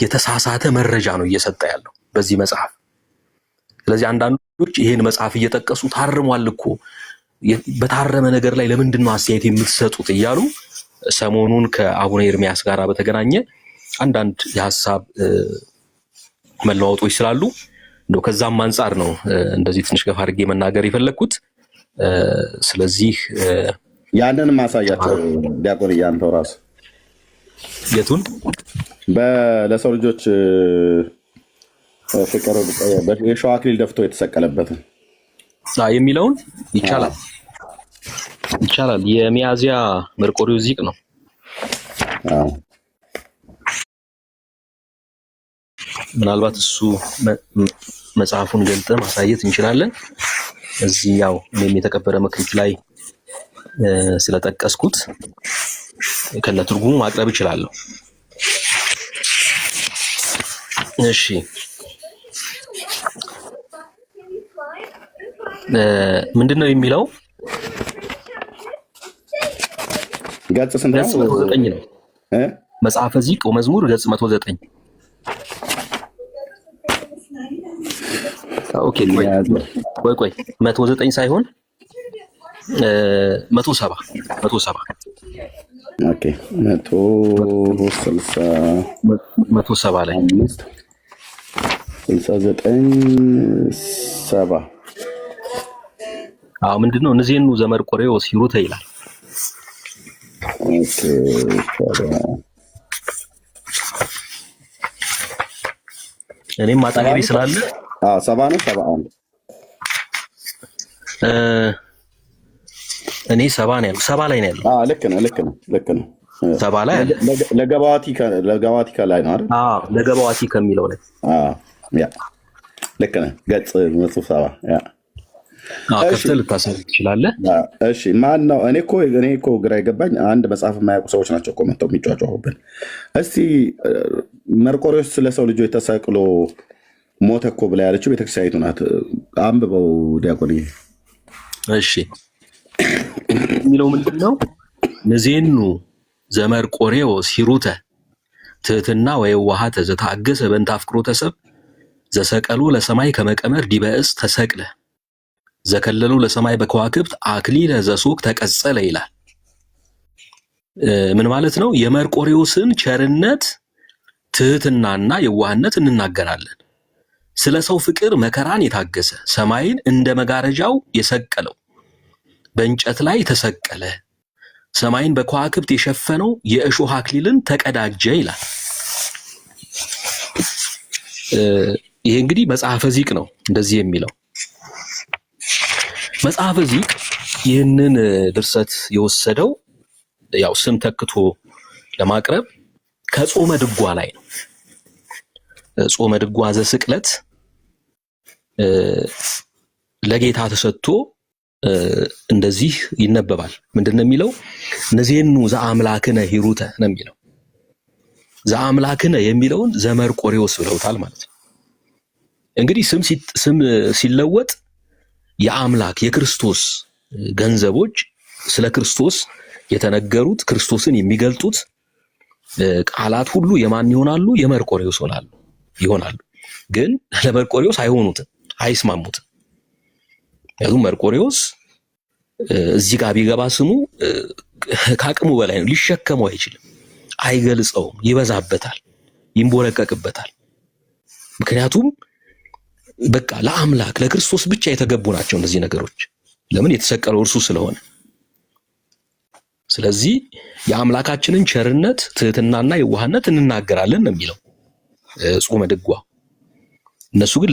የተሳሳተ መረጃ ነው እየሰጠ ያለው በዚህ መጽሐፍ። ስለዚህ አንዳንዶች ይሄን መጽሐፍ እየጠቀሱ ታርሟል እኮ በታረመ ነገር ላይ ለምንድን ነው አስተያየት የምትሰጡት እያሉ ሰሞኑን ከአቡነ ኤርሚያስ ጋር በተገናኘ አንዳንድ የሐሳብ መለዋወጦች ስላሉ እንደው ከዛም አንጻር ነው እንደዚህ ትንሽ ገፋ አድርጌ መናገር የፈለኩት። ስለዚህ ያንን ማሳያቸው ዲያቆን ያንተው ራስ የቱን ለሰው ልጆች ፍቅር የሸዋ አክሊል ደፍቶ የተሰቀለበትን የሚለውን ይቻላል። የሚያዝያ መርቆሪዎስ ዚቅ ነው። ምናልባት እሱ መጽሐፉን ገልጠ ማሳየት እንችላለን። እዚህ ያው እኔም የተቀበረ መክሊት ላይ ስለጠቀስኩት ከነ ትርጉሙ ማቅረብ እችላለሁ። እሺ ምንድነው የሚለው? ገጽ ስንት ነው? 109 ነው። መጽሐፈ ዚቅ ወመዝሙር ገጽ 109። ኦኬ ቆይ 109 ሳይሆን 170 ኦኬ 170 ላይ 69 አዎ ምንድነው እነዚህኑ ዘመርቆሬዎስ ሂሩተ ይላል። ኦኬ እኔም አጣገቤ ስላለ 70 ነው 71 እኔ 70 ነው ያለው። 70 ላይ ነው ያለው። ልክ ነው 70 ላይ ለገባዋቲካ ላይ ነው አይደል? ለገባዋቲ ከሚለው ላይ ያ ልክ ነው። ገጽ 170 ያ ከፍተህ ልታሳይ ትችላለህ። እሺ ማን ነው? እኔ እኮ ግራ የገባኝ አንድ መጽሐፍ የማያውቁ ሰዎች ናቸው እኮ መጥተው የሚጫጫሁብን። እስቲ መርቆሬዎስ ስለ ሰው ልጆች ተሰቅሎ ሞተ እኮ ብላ ያለችው ቤተክርስቲያኒቱ ናት። አንብበው ዲያቆን። እሺ የሚለው ምንድን ነው? ነዜኑ ዘመርቆሬዎስ ሂሩተ ትህትና ወየዋሃተ ዘታገሰ በእንተ አፍቅሮተ ሰብ ዘሰቀሉ ለሰማይ ከመቀመር ዲበ ዕፅ ተሰቅለ ዘከለሉ ለሰማይ በከዋክብት አክሊለ ዘሶክ ተቀጸለ ይላል። ምን ማለት ነው? የመርቆሬዎስን ቸርነት ትህትናና የዋህነት እንናገራለን። ስለ ሰው ፍቅር መከራን የታገሰ ሰማይን እንደ መጋረጃው የሰቀለው በእንጨት ላይ ተሰቀለ፣ ሰማይን በከዋክብት የሸፈነው የእሾህ አክሊልን ተቀዳጀ ይላል። ይሄ እንግዲህ መጽሐፈ ዚቅ ነው እንደዚህ የሚለው። መጽሐፈ ዚቅ ይህንን ድርሰት የወሰደው ያው ስም ተክቶ ለማቅረብ ከጾመ ድጓ ላይ ነው። ጾመ ድጓ ዘስቅለት ለጌታ ተሰጥቶ እንደዚህ ይነበባል። ምንድነው የሚለው? ነዜኑ ዘአምላክነ ሂሩተ ነው የሚለው። ዘአምላክነ የሚለውን ዘመርቆሬዎስ ብለውታል ማለት ነው። እንግዲህ ስም ሲለወጥ የአምላክ የክርስቶስ ገንዘቦች ስለ ክርስቶስ የተነገሩት ክርስቶስን የሚገልጡት ቃላት ሁሉ የማን ይሆናሉ? የመርቆሬዎስ ይሆናሉ። ግን ለመርቆሬዎስ አይሆኑትም፣ አይስማሙትም። ያዙ መርቆሬዎስ እዚህ ጋር ቢገባ ስሙ ከአቅሙ በላይ ነው፣ ሊሸከመው አይችልም፣ አይገልጸውም፣ ይበዛበታል፣ ይንቦለቀቅበታል። ምክንያቱም በቃ ለአምላክ ለክርስቶስ ብቻ የተገቡ ናቸው እነዚህ ነገሮች። ለምን? የተሰቀለው እርሱ ስለሆነ። ስለዚህ የአምላካችንን ቸርነት ትህትናና የዋህነት እንናገራለን ነው የሚለው ጾመ ድጓ። እነሱ ግን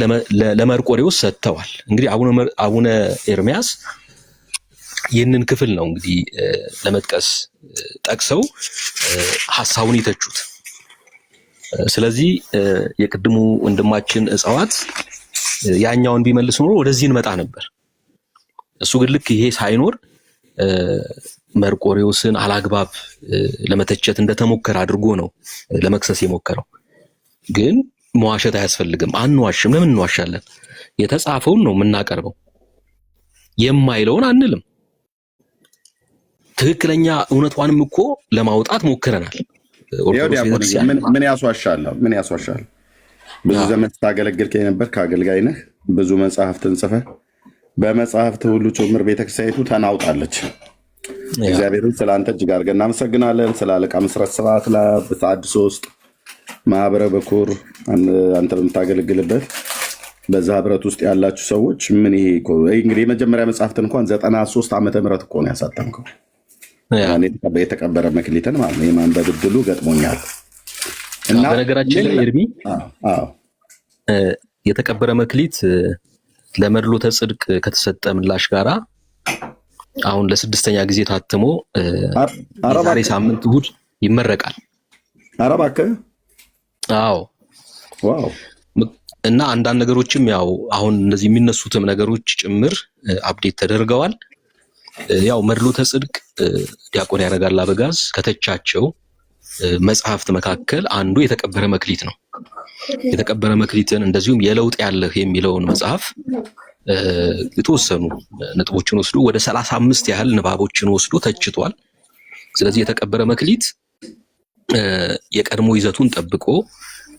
ለመርቆሬዎስ ሰጥተዋል። እንግዲህ አቡነ ኤርምያስ ይህንን ክፍል ነው እንግዲህ ለመጥቀስ ጠቅሰው ሐሳቡን የተቹት። ስለዚህ የቅድሙ ወንድማችን እጽዋት ያኛውን ቢመልስ ኖሮ ወደዚህ እንመጣ ነበር። እሱ ግን ልክ ይሄ ሳይኖር መርቆሬዎስን አላግባብ ለመተቸት እንደተሞከረ አድርጎ ነው ለመክሰስ የሞከረው። ግን መዋሸት አያስፈልግም። አንዋሽም። ለምን እንዋሻለን? የተጻፈውን ነው የምናቀርበው፣ የማይለውን አንልም። ትክክለኛ እውነቷንም እኮ ለማውጣት ሞክረናል። ምን ያስዋሻል? ብዙ ዘመን ስታገለግል የነበርክ አገልጋይ ነህ። ብዙ መጽሐፍትን ጽፈህ በመጽሐፍት ሁሉ ጭምር ቤተክርስቲያኒቱ ተናውጣለች። እግዚአብሔርን ስለ አንተ እጅግ አድርገን እናመሰግናለን። ስለ አለቃ መሰረት ስብሐት በተሐድሶ ውስጥ ማህበረ በኩር አንተ በምታገለግልበት በዛ ህብረት ውስጥ ያላችሁ ሰዎች ምን ይሄ እንግዲህ የመጀመሪያ መጽሐፍትን እንኳን 93 ዓመተ ምህረት እኮ ነው ያሳተምከው። የተቀበረ መክሊትን ማለት ነው። የማንበብ ዕድሉ ገጥሞኛል። እና በነገራችን ላይ ኤርሚ የተቀበረ መክሊት ለመድሎተ ጽድቅ ከተሰጠ ምላሽ ጋራ አሁን ለስድስተኛ ጊዜ ታትሞ ዛሬ ሳምንት እሑድ ይመረቃል። ኧረ እባክህ። አዎ ዋው። እና አንዳንድ ነገሮችም ያው አሁን እነዚህ የሚነሱትም ነገሮች ጭምር አፕዴት ተደርገዋል። ያው መድሎተ ጽድቅ ዲያቆን ያረጋል አበጋዝ ከተቻቸው መጽሐፍት መካከል አንዱ የተቀበረ መክሊት ነው። የተቀበረ መክሊትን እንደዚሁም የለውጥ ያለህ የሚለውን መጽሐፍ የተወሰኑ ነጥቦችን ወስዶ ወደ 35 ያህል ንባቦችን ወስዶ ተችቷል። ስለዚህ የተቀበረ መክሊት የቀድሞ ይዘቱን ጠብቆ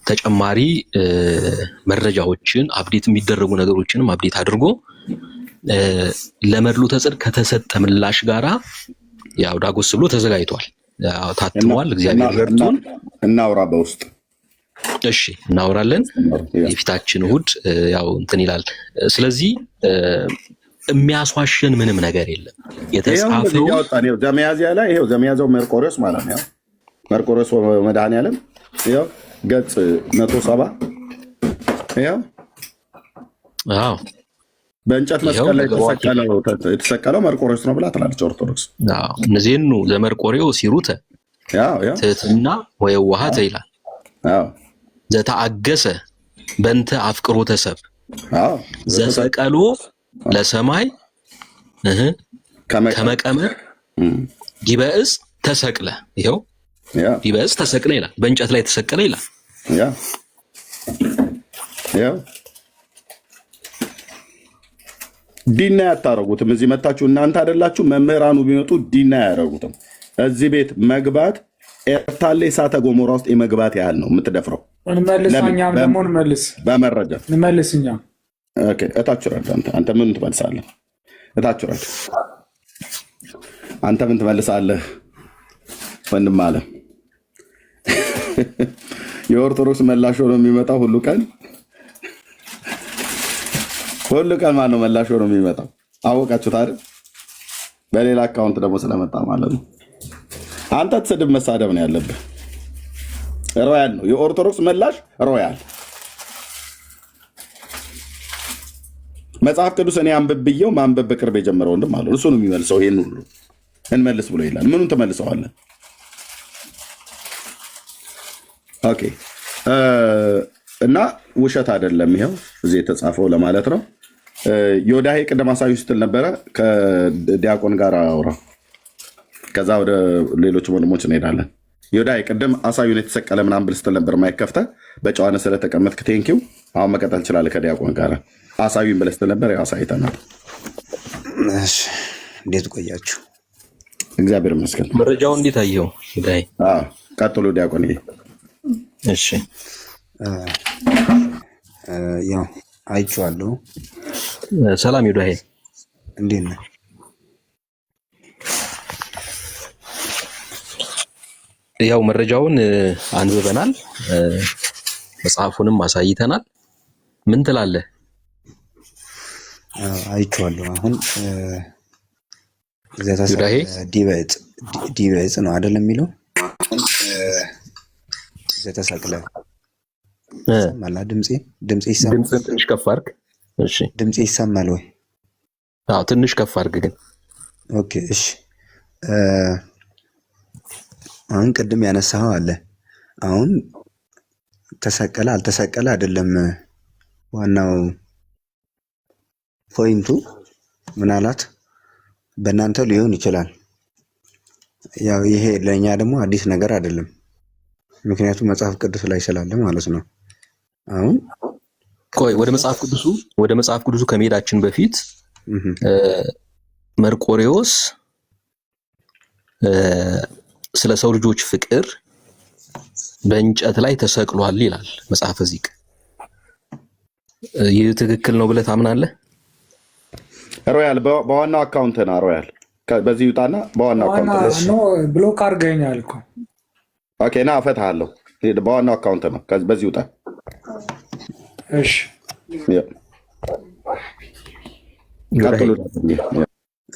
ተጨማሪ መረጃዎችን አፕዴት የሚደረጉ ነገሮችንም አፕዴት አድርጎ ለመድሎተ ጽድቅ ከተሰጠ ምላሽ ጋራ ያው ዳጎስ ብሎ ተዘጋጅቷል፣ ታትሟል። እግዚአብሔር ይርዳን። እናውራ በውስጥ እሺ፣ እናወራለን። የፊታችን እሑድ ያው እንትን ይላል። ስለዚህ የሚያስዋሽን ምንም ነገር የለም። የተጻፈው ዘሚያዝያ ላይ ይሄው ዘሚያዝያው መርቆሬዎስ ማለት ነው። መርቆሬዎስ መድኃኔዓለም ይሄው ገጽ 170 ይሄው አዎ በእንጨት መስቀል ላይ የተሰቀለው መርቆሬዎስ ነው ብላ ትላለች ኦርቶዶክስ። አዎ እነዚህን ነው ዘመርቆሬዎስ ይሩተ ትሕትና ወየዋሃተ ይላል። አዎ ዘተአገሰ በእንተ አፍቅሮተ ሰብ ዘሰቀሎ ለሰማይ ከመቀመር ዲበ ዕፅ ተሰቅለ። ይኸው ዲበ ዕፅ ተሰቅለ ይላል፣ በእንጨት ላይ ተሰቀለ ይላል። ዲና ያታረጉትም እዚህ መታችሁ እናንተ አይደላችሁ መምህራኑ ቢመጡ ዲና ያደረጉትም። እዚህ ቤት መግባት ኤርታሌ እሳተ ገሞራ ውስጥ የመግባት ያህል ነው የምትደፍረው። እንመልስኛም ደግሞ እንመልስ በመረጃ እንመልስኛ እታች ረድ። አንተ ምን ትመልሳለህ? እታች ረድ። አንተ ምን ትመልሳለህ? ወንድም አለ የኦርቶዶክስ መላሽ ሆኖ የሚመጣው ሁሉ ቀን ማን ነው መላሽ ሆኖ የሚመጣው? አወቃችሁት አይደል? በሌላ አካውንት ደግሞ ስለመጣ ማለት ነው። አንተ ትስድብ መሳደብ ነው ያለብህ። ሮያል ነው የኦርቶዶክስ መላሽ ሮያል። መጽሐፍ ቅዱስ እኔ አንብብየው ማንበብ በቅርብ የጀመረው ወንድም አለ። እሱ ነው የሚመልሰው። ይሄን ሁሉ እንመልስ ብሎ ይላል። ምኑን ትመልሰዋለህ? ኦኬ እና ውሸት አይደለም ይሄው እዚህ የተጻፈው ለማለት ነው። ዮዳሄ ቅድም አሳዩ ስትል ነበረ። ከዲያቆን ጋር አውራ፣ ከዛ ወደ ሌሎች ወንድሞች እንሄዳለን። ዮዳሄ ቅድም አሳዩን የተሰቀለ ምናምን ብል ስትል ነበር። ማይከፍተ በጨዋነት ስለተቀመጥክ ቴንኪው። አሁን መቀጠል እንችላለን። ከዲያቆን ጋር አሳዩን ብለህ ስትል ነበር። አሳይተናል። እንዴት ቆያችሁ? እግዚአብሔር ይመስገን። መረጃውን እንዴት አየኸው ዮዳሄ? ቀጥሎ ዲያቆን። እሺ ያው አይቼዋለሁ። ሰላም ዮዳሄ፣ እንዴት ነህ? ያው መረጃውን አንብበናል፣ መጽሐፉንም አሳይተናል። ምን ትላለህ? አይቼዋለሁ። አሁን ዲበ ዕፅ ነው አይደለም የሚለው ዘተሰቅለ ይሰማል። ድምጼ ይሰማል? ትንሽ ከፍ አድርግ። እሺ ድምጼ ይሰማል ወይ? አዎ ትንሽ ከፍ አድርግ ግን። ኦኬ እሺ። አሁን ቅድም ያነሳኸው አለ። አሁን ተሰቀለ አልተሰቀለ አይደለም ዋናው ፖይንቱ። ምናልባት በእናንተ ሊሆን ይችላል። ያው ይሄ ለእኛ ደግሞ አዲስ ነገር አይደለም፣ ምክንያቱም መጽሐፍ ቅዱስ ላይ ስላለ ማለት ነው። አሁን ቆይ ወደ መጽሐፍ ቅዱሱ ከመሄዳችን በፊት መርቆሬዎስ ስለ ሰው ልጆች ፍቅር በእንጨት ላይ ተሰቅሏል ይላል መጽሐፈ ዚቅ። ይህ ትክክል ነው ብለህ ታምናለህ? ሮያል በዋናው አካውንት ነው። ሮያል በዚህ ይውጣና በዋናው አካውንት ነው። ብሎክ አድርገኛል እኮ። ኦኬ ና እፈታለሁ። በዋናው አካውንት ነው። በዚህ ይውጣ። እሺ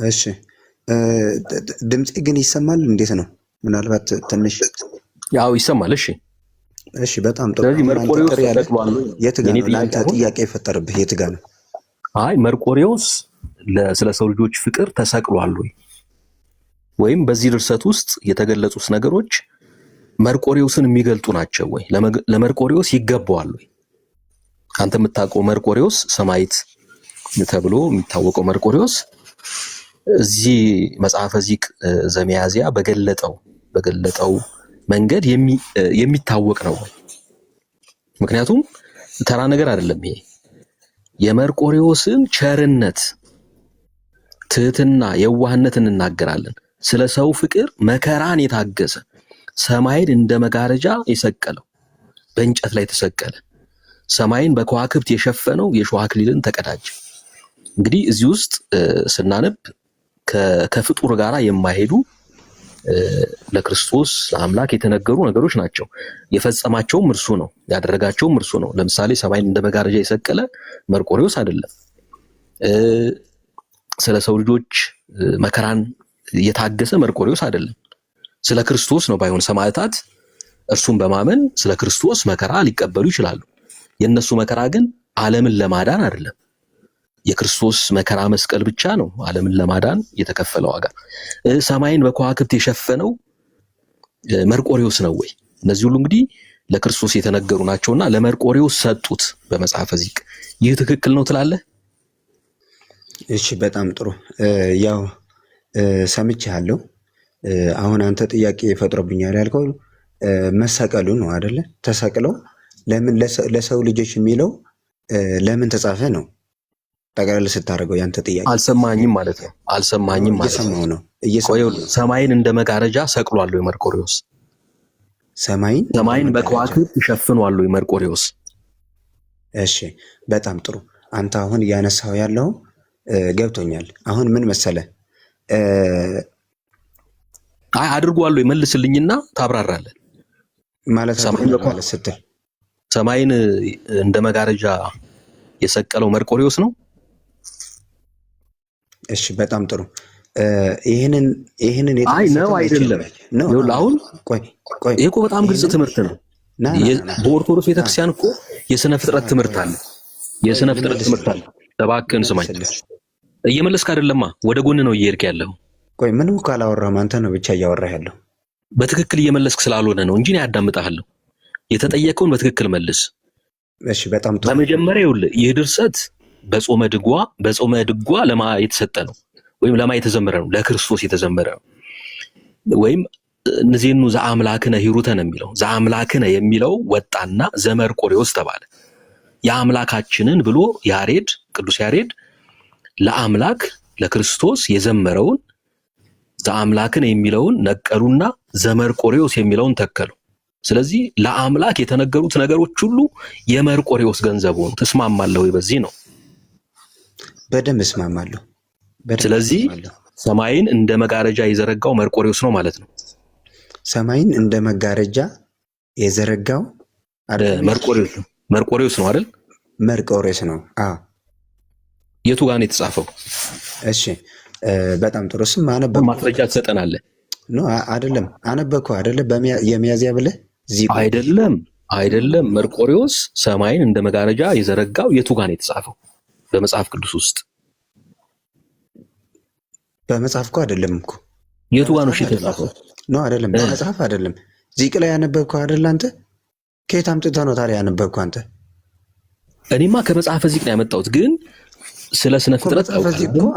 እሺ። ድምፄ ግን ይሰማል? እንዴት ነው? ምናልባት ትንሽ ያው ይሰማል። እሺ እሺ፣ በጣም ጥሩ። ስለዚህ መርቆሬዎስ ተሰቅሏል። የት ጋር ነው ለአንተ ጥያቄ የፈጠረብህ? የት ጋር ነው? አይ መርቆሬዎስ ስለ ሰው ልጆች ፍቅር ተሰቅሏል ወይም በዚህ ድርሰት ውስጥ የተገለጹት ነገሮች መርቆሬዎስን የሚገልጡ ናቸው ወይ? ለመርቆሬዎስ ይገባዋል ወይ? አንተ የምታውቀው መርቆሬዎስ ሰማዕት ተብሎ የሚታወቀው መርቆሬዎስ እዚህ መጽሐፈ ዚቅ ዘሚያዝያ በገለጠው መንገድ የሚታወቅ ነው። ምክንያቱም ተራ ነገር አይደለም ይሄ። የመርቆሬዎስን ቸርነት፣ ትህትና፣ የዋህነት እንናገራለን። ስለ ሰው ፍቅር መከራን የታገሰ ሰማይን እንደ መጋረጃ የሰቀለው በእንጨት ላይ ተሰቀለ፣ ሰማይን በከዋክብት የሸፈነው የሾህ አክሊልን ተቀዳጀ። እንግዲህ እዚህ ውስጥ ስናነብ ከፍጡር ጋራ የማይሄዱ ለክርስቶስ አምላክ የተነገሩ ነገሮች ናቸው። የፈጸማቸውም እርሱ ነው፣ ያደረጋቸውም እርሱ ነው። ለምሳሌ ሰማይን እንደ መጋረጃ የሰቀለ መርቆሬዎስ አይደለም። ስለ ሰው ልጆች መከራን የታገሰ መርቆሬዎስ አይደለም። ስለ ክርስቶስ ነው። ባይሆን ሰማዕታት እርሱን በማመን ስለ ክርስቶስ መከራ ሊቀበሉ ይችላሉ። የነሱ መከራ ግን ዓለምን ለማዳን አይደለም። የክርስቶስ መከራ መስቀል ብቻ ነው ዓለምን ለማዳን የተከፈለ ዋጋ። ሰማይን በከዋክብት የሸፈነው መርቆሬዎስ ነው ወይ? እነዚህ ሁሉ እንግዲህ ለክርስቶስ የተነገሩ ናቸውና ለመርቆሬዎስ ሰጡት በመጽሐፈ ዚቅ። ይህ ትክክል ነው ትላለህ? እሺ፣ በጣም ጥሩ። ያው ሰምቻለሁ። አሁን አንተ ጥያቄ ፈጥሮብኛል ያልከው መሰቀሉ ነው አይደለ? ተሰቅለው ለምን ለሰው ልጆች የሚለው ለምን ተጻፈ ነው ጠቅላላ ስታደርገው ያንተ ጥያቄ። አልሰማኝም ማለት ነው። አልሰማኝም ማለት ነው። ሰማይን እንደ መጋረጃ ሰቅሏል ወይ መርቆሬዎስ? ሰማይን በከዋክብት ይሸፍኗል ወይ መርቆሬዎስ? እሺ፣ በጣም ጥሩ። አንተ አሁን እያነሳው ያለው ገብቶኛል። አሁን ምን መሰለ አድርጓል ወይ መልስልኝና ታብራራለህ። ማለት ስትል ሰማይን እንደ መጋረጃ የሰቀለው መርቆሬዎስ ነው። እሺ፣ በጣም ጥሩ። ይሄንን ነው አይደለም? አሁን ቆይ እኮ በጣም ግልጽ ትምህርት ነው። በኦርቶዶክስ ቤተክርስቲያን እኮ የሥነ ፍጥረት ትምህርት አለ። የሥነ ፍጥረት ትምህርት አለ። እባክህን ስማኝ። እየመለስክ አይደለማ፣ ወደ ጎን ነው እየሄድክ ያለው። ቆይ ምንም እኮ አላወራህም። አንተ ነው ብቻ እያወራህ ያለው። በትክክል እየመለስክ ስላልሆነ ነው እንጂ እኔ አዳምጣለሁ። የተጠየቀውን በትክክል መልስ። እሺ፣ በጣም ጥሩ። በመጀመሪያ ይኸውልህ ይህ ድርሰት በጾመ ድጓ ለማ የተሰጠ ነው ወይም ለማ የተዘመረ ነው? ለክርስቶስ የተዘመረ ነው። ወይም እነዚህኑ ዘአምላክነ ሂሩተ ነው የሚለው። ዘአምላክነ የሚለው ወጣና ዘመርቆሬዎስ ተባለ። የአምላካችንን ብሎ ያሬድ ቅዱስ ያሬድ ለአምላክ ለክርስቶስ የዘመረውን ዘአምላክነ የሚለውን ነቀሉና ዘመርቆሬዎስ የሚለውን ተከሉ። ስለዚህ ለአምላክ የተነገሩት ነገሮች ሁሉ የመርቆሬዎስ ገንዘቡ ነው። ትስማማለህ ወይ? በዚህ ነው በደንብ እስማማለሁ። ስለዚህ ሰማይን እንደ መጋረጃ የዘረጋው መርቆሬዎስ ነው ማለት ነው። ሰማይን እንደ መጋረጃ የዘረጋው መርቆሬዎስ ነው አይደል? መርቆሬዎስ ነው። አዎ። የቱ ጋር ነው የተጻፈው? እሺ፣ በጣም ጥሩ። ስም አነበብኩ። ማስረጃ ትሰጠናለህ? ኖ አይደለም፣ አነበብኩ አይደለ? የሚያዝያ ብለህ አይደለም። መርቆሬዎስ ሰማይን እንደ መጋረጃ የዘረጋው የቱ ጋር ነው የተጻፈው? በመጽሐፍ ቅዱስ ውስጥ በመጽሐፍ እኮ አይደለም እኮ። የቱ ጋር ነው የተጻፈው? ኖ አይደለም፣ በመጽሐፍ አይደለም። ዚቅ ላይ ያነበብከው አይደል? አንተ ከየት አምጥተህ ነው ታዲያ ያነበብከው አንተ? እኔማ ከመጽሐፈ ዚቅ ነው ያመጣሁት። ግን ስለ ስነ ፍጥረት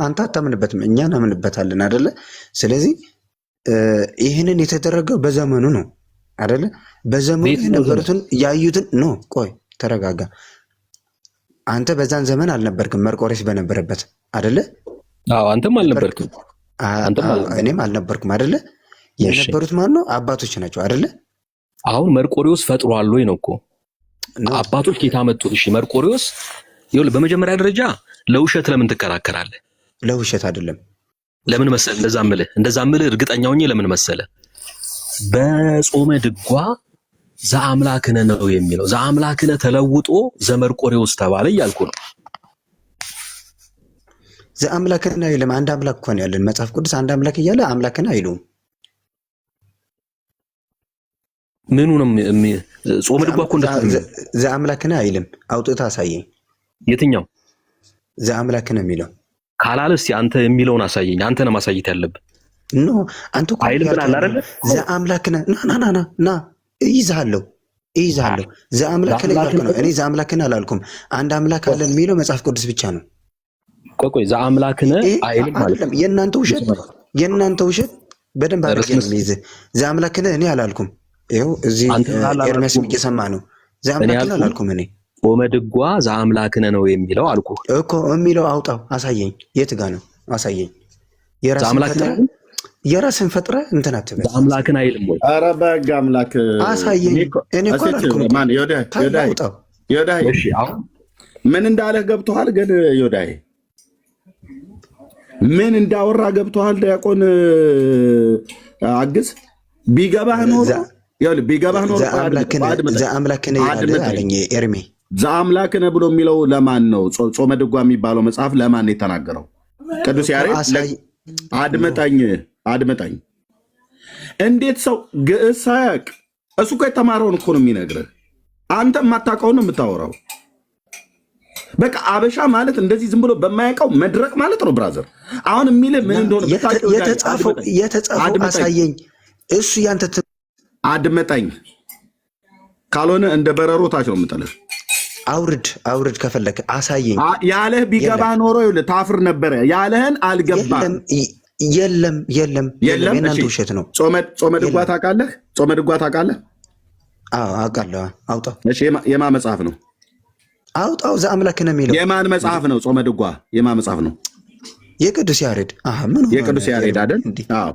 አንተ አታምንበትም፣ እኛ እናምንበታለን አይደለ? ስለዚህ ይህንን የተደረገው በዘመኑ ነው አይደለ? በዘመኑ የነበሩትን ያዩትን ነው። ቆይ ተረጋጋ። አንተ በዛን ዘመን አልነበርክም፣ መርቆሬዎስ በነበረበት አይደለ? አዎ፣ አንተም አልነበርክም፣ እኔም አልነበርኩም አይደለ? የነበሩት ማን ነው? አባቶች ናቸው አይደለ? አሁን መርቆሬዎስ ፈጥሯል ወይ ነው እኮ። አባቶች ጌታ መጡት። እሺ፣ መርቆሬዎስ ይኸውልህ፣ በመጀመሪያ ደረጃ ለውሸት ለምን ትከራከራለህ? ለውሸት አይደለም። ለምን መሰለህ እንደዛ ምልህ እርግጠኛ ሆኜ ለምን መሰለህ? በጾመ ድጓ ዘአምላክነ ነው የሚለው። ዘአምላክነ ተለውጦ ዘመርቆሬዎስ ተባለ እያልኩ ነው። ዘአምላክነ አይልም። አንድ አምላክ እኮ ነው ያለን መጽሐፍ ቅዱስ። አንድ አምላክ እያለ አምላክነ አይሉም። ምኑ ነው ጾመ ድጓ እኮ ዘአምላክነ አይልም። አውጥተህ አሳየኝ። የትኛው ዘአምላክነ የሚለው ካላለ እስኪ አንተ የሚለውን አሳየኝ። አንተ ነው ማሳየት ያለብህ። ኖ አንተ እኮ አይልም ብለሃል አይደል? ዘአምላክነ ና እይዝሃለሁ። ዘአምላክነ እያልክ ነው። እኔ ዘአምላክነ አላልኩም። አንድ አምላክ አለን የሚለው መጽሐፍ ቅዱስ ብቻ ነው። ቆይ ዘአምላክነ አይልም ማለት ነው። የእናንተ ውሸት በደንብ አድርጌ ነው የሚይዝህ። ዘአምላክነ እኔ አላልኩም። ይኸው እዚህ ኤርሚያስ እየሰማ ነው። ዘአምላክነ አላልኩም እኔ። ጾመ ድጓ ዘአምላክነ ነው የሚለው አልኩ እኮ የሚለው አውጣው፣ አሳየኝ። የት ጋ ነው? አሳየኝ። የራስን ፈጥረ እንትን አትበል። ዘአምላክን አይልም ወይ? ኧረ በሕግ አምላክ አሳየኝ። እኔ እኮ አላልኩም። ዮዳሄ እሺ፣ አሁን ምን እንዳለህ ገብቶሃል? ግን ዮዳሄ ምን እንዳወራ ገብቶሃል? ዲያቆን አግዝ ቢገባህ ኖሮ ዘአምላክነ አለኝ ኤርሜ። ዘአምላክነ ብሎ የሚለው ለማን ነው? ጾመ ድጓ የሚባለው መጽሐፍ ለማን ነው የተናገረው? ቅዱስ ያሬድ። አድመጣኝ። እንዴት ሰው ግዕዝ ሳያውቅ እሱ እኮ የተማረውን እኮ ነው የሚነግርህ። አንተ የማታውቀውን ነው የምታወራው። በቃ አበሻ ማለት እንደዚህ ዝም ብሎ በማያውቀው መድረቅ ማለት ነው። ብራዘር አሁን የሚልህ ምን እንደሆነ የተጻፈው አሳየኝ። እሱ ያንተ አድመጠኝ። ካልሆነ እንደ በረሮ ታች ነው የምጥልህ። አውርድ ከፈለክ አሳየኝ። ያለህ ቢገባ ኖሮ ይኸውልህ ታፍር ነበረ። ያለህን አልገባም። የለም የእናንተ ውሸት ነው። ጾመ ድጓ ታውቃለህ? ጾመ ድጓ ታውቃለህ? አውቃለሁ። አውጣው። እሺ የማን መጽሐፍ ነው? አውጣው። ዘአምላክነ የሚለው የማን መጽሐፍ ነው? ጾመ ድጓ የማን መጽሐፍ ነው? የቅዱስ ያሬድ። የቅዱስ ያሬድ አይደል? አዎ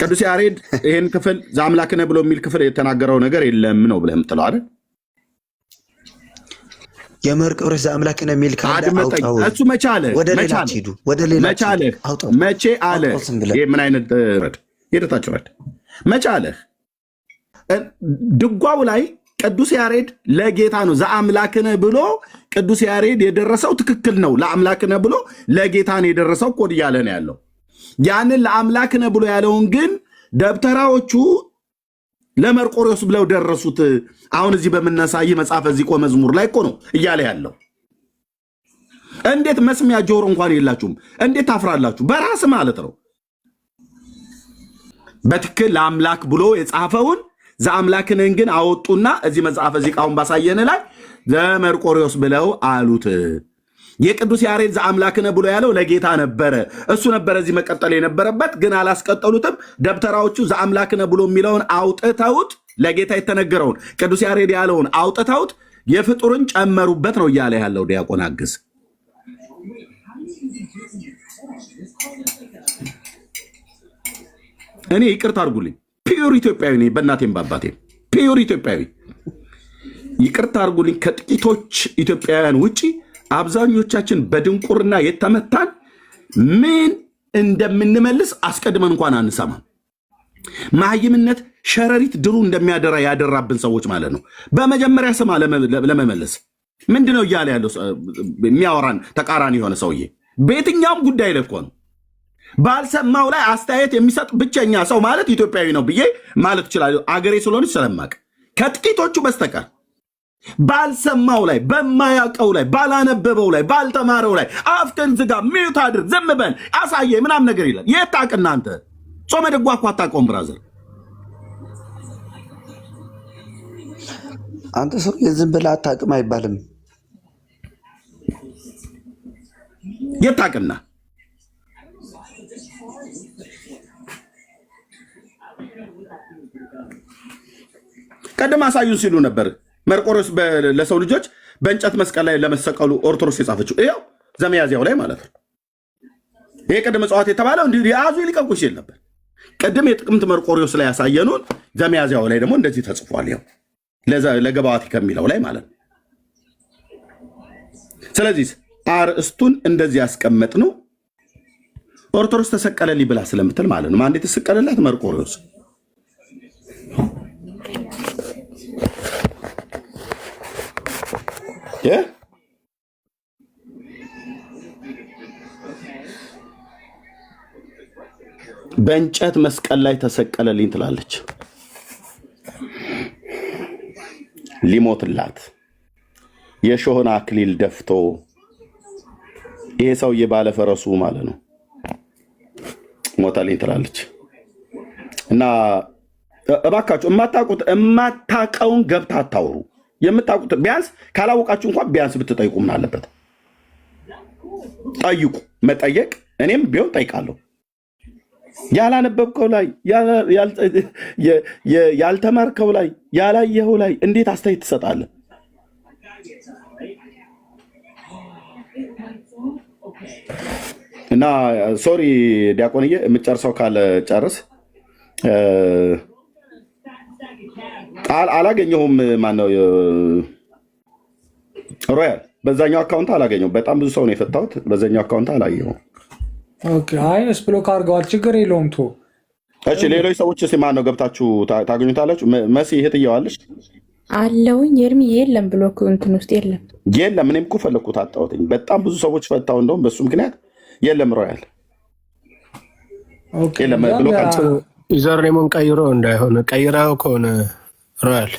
ቅዱስ ያሬድ ይሄን ክፍል ዘአምላክነ ብሎ የሚል ክፍል የተናገረው ነገር የለም ነው ብለህ የምትለው አይደል? የመርቆሬዎስ ዘአምላክነ የሚል ካለ አውጣው። እሱ መቼ አለ? መቼ አለ? ይሄ ምን አይነት ሄደታችሁ ረድ መቼ አለ? ድጓው ላይ ቅዱስ ያሬድ ለጌታ ነው ዘአምላክነ ብሎ ቅዱስ ያሬድ የደረሰው ትክክል ነው። ለአምላክነ ብሎ ለጌታ ነው የደረሰው ኮድ እያለ ነው ያለው። ያንን ለአምላክነ ብሎ ያለውን ግን ደብተራዎቹ ለመርቆሬዎስ ብለው ደረሱት። አሁን እዚህ በምናሳይ መጽሐፈ ዚቆ መዝሙር ላይ እኮ ነው እያለ ያለው። እንዴት መስሚያ ጆሮ እንኳን የላችሁም? እንዴት ታፍራላችሁ? በራስ ማለት ነው። በትክክል ለአምላክ ብሎ የጻፈውን ዘአምላክንን ግን አወጡና እዚህ መጽሐፈ ዚቃውን ባሳየን ላይ ዘመርቆሬዎስ ብለው አሉት። የቅዱስ ያሬድ ዘአምላክነ ብሎ ያለው ለጌታ ነበረ። እሱ ነበረ እዚህ መቀጠል የነበረበት፣ ግን አላስቀጠሉትም። ደብተራዎቹ ዘአምላክነ ብሎ የሚለውን አውጥተውት ለጌታ የተነገረውን ቅዱስ ያሬድ ያለውን አውጥተውት የፍጡርን ጨመሩበት ነው እያለ ያለው ዲያቆን አግዝ። እኔ ይቅርታ አድርጉልኝ፣ ፒዩር ኢትዮጵያዊ ነኝ። በእናቴም በአባቴም ፒዩር ኢትዮጵያዊ። ይቅርታ አድርጉልኝ። ከጥቂቶች ኢትዮጵያውያን ውጪ አብዛኞቻችን በድንቁርና የተመታን ምን እንደምንመልስ አስቀድመን እንኳን አንሰማም። መሀይምነት ሸረሪት ድሩ እንደሚያደራ ያደራብን ሰዎች ማለት ነው። በመጀመሪያ ስማ ለመመለስ ምንድነው እያለ ያለው የሚያወራን ተቃራኒ የሆነ ሰውዬ በየትኛውም ጉዳይ ላይ እኮ ነው። ባልሰማው ላይ አስተያየት የሚሰጥ ብቸኛ ሰው ማለት ኢትዮጵያዊ ነው ብዬ ማለት እችላለሁ። አገሬ ስለሆነች ስለማቅ ከጥቂቶቹ በስተቀር ባልሰማው ላይ፣ በማያውቀው ላይ፣ ባላነበበው ላይ፣ ባልተማረው ላይ አፍከን ዝጋ፣ ሚዩት አድርግ፣ ዝም በል፣ አሳየ ምናምን ነገር ይላል። የት ታውቅ እናንተ? ጾመ ድጓ እኮ አታውቀውም ብራዘር። አንተ ሰው የዝም ብለህ አታውቅም አይባልም። የት ታውቅና? ቀደም አሳዩን ሲሉ ነበር። መርቆሬዎስ ለሰው ልጆች በእንጨት መስቀል ላይ ለመሰቀሉ ኦርቶዶክስ የጻፈችው ይኸው ዘመያዝያው ላይ ማለት ነው። ይሄ ቅድም እጽዋት የተባለው እንዲህ የያዙ ሊቀቁ ሲል ነበር። ቅድም የጥቅምት መርቆሬዎስ ላይ ያሳየኑን ዘመያዝያው ላይ ደግሞ እንደዚህ ተጽፏል። ይኸው ለገባዋቲ ከሚለው ላይ ማለት ነው። ስለዚህ አርእስቱን እንደዚህ ያስቀመጥ ነው። ኦርቶዶክስ ተሰቀለልኝ ብላ ስለምትል ማለት ነው። ማን የተሰቀለላት? መርቆሬዎስ። በእንጨት መስቀል ላይ ተሰቀለልኝ ትላለች። ሊሞትላት የሾህን አክሊል ደፍቶ ይሄ ሰውዬ ባለፈረሱ ማለት ነው ሞታልኝ ትላለች። እና እባካችሁ የማታውቀውን ገብታ አታውሩ። የምታውቁት ቢያንስ ካላወቃችሁ እንኳን ቢያንስ ብትጠይቁ ምን አለበት? ጠይቁ። መጠየቅ እኔም ቢሆን ጠይቃለሁ። ያላነበብከው ላይ ያልተማርከው ላይ ያላየኸው ላይ እንዴት አስተያየት ትሰጣለህ? እና ሶሪ ዲያቆንዬ የምጨርሰው ካለ ጨርስ። አላገኘሁም። ማነው ሮያል? በዛኛው አካውንት አላገኘሁም። በጣም ብዙ ሰው ነው የፈታሁት። በዛኛው አካውንት አላየሁም። አይስ ብሎክ አድርገዋል። ችግር የለውም ቶ እሺ፣ ሌሎች ሰዎች ስ ማን ነው ገብታችሁ ታገኙታላችሁ። መሲ ይሄ ትየዋለች አለውኝ ኤርሚ የለም ብሎክ እንትን ውስጥ የለም። እኔም እኮ ፈለግኩት አጣሁትኝ። በጣም ብዙ ሰዎች ፈታው። እንደውም በሱ ምክንያት የለም ሮያል የለም ብሎክ ዩዘርኔሙን ቀይሮ እንዳይሆን ቀይረው ከሆነ ሮያል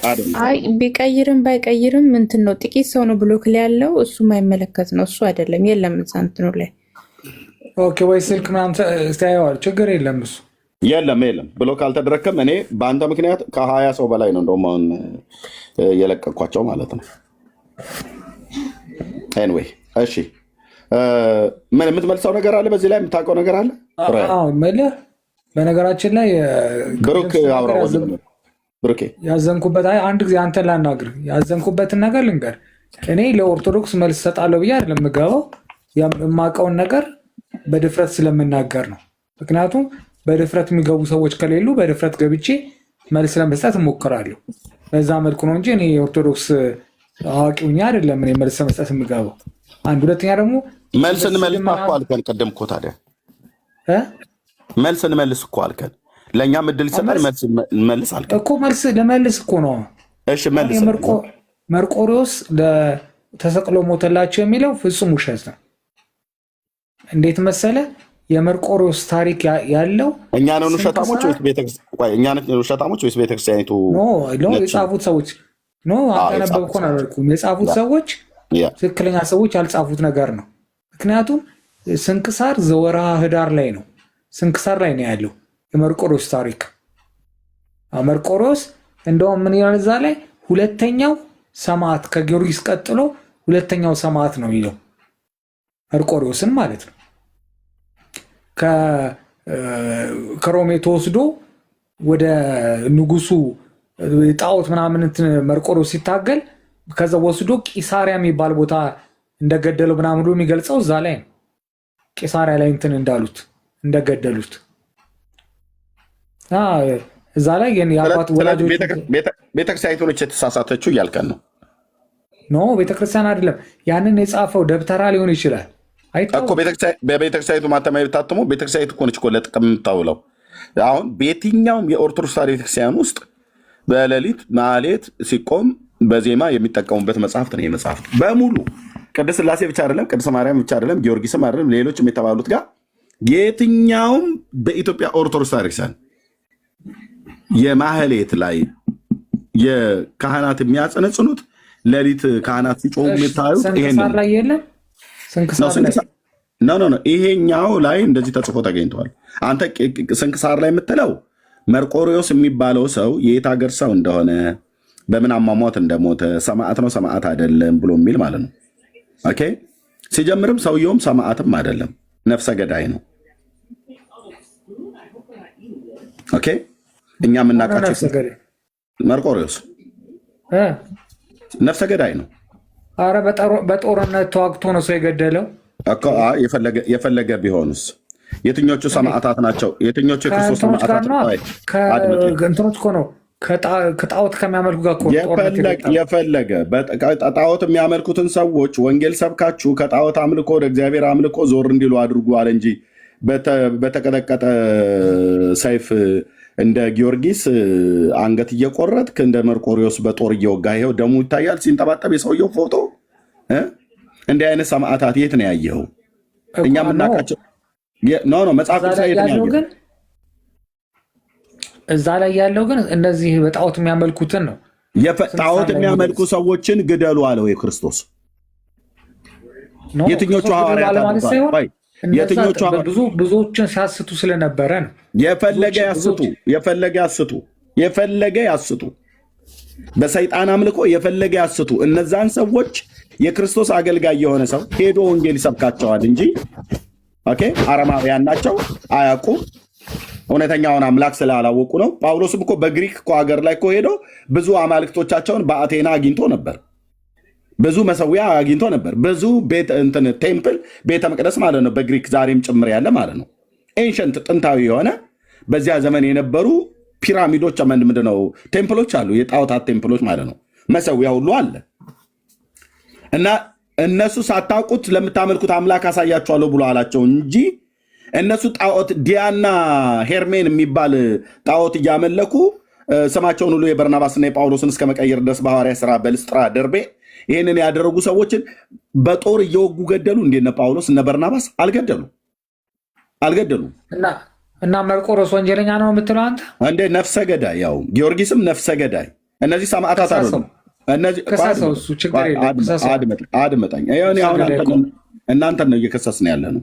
አይ ቢቀይርም ባይቀይርም እንትን ነው ጥቂት ሰው ነው ብሎክ ላይ ያለው። እሱ የማይመለከት ነው። እሱ አይደለም የለም እዛ እንትኑ ላይ ኦኬ። ወይ ስልክ ምናምን ስታየዋል። ችግር የለም እሱ የለም ብሎክ አልተደረከም። እኔ በአንተ ምክንያት ከ20 ሰው በላይ ነው እንደውም አሁን የለቀኳቸው ማለት ነው። ኤኒዌይ እሺ፣ ምን የምትመልሰው ነገር አለ? በዚህ ላይ የምታውቀው ነገር አለ? በነገራችን ላይ ብሩክ አውራው ብሩኬ ያዘንኩበት አንድ ጊዜ አንተን ላናግር ያዘንኩበትን ነገር ልንገር። እኔ ለኦርቶዶክስ መልስ ሰጣለሁ ብዬ አይደለም የምገባው። የማውቀውን ነገር በድፍረት ስለምናገር ነው። ምክንያቱም በድፍረት የሚገቡ ሰዎች ከሌሉ በድፍረት ገብቼ መልስ ለመስጠት እሞክራለሁ። በዛ መልኩ ነው እንጂ እኔ የኦርቶዶክስ አዋቂውኛ አይደለም እኔ መልስ ለመስጠት የምገባው። አንድ ሁለተኛ ደግሞ መልስ እንመልስ እኮ አልከን። ቅድም እኮ ታዲያ መልስ እንመልስ እኮ አልከን። ለእኛም እድል ይሰጣል። መልስ እንመልስ አልከን እኮ። መልስ ለመልስ እኮ ነው። እሺ መልስ። መርቆሪዎስ ተሰቅሎ ሞተላቸው የሚለው ፍጹም ውሸት ነው። እንዴት መሰለ? የመርቆሪዎስ ታሪክ ያለው እኛ ነን ውሸታሞች ወይስ ቤተክርስቲያኒቱ የጻፉት ሰዎች ኖ አነበብኩን አላልኩም። የጻፉት ሰዎች ትክክለኛ ሰዎች ያልጻፉት ነገር ነው። ምክንያቱም ስንክሳር ዘወርሃ ህዳር ላይ ነው። ስንክሳር ላይ ነው ያለው የመርቆሪዎስ ታሪክ። መርቆሪዎስ እንደውም ምን ይላል እዛ ላይ? ሁለተኛው ሰማዕት ከጊዮርጊስ ቀጥሎ ሁለተኛው ሰማዕት ነው ይለው መርቆሪዎስን ማለት ነው። ከሮሜ ተወስዶ ወደ ንጉሱ ጣዖት ምናምን መርቆሪዎስ ሲታገል ከዛ ወስዶ ቂሳሪያ የሚባል ቦታ እንደገደለው ምናምን ሁሉ የሚገልጸው እዛ ላይ ነው። ቂሳሪያ ላይ እንትን እንዳሉት እንደገደሉት እዛ ላይ የአባት ወላጆች ቤተክርስቲያኒቱ ነች የተሳሳተችው እያልከን ነው? ኖ ቤተክርስቲያን አይደለም። ያንን የጻፈው ደብተራ ሊሆን ይችላል እኮ። በቤተክርስቲያኒቱ ማተሚያ ታትሞ ቤተክርስቲያኒቱ እኮ ነች እኮ ለጥቅም የምታውለው። አሁን በየትኛውም የኦርቶዶክስ ቤተክርስቲያን ውስጥ በሌሊት ማህሌት ሲቆም በዜማ የሚጠቀሙበት መጽሐፍት ነው። የመጽሐፍት በሙሉ ቅድስት ሥላሴ ብቻ አይደለም፣ ቅድስት ማርያም ብቻ አይደለም፣ ጊዮርጊስም አይደለም፣ ሌሎችም የተባሉት ጋር የትኛውም በኢትዮጵያ ኦርቶዶክስ ቤተክርስቲያን የማህሌት ላይ የካህናት የሚያጸነጽኑት ሌሊት ካህናት ሲጮሁ የምታዩት ይሄንን ላይ የለም። ይሄኛው ላይ እንደዚህ ተጽፎ ተገኝተዋል። አንተ ስንክሳር ላይ የምትለው መርቆሪዎስ የሚባለው ሰው የየት ሀገር ሰው እንደሆነ በምን አሟሟት እንደሞተ ሰማዕት ነው ሰማዕት አይደለም ብሎ የሚል ማለት ነው። ኦኬ ሲጀምርም ሰውየውም ሰማዕትም አይደለም ነፍሰ ገዳይ ነው። ኦኬ እኛ የምናውቃቸው መርቆሪዎስ ነፍሰ ገዳይ ነው። አረ በጦርነት ተዋግቶ ነው ሰው የገደለው። የፈለገ ቢሆንስ የትኞቹ ሰማዕታት ናቸው? የትኞቹ የክርስቶስ ሰማዕታት እንትኖች እኮ ነው ከጣዖት ከሚያመልኩ ጋር የፈለገ ጣዖት የሚያመልኩትን ሰዎች ወንጌል ሰብካችሁ ከጣዖት አምልኮ ወደ እግዚአብሔር አምልኮ ዞር እንዲሉ አድርጉ አለ እንጂ በተቀጠቀጠ ሰይፍ እንደ ጊዮርጊስ አንገት እየቆረጥክ እንደ መርቆሪዎስ በጦር እየወጋ ይኸው ደሙ ይታያል ሲንጠባጠብ የሰውየው ፎቶ። እንዲህ አይነት ሰማዕታት የት ነው ያየኸው? እኛ የምናውቃቸው መጽሐፍ ቅዱስ ላይ ያለው ግን እዛ ላይ ያለው ግን እነዚህ በጣዖት የሚያመልኩትን ነው። ጣዖት የሚያመልኩ ሰዎችን ግደሉ አለው የክርስቶስ። የትኞቹ ሐዋርያት ብዙዎችን ሲያስቱ ስለነበረ ነው። የፈለገ ያስቱ በሰይጣን አምልኮ የፈለገ ያስቱ። እነዛን ሰዎች የክርስቶስ አገልጋይ የሆነ ሰው ሄዶ ወንጌል ይሰብካቸዋል እንጂ አረማውያን ናቸው፣ አያውቁም። እውነተኛውን አምላክ ስላላወቁ ነው። ጳውሎስም እኮ በግሪክ ሀገር ላይ ሄዶ ብዙ አማልክቶቻቸውን በአቴና አግኝቶ ነበር። ብዙ መሰዊያ አግኝቶ ነበር። ብዙ ቴምፕል ቤተ መቅደስ ማለት ነው፣ በግሪክ ዛሬም ጭምር ያለ ማለት ነው። ኤንሸንት ጥንታዊ የሆነ በዚያ ዘመን የነበሩ ፒራሚዶች ምንድነው ቴምፕሎች አሉ፣ የጣዖታት ቴምፕሎች ማለት ነው። መሰዊያ ሁሉ አለ እና እነሱ ሳታውቁት ለምታመልኩት አምላክ አሳያችኋለሁ ብሎ አላቸው እንጂ እነሱ ጣዖት ዲያና ሄርሜን የሚባል ጣዖት እያመለኩ ስማቸውን ሁሉ የበርናባስና የጳውሎስን እስከ መቀየር ድረስ በሐዋርያ ሥራ በልስጥራ ደርቤ ይህንን ያደረጉ ሰዎችን በጦር እየወጉ ገደሉ። እንደነ ጳውሎስ እነ በርናባስ አልገደሉ እና መርቆሮስ ወንጀለኛ ነው የምትለው አንተ? እንደ ነፍሰ ገዳይ፣ ያው ጊዮርጊስም ነፍሰ ገዳይ። እነዚህ ሰማዕታት አይደሉም። አድመጠኝ። እናንተን ነው እየከሰስን ያለ ነው፣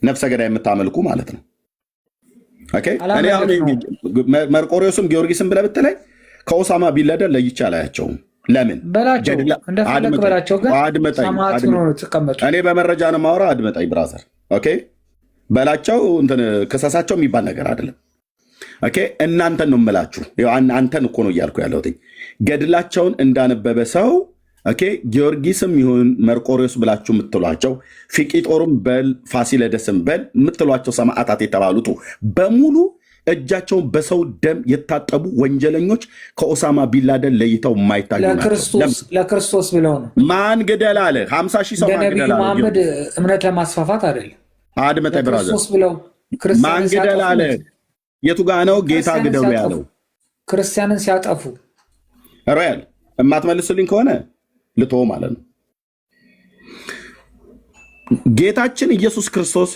ነፍሰ ገዳይ የምታመልኩ ማለት ነው። እኔ አሁን መርቆሪዎስም ጊዮርጊስም ብለህ ብትለኝ ከኦሳማ ቢንላደን ለይቼ አላያቸውም። ለምን እኔ በመረጃ ነው የማወራ። አድመጠኝ ብራዘር በላቸው ክሰሳቸው የሚባል ነገር አይደለም። እናንተን ነው የምላችሁ። አንተን እኮ ነው እያልኩ ያለሁት። ገድላቸውን እንዳነበበ ሰው ጊዮርጊስም ይሁን መርቆሪዎስ ብላችሁ የምትሏቸው ፊቂጦርም በል ፋሲለደስም በል የምትሏቸው ሰማዕታት የተባሉት በሙሉ እጃቸውን በሰው ደም የታጠቡ ወንጀለኞች ከኦሳማ ቢንላደን ለይተው የማይታዩ ለክርስቶስ ብለው ነው። ማን ግደል አለ? 50 ሺህ ሰው ማን ግደል አለ? መሐመድ እምነት ለማስፋፋት አይደለም። አድመጠኝ ብራዘር፣ ማን ግደል አለ? የቱ ጋ ነው ጌታ ግደሉ ያለው? ክርስቲያንን ሲያጠፉ ሮያል የማትመልስልኝ ከሆነ ልቶ ማለት ነው። ጌታችን ኢየሱስ ክርስቶስ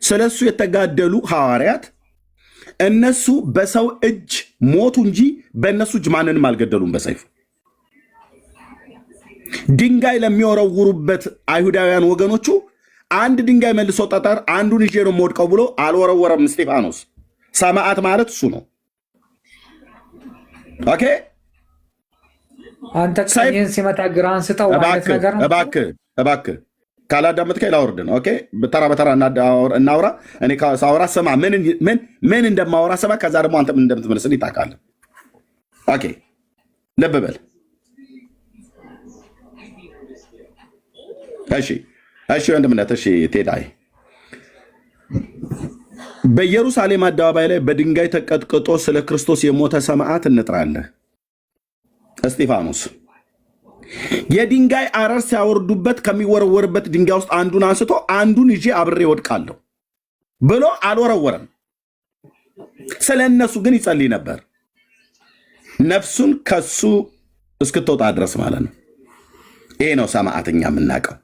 ስለሱ የተጋደሉ ሐዋርያት እነሱ በሰው እጅ ሞቱ እንጂ በእነሱ እጅ ማንንም አልገደሉም። በሰይፍ ድንጋይ ለሚወረውሩበት አይሁዳውያን ወገኖቹ አንድ ድንጋይ መልሶ ጠጠር አንዱን ይዤ ነው የምወድቀው ብሎ አልወረወረም እስጢፋኖስ። ሰማዕት ማለት እሱ ነው። አንተ ቀኝህን ሲመታ ግራህን ስጠው ማለት ነገር ነው። እባክህ ካላዳመጥከኝ ላውርድ ነው። ተራ በተራ እናውራ። እኔ ሳውራ ስማ፣ ምን እንደማወራ ስማ። ከዛ ደግሞ አንተ ምን እንደምትመልስልኝ ታውቃለህ። ልብ በል እሺ ወንድምነት። እሺ ቴዳይ በኢየሩሳሌም አደባባይ ላይ በድንጋይ ተቀጥቅጦ ስለ ክርስቶስ የሞተ ሰማዕት እንጥራለህ። እስጢፋኖስ የድንጋይ አረር ሲያወርዱበት ከሚወረወርበት ድንጋይ ውስጥ አንዱን አንስቶ አንዱን ይዤ አብሬ ወድቃለሁ ብሎ አልወረወረም። ስለ እነሱ ግን ይጸልይ ነበር፣ ነፍሱን ከሱ እስክትወጣ ድረስ ማለት ነው። ይሄ ነው ሰማዕትኛ የምናውቀው።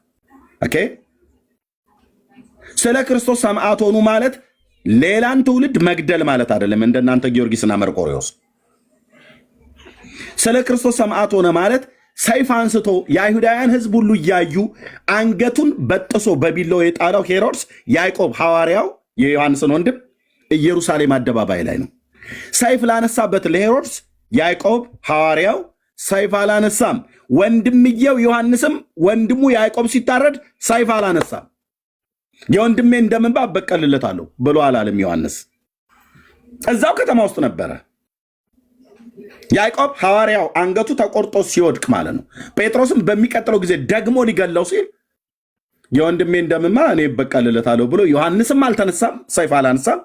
ስለ ክርስቶስ ሰማዕት ሆኑ ማለት ሌላን ትውልድ መግደል ማለት አይደለም። እንደናንተ ጊዮርጊስና መርቆሪዎስ ስለ ክርስቶስ ሰማዕት ሆነ ማለት ሰይፍ አንስቶ የአይሁዳውያን ሕዝብ ሁሉ እያዩ አንገቱን በጥሶ በቢላው የጣለው ሄሮድስ ያዕቆብ ሐዋርያው የዮሐንስን ወንድም ኢየሩሳሌም አደባባይ ላይ ነው። ሰይፍ ላነሳበት ለሄሮድስ ያዕቆብ ሐዋርያው ሰይፍ አላነሳም። ወንድምየው ዮሐንስም ወንድሙ ያዕቆብ ሲታረድ ሰይፍ አላነሳም። የወንድሜ እንደምንባ በቀልለታለሁ ብሎ አላለም ዮሐንስ። እዛው ከተማ ውስጥ ነበረ። ያዕቆብ ሐዋርያው አንገቱ ተቆርጦ ሲወድቅ ማለት ነው። ጴጥሮስም በሚቀጥለው ጊዜ ደግሞ ሊገለው ሲል የወንድሜ እንደምማ እኔ በቀልለታለሁ ብሎ ዮሐንስም አልተነሳም፣ ሰይፍ አላነሳም።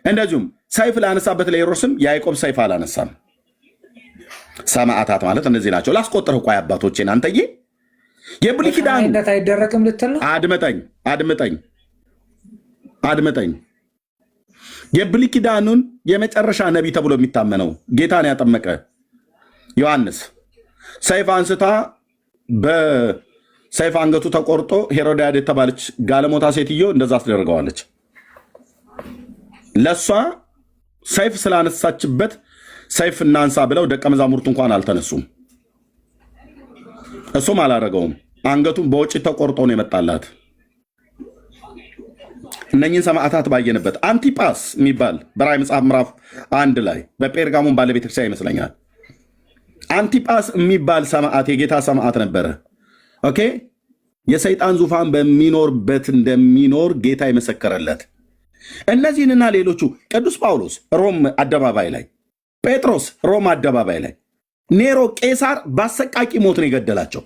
እንደዚሁም ሰይፍ ላነሳበት ለሄሮድስም ያዕቆብ ሰይፍ አላነሳም። ሰማዕታት ማለት እነዚህ ናቸው። ላስቆጥርህ ቆይ አባቶቼን አንተዬ የብሉይ ኪዳኑ አይደረግም ልትል ነው። አድምጠኝ። የብሉይ ኪዳኑን የመጨረሻ ነቢይ ተብሎ የሚታመነው ጌታን ያጠመቀ ዮሐንስ ሰይፍ አንስታ በሰይፍ አንገቱ ተቆርጦ ሄሮድያድ የተባለች ጋለሞታ ሴትዮ እንደዛ አስደርገዋለች። ለእሷ ሰይፍ ስላነሳችበት ሰይፍ እናንሳ ብለው ደቀ መዛሙርቱ እንኳን አልተነሱም። እሱም አላደረገውም። አንገቱን በውጭ ተቆርጦ ነው የመጣላት። እነኝን ሰማዕታት ባየንበት አንቲጳስ የሚባል በራዕይ መጽሐፍ ምዕራፍ 1 ላይ በጴርጋሞን ባለቤተ ክርስቲያን ይመስለኛል። አንቲጳስ የሚባል ሰማዕት የጌታ ሰማዕት ነበረ። የሰይጣን ዙፋን በሚኖርበት እንደሚኖር ጌታ የመሰከረለት። እነዚህንና ሌሎቹ ቅዱስ ጳውሎስ ሮም አደባባይ ላይ፣ ጴጥሮስ ሮም አደባባይ ላይ፣ ኔሮ ቄሳር በአሰቃቂ ሞት ነው የገደላቸው።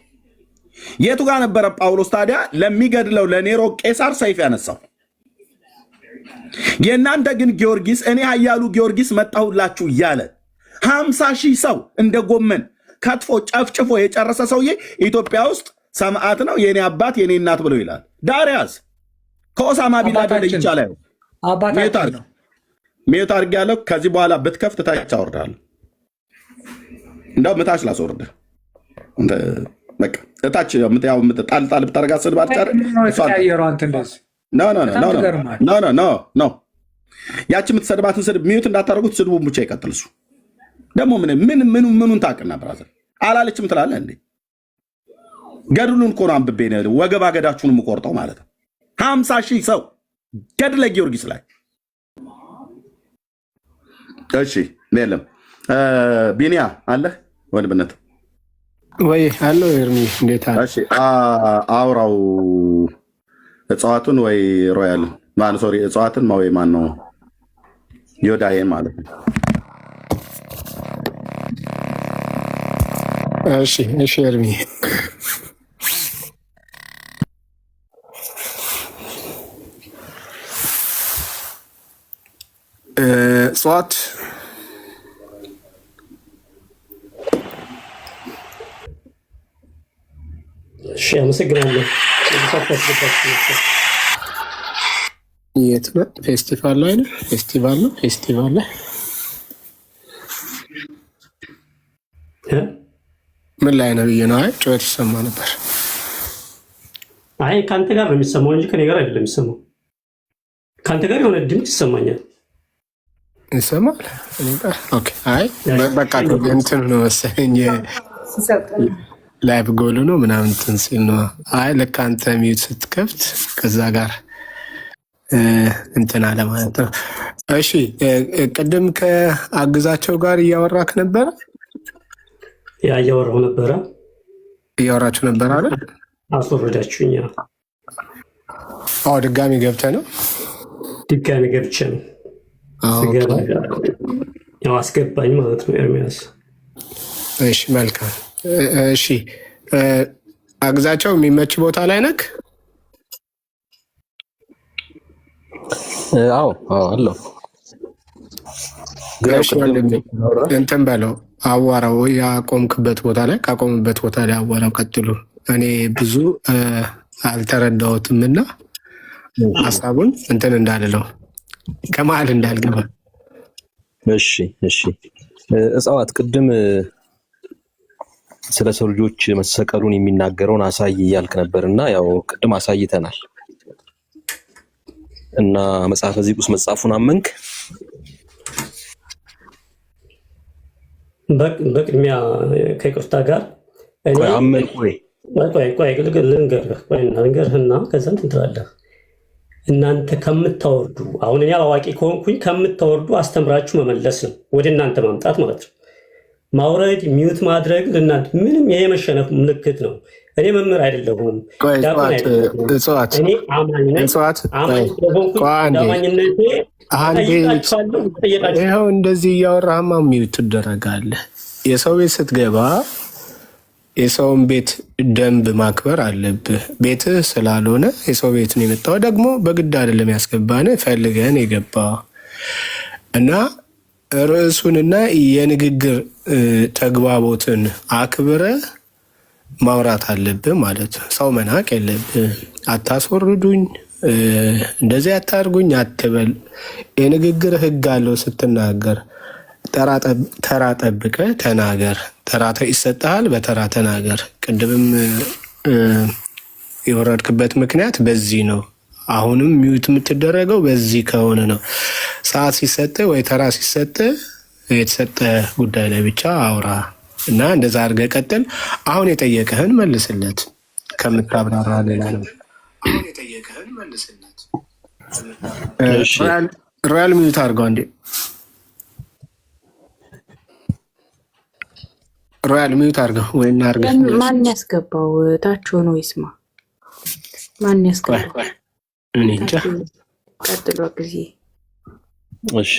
የቱ ጋር ነበረ ጳውሎስ ታዲያ ለሚገድለው ለኔሮ ቄሳር ሰይፍ ያነሳው? የእናንተ ግን ጊዮርጊስ እኔ ኃያሉ ጊዮርጊስ መጣሁላችሁ እያለ 50,000 ሰው እንደ ጎመን ከትፎ ጨፍጭፎ የጨረሰ ሰውዬ ኢትዮጵያ ውስጥ ሰማዕት ነው የኔ አባት የኔ እናት ብሎ ይላል። ዳሪያስ ከኦሳማ ቢላደን ይቻላል። ሜት አድርግ ያለው ከዚህ በኋላ ብትከፍት ታች አወርዳለሁ። እንደው ምታች ላስወርድ በቃ እታች ጣል ብታረጋ ስድብ አልቻለ ኖ ያቺ የምትሰድባትን ስድብ ሚዩት እንዳታደርጉት። ስድቡን ብቻ ይቀጥል። እሱ ደግሞ ምኑን ታውቅና ብራዘር አላለችም ትላለህ እንዴ? ገድሉን እኮ ነው አንብቤ ነው ወገብ አገዳችሁን የምቆርጠው ማለት ነው። 50,000 ሰው ገድለ ጊዮርጊስ ላይ። እሺ የለም ቢኒያ አለ ወንድምነት ወይ አለው ኤርሚ እንዴት አለ? እሺ አውራው እጽዋቱን ወይ ሮያል ማን ሶሪ እጽዋትን ወይ ማን ነው ዮዳዬ ማለት ነው። እሺ ኤርሚ እጽዋት አመሰግናለሁ። የት ነው? ፌስቲቫል ላይ ነው። ፌስቲቫል ላይ ምን ላይ ነው ብዬ ነው። አይ ጩኸት ይሰማ ነበር። አይ ከአንተ ጋር ነው የሚሰማው እንጂ ከኔ ጋር አይደለም የሚሰማው። ከአንተ ጋር የሆነ ድምፅ ይሰማኛል። ይሰማል? ኦኬ። አይ በቃ እንትን ነው መሰለኝ ላይቭ ጎሉ ነው ምናምን እንትን ሲል ነው። አይ ልክ አንተ ሚዩት ስትከፍት ከዛ ጋር እንትን አለ ማለት ነው። እሺ ቅድም ከአግዛቸው ጋር እያወራክ ነበረ? ያ እያወራችሁ ነበረ አለ። አስወረዳችሁኛ? አዎ ድጋሚ ገብተህ ነው? ድጋሚ ገብቼ ነው። ያው አስገባኝ ማለት ነው ኤርሚያስ። እሺ መልካም። እሺ አግዛቸው የሚመች ቦታ ላይ ነክ? አዎ አለው። እንትን በለው አዋራው ያቆምክበት ቦታ ላይ ካቆምበት ቦታ ላይ አዋራው ቀጥሉ። እኔ ብዙ አልተረዳሁትም እና ሀሳቡን እንትን እንዳልለው ከመሀል እንዳልገባ። እሺ እጽዋት ቅድም ስለ ሰው ልጆች መሰቀሉን የሚናገረውን አሳይ እያልክ ነበርና ያው ቅድም አሳይተናል እና መጽሐፈ ዚቁስ መጽሐፉን አመንክ? በቅድሚያ ከይቅርታ ጋር አመንክ ወይ? ቆይ ልንገርህና ከዛ እንትን ትላለህ። እናንተ ከምታወርዱ አሁን እኔ አዋቂ ከሆንኩኝ ከምታወርዱ አስተምራችሁ መመለስ ነው፣ ወደ እናንተ ማምጣት ማለት ነው። ማውረድ ሚዩት ማድረግ ለእናንተ ምንም ይሄ የመሸነፍ ምልክት ነው። እኔ መምህር አይደለሁም። ይኸው እንደዚህ እያወራህማ ሚዩት ትደረጋለህ። የሰው ቤት ስትገባ የሰውን ቤት ደንብ ማክበር አለብህ። ቤትህ ስላልሆነ የሰው ቤት ነው የመጣው። ደግሞ በግድ አይደለም ያስገባን፣ ፈልገን የገባ እና ርዕሱንና የንግግር ተግባቦትን አክብረ ማውራት አለብህ ማለት ነው። ሰው መናቅ የለብህ። አታስወርዱኝ፣ እንደዚህ አታርጉኝ አትበል። የንግግር ህግ አለው። ስትናገር ተራ ጠብቀ ተናገር። ተራ ይሰጥሃል፣ በተራ ተናገር። ቅድምም የወረድክበት ምክንያት በዚህ ነው። አሁንም ሚዩት የምትደረገው በዚህ ከሆነ ነው። ሰዓት ሲሰጥ ወይ ተራ ሲሰጥ የተሰጠ ጉዳይ ላይ ብቻ አውራ እና እንደዛ አድርገህ ቀጥል። አሁን የጠየቀህን መልስለት። ከምታብራራ ሌላ ነው። አሁን የጠየቀህን መልስለት። ሮያል ሚዩት አድርገው እንዴ! ሮያል ሚዩት አድርገው ወይ እናድርገህ። ማን ያስገባው? ታች ሆኖ ይስማ። ማን ያስገባው? እኔ እንጃ። ቀጥሎ ጊዜ እሺ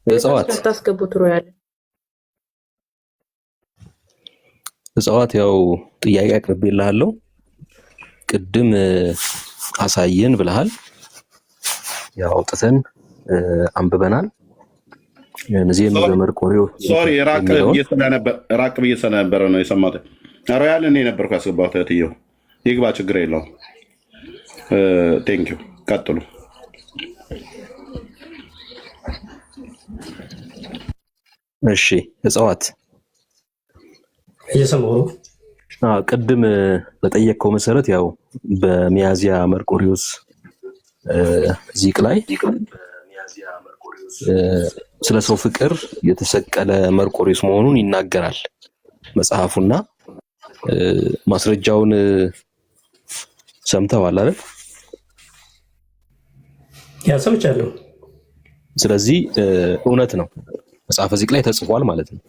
እጽዋት ታስገቡት። ሮያል እጽዋት ያው ጥያቄ አቅርቤልሃለሁ። ቅድም አሳየን ብለሃል። ያው አውጥተን አንብበናል። እነዚህም በመርቆሬዎስ ሶሪ ራቅ ብዬ ስለነበረ ነው የሰማሁት። ሮያል እኔ ነበርኩ ያስገባሁት። እህትየው ይግባ፣ ችግር የለውም። ቴንኪው። ቀጥሉ። እሺ እጽዋት እየሰማሁ ነው። ቅድም በጠየቅከው መሰረት ያው በሚያዝያ መርቆሬዎስ ዚቅ ላይ ስለ ሰው ፍቅር የተሰቀለ መርቆሬዎስ መሆኑን ይናገራል መጽሐፉና ማስረጃውን ሰምተዋል አይደል? ያ ሰምቻለሁ። ስለዚህ እውነት ነው፣ መጽሐፈ ዚቅ ላይ ተጽፏል ማለት ነው።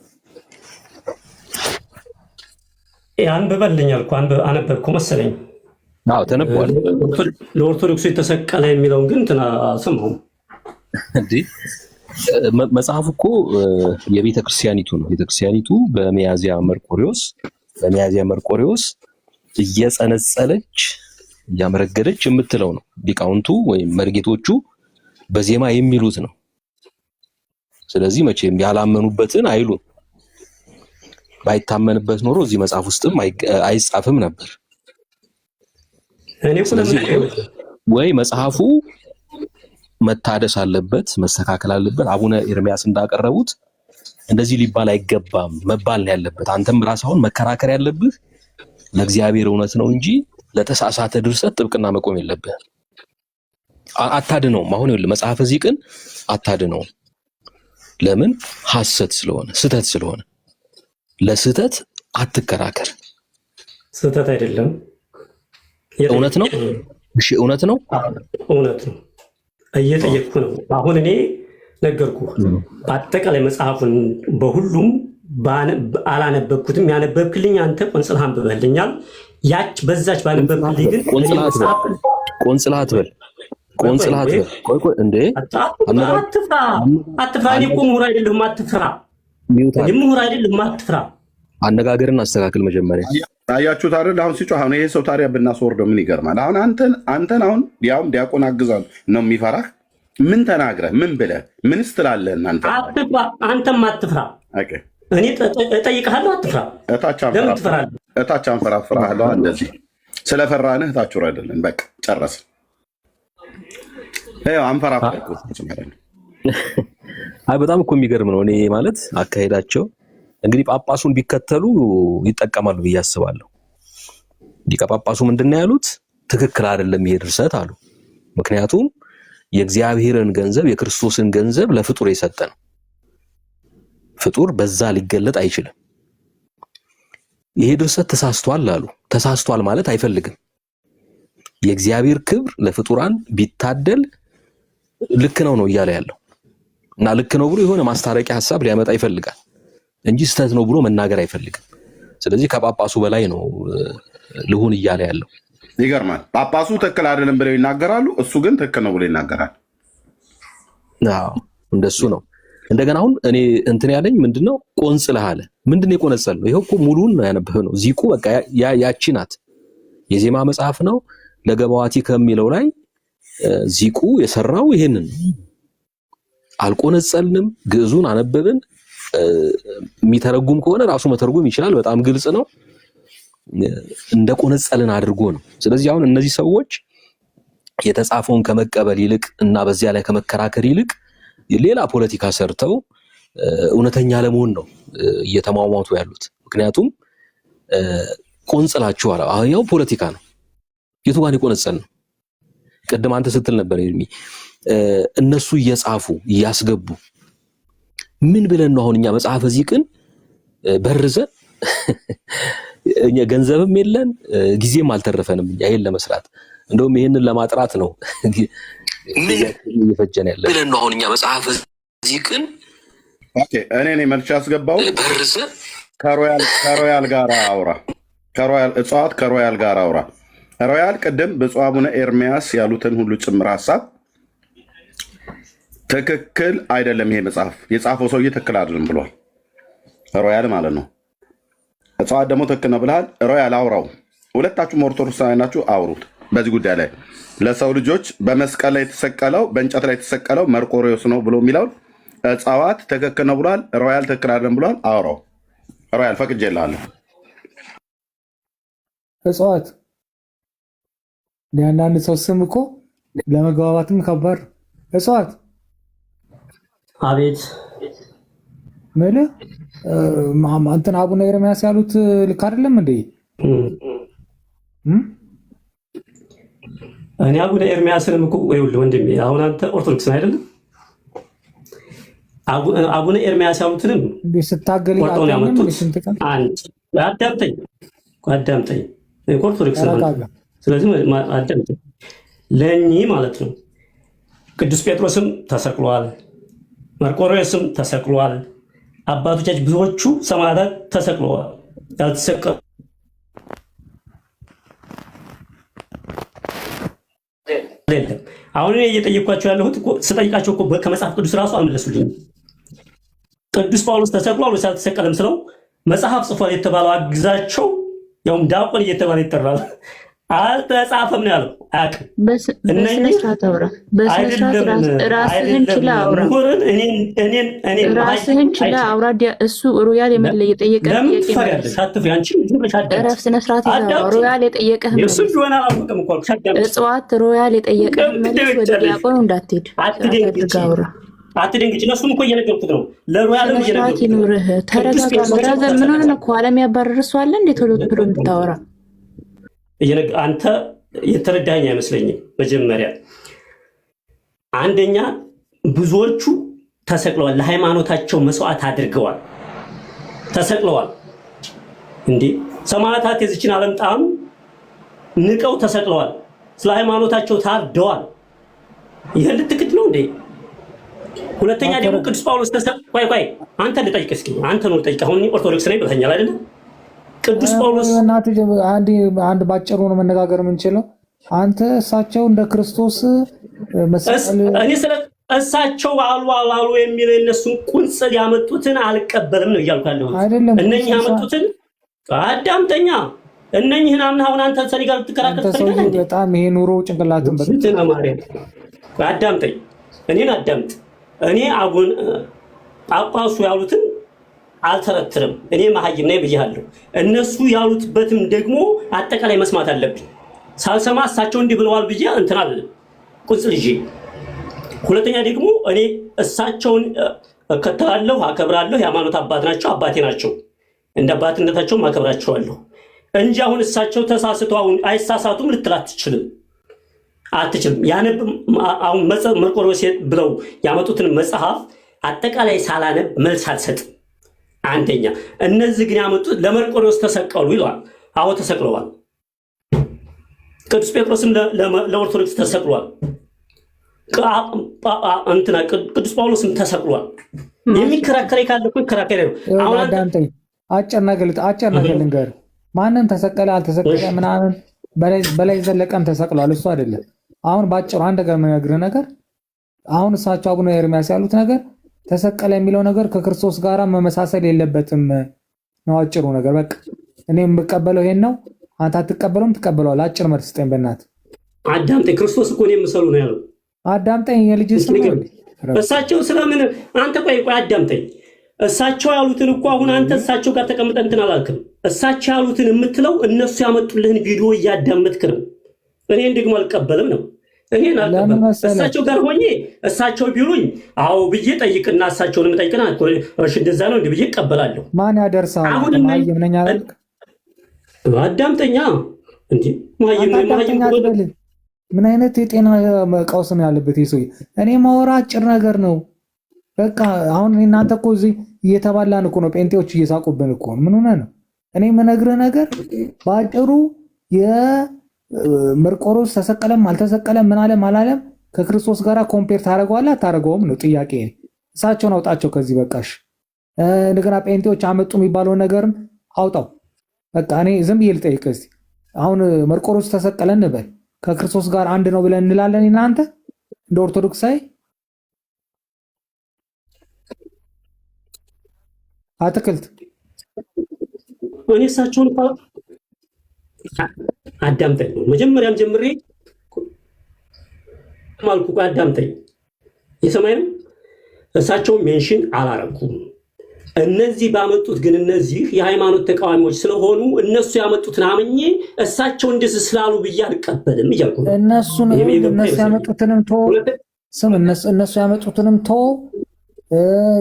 አንብበልኛል እኮ አነበብኩ መሰለኝ። አዎ ተነቧል። ለኦርቶዶክሱ የተሰቀለ የሚለውን ግን እንትና ሰማሁ እንዴ። መጽሐፉ እኮ የቤተ ክርስቲያኒቱ ነው። ቤተ ክርስቲያኒቱ በሚያዝያ መርቆሬዎስ እየጸነጸለች እያመረገደች የምትለው ነው። ሊቃውንቱ ወይም መርጌቶቹ በዜማ የሚሉት ነው። ስለዚህ መቼም ያላመኑበትን አይሉም። ባይታመንበት ኖሮ እዚህ መጽሐፍ ውስጥም አይጻፍም ነበር። ስለዚህ ወይ መጽሐፉ መታደስ አለበት፣ መስተካከል አለበት። አቡነ ኤርሚያስ እንዳቀረቡት እንደዚህ ሊባል አይገባም መባል ነው ያለበት። አንተም ራስህ አሁን መከራከር ያለብህ ለእግዚአብሔር እውነት ነው እንጂ ለተሳሳተ ድርሰት ጥብቅና መቆም የለብህም። አታድነውም። አሁን ይኸውልህ መጽሐፈ ዚቅን አታድነውም። ለምን? ሐሰት ስለሆነ፣ ስህተት ስለሆነ። ለስህተት አትከራከር። ስህተት አይደለም፣ እውነት ነው። እሺ እውነት ነው፣ እውነት ነው። እየጠየቅኩ ነው። አሁን እኔ ነገርኩ። በአጠቃላይ መጽሐፉን በሁሉም አላነበብኩትም። ያነበብክልኝ አንተ ቆንጽላ አንብበህልኛል። ያች በዛች ባነበብክልኝ ግን ቆንጽላት በል ቆይ እንዴ አትፍራ። እኔ እኮ ምሁር አይደለሁም። አትፍራ። ምሁር አይደለሁም። አትፍራ። አነጋገርን አስተካክል መጀመሪያ። አያችሁት አይደል? አሁን ሲጮህ አሁን ይሄ ሰው ታዲያ ብናስወርደው ምን ይገርማል? አሁን አንተን አሁን ያውም ዲያቆን አግዛል ነው የሚፈራህ። ምን ተናግረህ ምን ብለህ ምንስ ትላለህ? እናንተ አትፍራ። አንተም አትፍራ። እኔ እጠይቅሃለሁ፣ አትፍራ። ለምን ትፈራለህ? እታች አንፈራፍራለሁ። እንደዚህ ስለፈራንህ እታች ወረደልን። በቃ ጨረስን። ይኸው አንፈራፍራኩ። አይ በጣም እኮ የሚገርም ነው። እኔ ማለት አካሄዳቸው እንግዲህ ጳጳሱን ቢከተሉ ይጠቀማሉ ብዬ አስባለሁ። ሊቀ ጳጳሱ ምንድነው ያሉት? ትክክል አይደለም ይሄ ድርሰት አሉ። ምክንያቱም የእግዚአብሔርን ገንዘብ የክርስቶስን ገንዘብ ለፍጡር የሰጠ ነው። ፍጡር በዛ ሊገለጥ አይችልም። ይሄ ድርሰት ተሳስቷል አሉ። ተሳስቷል ማለት አይፈልግም። የእግዚአብሔር ክብር ለፍጡራን ቢታደል ልክ ነው እያለ ያለው እና ልክ ነው ብሎ የሆነ ማስታረቂያ ሐሳብ ሊያመጣ ይፈልጋል እንጂ ስህተት ነው ብሎ መናገር አይፈልግም። ስለዚህ ከጳጳሱ በላይ ነው ልሁን እያለ ያለው። ይገርማል። ጳጳሱ ትክክል አይደለም ብለው ይናገራሉ፣ እሱ ግን ትክክል ነው ብሎ ይናገራል። አዎ እንደሱ ነው። እንደገና አሁን እኔ እንትን ያለኝ ምንድነው ቆንጽለህ አለ። ምንድነው የቆነጸለው? ይሄው እኮ ሙሉን ያነበብህ ነው። ዚቁ በቃ ያቺ ናት። የዜማ መጽሐፍ ነው። ለገባዋቲ ከሚለው ላይ ዚቁ የሰራው ይሄንን አልቆነጸልንም። ግዕዙን አነበብን። የሚተረጉም ከሆነ ራሱ መተርጎም ይችላል። በጣም ግልጽ ነው። እንደ ቆነጸልን አድርጎ ነው። ስለዚህ አሁን እነዚህ ሰዎች የተጻፈውን ከመቀበል ይልቅ እና በዚያ ላይ ከመከራከር ይልቅ ሌላ ፖለቲካ ሰርተው እውነተኛ ለመሆን ነው እየተሟሟቱ ያሉት። ምክንያቱም ቆንጽላችኋል። ያው ፖለቲካ ነው። የቱ ጋር የቆነጸል ነው? ቅድም አንተ ስትል ነበር ኤርሚ፣ እነሱ እየጻፉ እያስገቡ ምን ብለን ነው አሁን እኛ መጽሐፈ ዚቅን በርዘን እኛ ገንዘብም የለን ጊዜም አልተረፈንም እኛ ይሄን ለመስራት። እንደውም ይሄንን ለማጥራት ነው ምን እየፈጀን ያለ ብለን ነው አሁን እኛ መጽሐፈ ዚቅን እኔ መልሼ ያስገባው በርዘን ከሮያል ጋር አውራ። እጽዋት ከሮያል ጋር አውራ። ሮያል ቅድም ብፁዕ አቡነ ኤርሚያስ ያሉትን ሁሉ ጭምር ሀሳብ ትክክል አይደለም፣ ይሄ መጽሐፍ የጻፈው ሰውዬ ትክክል አይደለም ብሏል። ሮያል ማለት ነው። እጽዋት ደግሞ ትክክል ነው ብለሃል። ሮያል አውራው፣ ሁለታችሁም ኦርቶዶክሳዊ ናችሁ፣ አውሩት በዚህ ጉዳይ ላይ። ለሰው ልጆች በመስቀል ላይ የተሰቀለው በእንጨት ላይ የተሰቀለው መርቆሬዎስ ነው ብሎ የሚለውን እጽዋት ትክክል ነው ብሏል። ሮያል ትክክል አይደለም ብሏል። አውራው ሮያል ፈቅጄልሃለሁ። እጽዋት አንዳንድ ሰው ስም እኮ ለመግባባትም ከባድ። እጽዋት አቤት ምልህ እንትን አቡነ ኤርምያስ ያሉት ልክ አይደለም እንዴ? እኔ አቡነ ኤርምያስንም እኮ ይኸውልህ ወንድሜ፣ አሁን አንተ ኦርቶዶክስ ነህ አይደለም? አቡነ ኤርምያስ ያሉትንም ስታገል ቆርጠው ነው ያመጡት። አዳምጠኝ ኦርቶዶክስ ነህ። ስለዚህ አዳምጠኝ። ለእኚህ ማለት ነው ቅዱስ ጴጥሮስም ተሰቅሏል፣ መርቆሬዎስም ተሰቅሏል። አባቶቻችን ብዙዎቹ ሰማዕታት ተሰቅለዋል። ያልተሰቀሉ የለም። አሁን እኔ እየጠየኳቸው ያለሁት ስጠይቃቸው እኮ ከመጽሐፍ ቅዱስ ራሱ አልመለሱልኝ። ቅዱስ ጳውሎስ ተሰቅሏል ወይስ አልተሰቀለም ስለው መጽሐፍ ጽፏል የተባለው አግዛቸው፣ ያውም ዳቆን እየተባለ ይጠራል፣ አልተጻፈም ነው ያለው። አያውቅም። በስነስርዓት አውራ፣ በስነስርዓት ራስህን ችለህ አውራ፣ ራስህን ችለህ አውራ። እሱ ሮያል የጠየቀህ ሮያል የጠየቀህ እጽዋት ሮያል የጠየቀህ መልስ ወደ ዲያቆኑ እንዳትሄድ አድርጋ አውራ። አትደንግጭ። እነሱም እኮ እየነገርኩት ነው። ለሮያልም እየነገርኩት ይኑርህ። ተረጋጋ። ብራዘር ምን ሆነህ ነው? ከኋላ የሚያባርር ሰው አለ እንዴ? ቶሎ ቶሎ እንድታወራ አንተ የተረዳኸኝ አይመስለኝም። መጀመሪያ አንደኛ ብዙዎቹ ተሰቅለዋል፣ ለሃይማኖታቸው መስዋዕት አድርገዋል፣ ተሰቅለዋል። እንዴ ሰማዕታት የዚችን ዓለም ጣዕም ንቀው ተሰቅለዋል፣ ስለ ሃይማኖታቸው ታርደዋል። ይሄን ልትክድ ነው እንዴ? ሁለተኛ ደግሞ ቅዱስ ጳውሎስ ቆይ አንተ ልጠይቅ እስኪ፣ አንተ ነው ልጠይቅ። አሁን ኦርቶዶክስ ነኝ ብለኸኛል አይደል? ቅዱስ ጳውሎስ አንድ ባጭሩ ነው መነጋገር የምንችለው። አንተ እሳቸው እንደ ክርስቶስ እኔ ስለ እሳቸው አሉ የሚለው የነሱን ቁንጽል ያመጡትን አልቀበልም ነው እያልኩ ያለሁት። እነኚህ ያመጡትን አዳምጠኛ፣ እነኚህን አሁን አንተ ሰሪ ጋር ልትከራከር ትፈልጋለህ? በጣም ይሄ ኑሮ ጭንቅላትን አዳምጠኝ፣ እኔን አዳምጥ። እኔ ጳጳሱ ያሉትን አልተረትርም። እኔ መሀይም ነኝ ብያለሁ። እነሱ ያሉትበትም ደግሞ አጠቃላይ መስማት አለብኝ። ሳልሰማ እሳቸው እንዲህ ብለዋል ብዬ እንትን አለ ቁንጽል ይዤ። ሁለተኛ ደግሞ እኔ እሳቸውን እከተላለሁ፣ አከብራለሁ። የሃይማኖት አባት ናቸው፣ አባቴ ናቸው። እንደ አባትነታቸውም አከብራቸዋለሁ እንጂ አሁን እሳቸው ተሳስተው አሁን አይሳሳቱም ልትል አትችልም። ያነብ አሁን መርቆሬዎስ ብለው ያመጡትን መጽሐፍ አጠቃላይ ሳላነብ መልስ አልሰጥም። አንደኛ እነዚህ ግን ያመጡት ለመርቆሬዎስ ተሰቀሉ ይለዋል። አዎ ተሰቅለዋል። ቅዱስ ጴጥሮስም ለኦርቶዶክስ ተሰቅሏል። ቅዱስ ጳውሎስም ተሰቅሏል። የሚከራከረ ካለ እኮ ይከራከረ ነው። አሁን አጭር ነገር ልንገርህ። ማንም ተሰቀለ አልተሰቀለ ምናምን በላይ ዘለቀም ተሰቅሏል። እሱ አይደለም። አሁን ባጭሩ አንድ ነገር የምነግርህ ነገር አሁን እሳቸው አቡነ ኤርምያስ ያሉት ነገር ተሰቀለ የሚለው ነገር ከክርስቶስ ጋር መመሳሰል የለበትም ነው አጭሩ ነገር። በቃ እኔ የምቀበለው ይሄን ነው፣ አንተ አትቀበለውም፣ ትቀበለዋለህ። አጭር መልስ ስጠኝ በእናትህ። አዳምጠኝ። ክርስቶስ እኮ ነው የምሰሉ ነው ያለው። አዳምጠኝ። የልጅ ስም እሳቸው ስለምን አንተ ቆይ አዳምጠኝ። እሳቸው ያሉትን እኮ አሁን አንተ እሳቸው ጋር ተቀምጠህ እንትን አላልክም። እሳቸው ያሉትን የምትለው እነሱ ያመጡልህን ቪዲዮ እያዳመጥክ ነው። እኔን ደግሞ አልቀበልም ነው። እኔን አልቀበልም። እሳቸው ጋር ሆኜ እሳቸው ቢሉኝ አዎ ብዬ ጠይቅና እሳቸውንም ጠይቅና እሺ እንደዛ ነው እንዲህ ብዬ እቀበላለሁ። ማን ያደርሳል? አሁን አዳምጠኛ እንዴ ምን አይነት የጤና ቀውስ ነው ያለበት ይሄ ሰውዬ? እኔ ማወራ አጭር ነገር ነው። በቃ አሁን እናንተ እኮ እዚህ እየተባላን እኮ ነው። ጴንጤዎች እየሳቁብን እኮ ምን ሆነ ነው? እኔ የምነግርህ ነገር በአጭሩ የመርቆሬዎስ ተሰቀለም አልተሰቀለም ምን አለም አላለም ከክርስቶስ ጋር ኮምፔር ታደርገዋለህ አታደርገውም ነው ጥያቄ። እሳቸውን አውጣቸው ከዚህ በቃሽ። እንደገና ጴንጤዎች አመጡ የሚባለውን ነገርም አውጣው። በቃ እኔ ዝም ብዬ ልጠይቅህ እስኪ አሁን መርቆሬዎስ ተሰቀለ እንበል ከክርስቶስ ጋር አንድ ነው ብለን እንላለን እናንተ እንደ ኦርቶዶክሳዊ? አትክልት እኔ እሳቸውን አዳምጠኝ ነው መጀመሪያም ጀምሬ ማልኩ አዳምጠኝ የሰማይ ነው። እሳቸውን ሜንሽን አላረኩም። እነዚህ ባመጡት ግን እነዚህ የሃይማኖት ተቃዋሚዎች ስለሆኑ እነሱ ያመጡትን አምኜ እሳቸው እንደዚህ ስላሉ ብዬ አልቀበልም እያልኩ ነው። እነሱ ያመጡትንም ቶ ስም እነሱ ያመጡትንም ቶ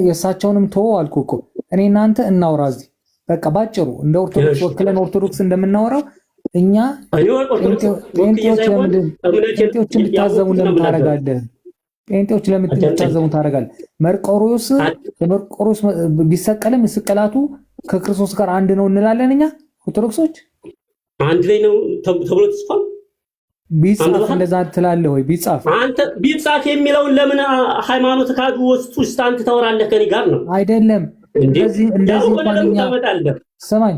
የእሳቸውንም ቶ አልኩ እኮ። እኔ እናንተ እናውራ እዚህ በቃ ባጭሩ እንደ ኦርቶዶክስ ወክለን ኦርቶዶክስ እንደምናወራው እኛ ጴንጤዎች እንድታዘቡ ለምን ታደርጋለህ? ጴንጤዎች ለምን እንድታዘቡ ታደርጋለህ? መርቆሪዎስ ቢሰቀልም ስቅላቱ ከክርስቶስ ጋር አንድ ነው እንላለን እኛ ኦርቶዶክሶች። አንድ ላይ ነው ተብሎ ተጽፏል። ቢጻፍ እንደዛ ትላለህ ወይ? ቢጻፍ አንተ ቢጻፍ የሚለውን ለምን ሃይማኖት ካዱ ውስጥ አንተ ታወራለህ? ከኔ ጋር ነው አይደለም። እንደዚህ ማንኛ ሰማኝ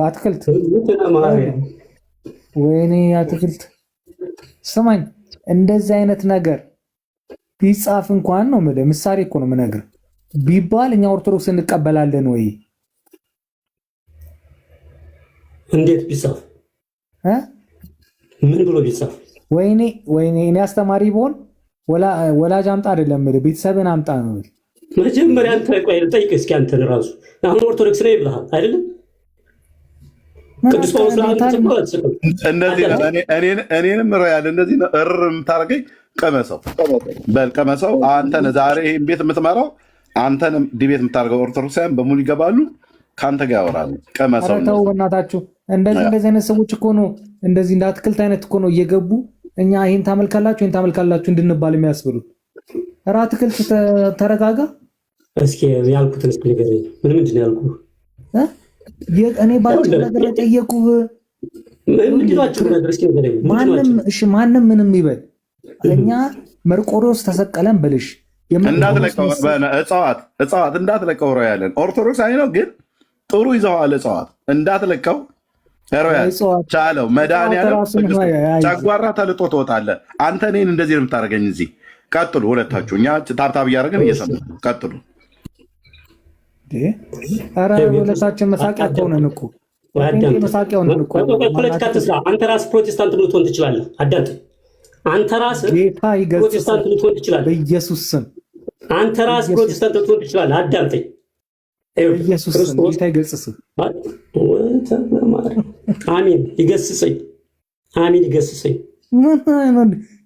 አትክልት ወይኔ አትክልት ሰማኝ። እንደዚህ አይነት ነገር ቢጻፍ እንኳን ነው የምልህ፣ ምሳሌ እኮ ነው የምነግርህ። ቢባል እኛ ኦርቶዶክስ እንቀበላለን ወይ? እንዴት ቢጻፍ ምን ብሎ ቢጻፍ? ወይኔ እኔ አስተማሪ ብሆን ወላጅ አምጣ አይደለም የምልህ፣ ቤተሰብን አምጣ ነው የምልህ። መጀመሪያ አንተ ቆይ ጠይቅ እስኪ አንተን ራሱ አሁን ኦርቶዶክስ ነው ይብልሃል አይደለም? ቅዱስ ጳውሎስ እንደዚህ እኔንም ራያል እንደዚህ ነው የምታደርገኝ። ቀመሰው በል ቀመሰው። አንተን ዛሬ ይሄን ቤት የምትመራው አንተንም ዲቤት የምታደርገው ኦርቶዶክሳውያን በሙሉ ይገባሉ፣ ከአንተ ጋር ያወራሉ። ቀመሰው። ተው በእናታችሁ። እንደዚህ አይነት ሰዎች እኮ ነው እንደዚህ እንደ አትክልት አይነት እኮ ነው እየገቡ እኛ ይሄን ታመልካላችሁ እንድንባል የሚያስብሉ። ኧረ አትክልት ተረጋጋ እስኪ። ያልኩትን እስኪ ንገረኝ። ምንድን ነው ያልኩህ? እኔ ባጭር ነገር ጠየቁህ። ማንም ምንም ይበል፣ እኛ መርቆሪዎስ ተሰቀለን ብልሽ እጽዋት እንዳትለቀው ሮ ያለን ኦርቶዶክስ አይ ነው ግን ጥሩ ይዘዋል። እጽዋት እንዳትለቀው ቻለው መድኃኒዓለም ጨጓራ ተልጦ ትወጣለህ። አንተ እኔን እንደዚህ ነው የምታደርገኝ። እዚህ ቀጥሉ ሁለታችሁ። እኛ ታብታብ እያደረግን እየሰማን ቀጥሉ። ኧረ ሁለታችን መሳቂያ ከሆነን እኮ መሳቂያ ሆነን እኮ። ፖለቲካ ትስራ። አንተ ራስህ ፕሮቴስታንት ልትሆን ትችላለህ። አዳምጥ። አንተ ራስህ ፕሮቴስታንት ልትሆን ትችላለህ። በኢየሱስ ስም አንተ ራስህ ፕሮቴስታንት ልትሆን ትችላለህ። አዳምጠኝ። በኢየሱስ ስም ጌታ ይገስጽህ። አሚን ይገስጸኝ። አሚን ይገስጸኝ።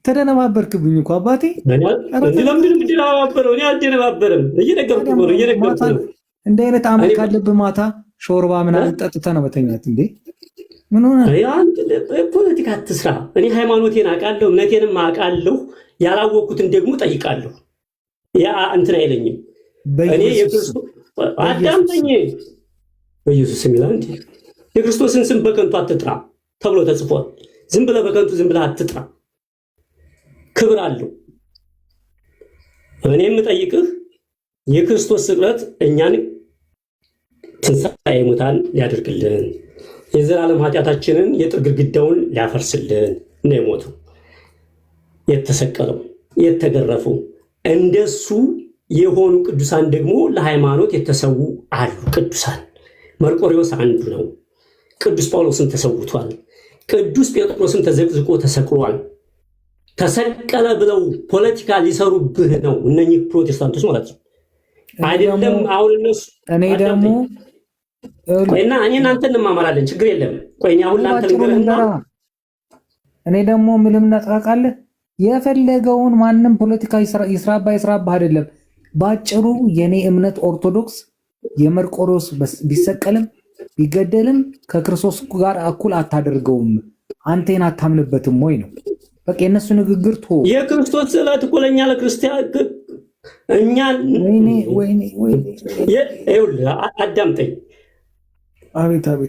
ተደነባበርክብኝ እኮ አባቴ። ለምንድን የምትደነባበረው? እኔ አልደነባበርም። እየነገርኩህ ነው። እንዲህ አይነት አመል ካለብህ ማታ ሾርባ ምናምን ጠጥተህ ነው መተኛት እንዴ? ምን ሆነ? ፖለቲካ አትስራ። እኔ ሃይማኖቴን አውቃለሁ፣ እምነቴንም አውቃለሁ። ያላወቅኩትን ደግሞ ጠይቃለሁ። ያ እንትን አይለኝም። እኔ አዳምጠኝ። በኢየሱስ ስም ይላል እንዴ? የክርስቶስን ስም በከንቱ አትጥራ ተብሎ ተጽፏል። ዝም ብለህ በከንቱ ዝም ብለህ አትጥራ። ክብር አለው። እኔ የምጠይቅህ የክርስቶስ ስቅለት እኛን ትንሣኤ ሙታን ሊያደርግልን የዘላለም ኃጢአታችንን የጥር ግድግዳውን ሊያፈርስልን ነው የሞተው የተሰቀለው የተገረፈው። እንደሱ የሆኑ ቅዱሳን ደግሞ ለሃይማኖት የተሰዉ አሉ። ቅዱሳን መርቆሪዎስ አንዱ ነው። ቅዱስ ጳውሎስም ተሰውቷል። ቅዱስ ጴጥሮስም ተዘቅዝቆ ተሰቅሏል። ተሰቀለ ብለው ፖለቲካ ሊሰሩብህ ነው እነኚህ ፕሮቴስታንቶች ማለት ነው። አይደለም አሁን እነሱ እኔ ደግሞ ቆይና እኔ እናንተ እንማማራለን፣ ችግር የለም። ቆይ አሁን እናንተ ልንገርህና እኔ ደግሞ ምንም እናጥቃቃለህ። የፈለገውን ማንም ፖለቲካ ይስራባ አይደለም። ባጭሩ የኔ እምነት ኦርቶዶክስ የመርቆሪዎስ ቢሰቀልም ቢገደልም ከክርስቶስ ጋር እኩል አታደርገውም። አንተን አታምንበትም ወይ ነው በቃ የነሱ ንግግር። ቶ የክርስቶስ ስዕለት እኮ ለእኛ ለክርስቲያን እኛ አዳምጠኝ።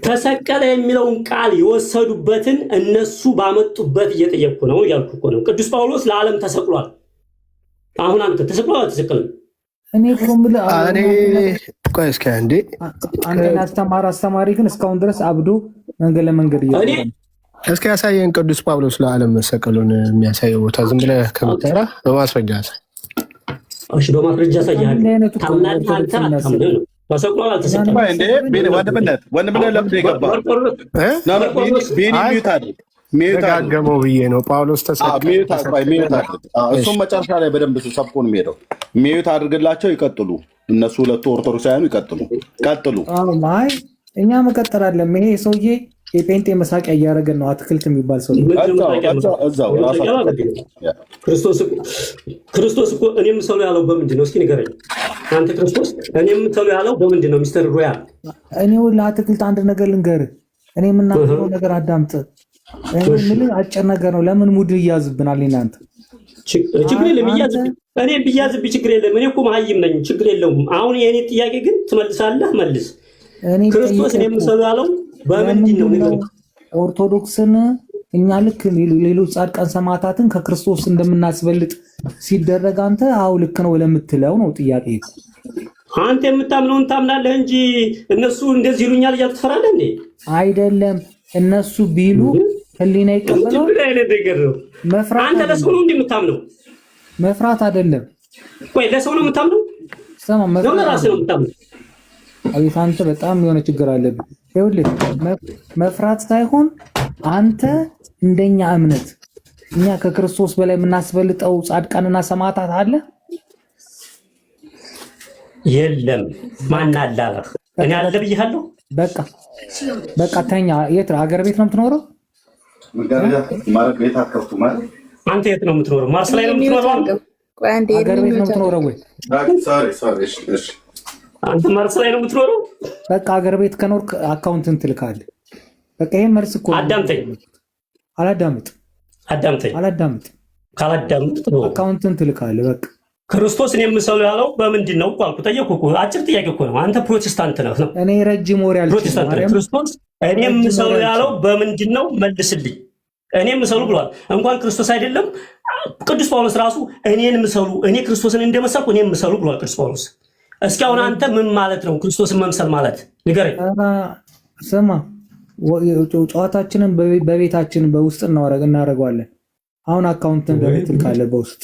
ተሰቀለ የሚለውን ቃል የወሰዱበትን እነሱ ባመጡበት እየጠየቅኩ ነው እያልኩ እኮ ነው። ቅዱስ ጳውሎስ ለዓለም ተሰቅሏል። አሁን አንተ ተሰቅሏል አልተሰቀለም? እኔ እኮ የምልህ ቆይ እስኪ አንዴ አንተን አስተማሪ ግን እስካሁን ድረስ አብዶ መንገድ ለመንገድ እያለ እስኪ ያሳየን ቅዱስ ጳውሎስ ለዓለም መሰቀሉን የሚያሳየው ቦታ ዝም ብለህ ከምትጠራ በማስረጃ ያሳይ። እሺ በማስረጃ ያሳያል። ታምናለህ አንተ አታምነህ ነው ተሰቅሏል አልተሰቀለም? ወንድምነት ለምንድን የገባው? ደጋገመው ብዬ ነው። ጳውሎስ እሱም መጨረሻ ላይ በደንብ ሰብኮ ነው የሚሄደው። ሚዩት አድርግላቸው፣ ይቀጥሉ። እነሱ ሁለቱ ኦርቶዶክሳውያኑ ቀጥሉ። አይ እኛ መቀጠል አለም። ይሄ ሰውዬ የጴንጤ መሳቂያ እያደረገን ነው። አትክልት የሚባል ሰው ክርስቶስ እኮ እኔ የምሰሉ ያለው በምንድን ነው? እስኪ ንገረኝ አንተ። ክርስቶስ እኔ የምሰሉ ያለው በምንድን ነው? ሚስተር ሮያል እኔ ለአትክልት አንድ ነገር ልንገርህ። እኔ የምናገረው ነገር አዳምጥ። ምን አጭር ነገር ነው። ለምን ሙድ ይያዝብናል? እናንተ ችግር የለም እኔ ብያዝብኝ ችግር የለም። እኔ እኮ መሀይም ነኝ፣ ችግር የለውም። አሁን የእኔ ጥያቄ ግን ትመልሳለህ፣ መልስ። ክርስቶስ እኔ የምሰሉ ያለው በምንድን ነው? ነገር ኦርቶዶክስን እኛ ልክ ሌሎች ጻድቃን ሰማዕታትን ከክርስቶስ እንደምናስበልጥ ሲደረግ አንተ አው ልክ ነው ለምትለው ነው ጥያቄ። አንተ የምታምነውን ታምናለህ እንጂ እነሱ እንደዚህ ይሉኛል እያልክ ትፈራለህ እንዴ? አይደለም እነሱ ቢሉ ህሊና ይቀበለው። አንተ ለሰው ነው እንደምታምነው? መፍራት አይደለም። ቆይ ለሰው ነው የምታምነው? ነው ለራስህ ነው የምታምነው? አቤት አንተ በጣም የሆነ ችግር አለብህ። ይኸውልህ መፍራት ሳይሆን አንተ እንደኛ እምነት እኛ ከክርስቶስ በላይ የምናስበልጠው ጻድቃንና ሰማዕታት አለ? የለም። ማን አለ? እኔ አለ ብዬሃለሁ። በቃ ተኛ። የት ሀገር ቤት ነው የምትኖረው? አንተ የት ነው የምትኖረው? ማርስ ላይ ነው የምትኖረው? ሀገር ቤት ነው የምትኖረው ወይ? አንተ ማርስ ላይ ነው የምትኖረው? በቃ ሀገር ቤት ከኖርክ አካውንትን ትልካለህ። በቃ ይሄ መልስ እኮ። አዳምጠኝ። አላዳምጥ። ካላዳምጥ አካውንትን ትልካለህ። በቃ ክርስቶስን የምሰሉ ያለው በምንድን ነው አልኩ። ጠየቅኩ እኮ አጭር ጥያቄ እኮ ነው። አንተ ፕሮቴስታንት ነህ ነው? እኔ ረጅም ወሬ አልችልም። ክርስቶስ እኔ የምሰሉ ያለው በምንድን ነው? መልስልኝ። እኔ የምሰሉ ብሏል። እንኳን ክርስቶስ አይደለም ቅዱስ ጳውሎስ ራሱ እኔን ምሰሉ፣ እኔ ክርስቶስን እንደመሰልኩ እኔ ምሰሉ ብሏል ቅዱስ ጳውሎስ። እስኪ አሁን አንተ ምን ማለት ነው ክርስቶስን መምሰል ማለት? ንገረኝ። ስማ፣ ጨዋታችንን በቤታችን በውስጥ እናደርገዋለን። አሁን አካውንትን በቤት ልካለህ በውስጥ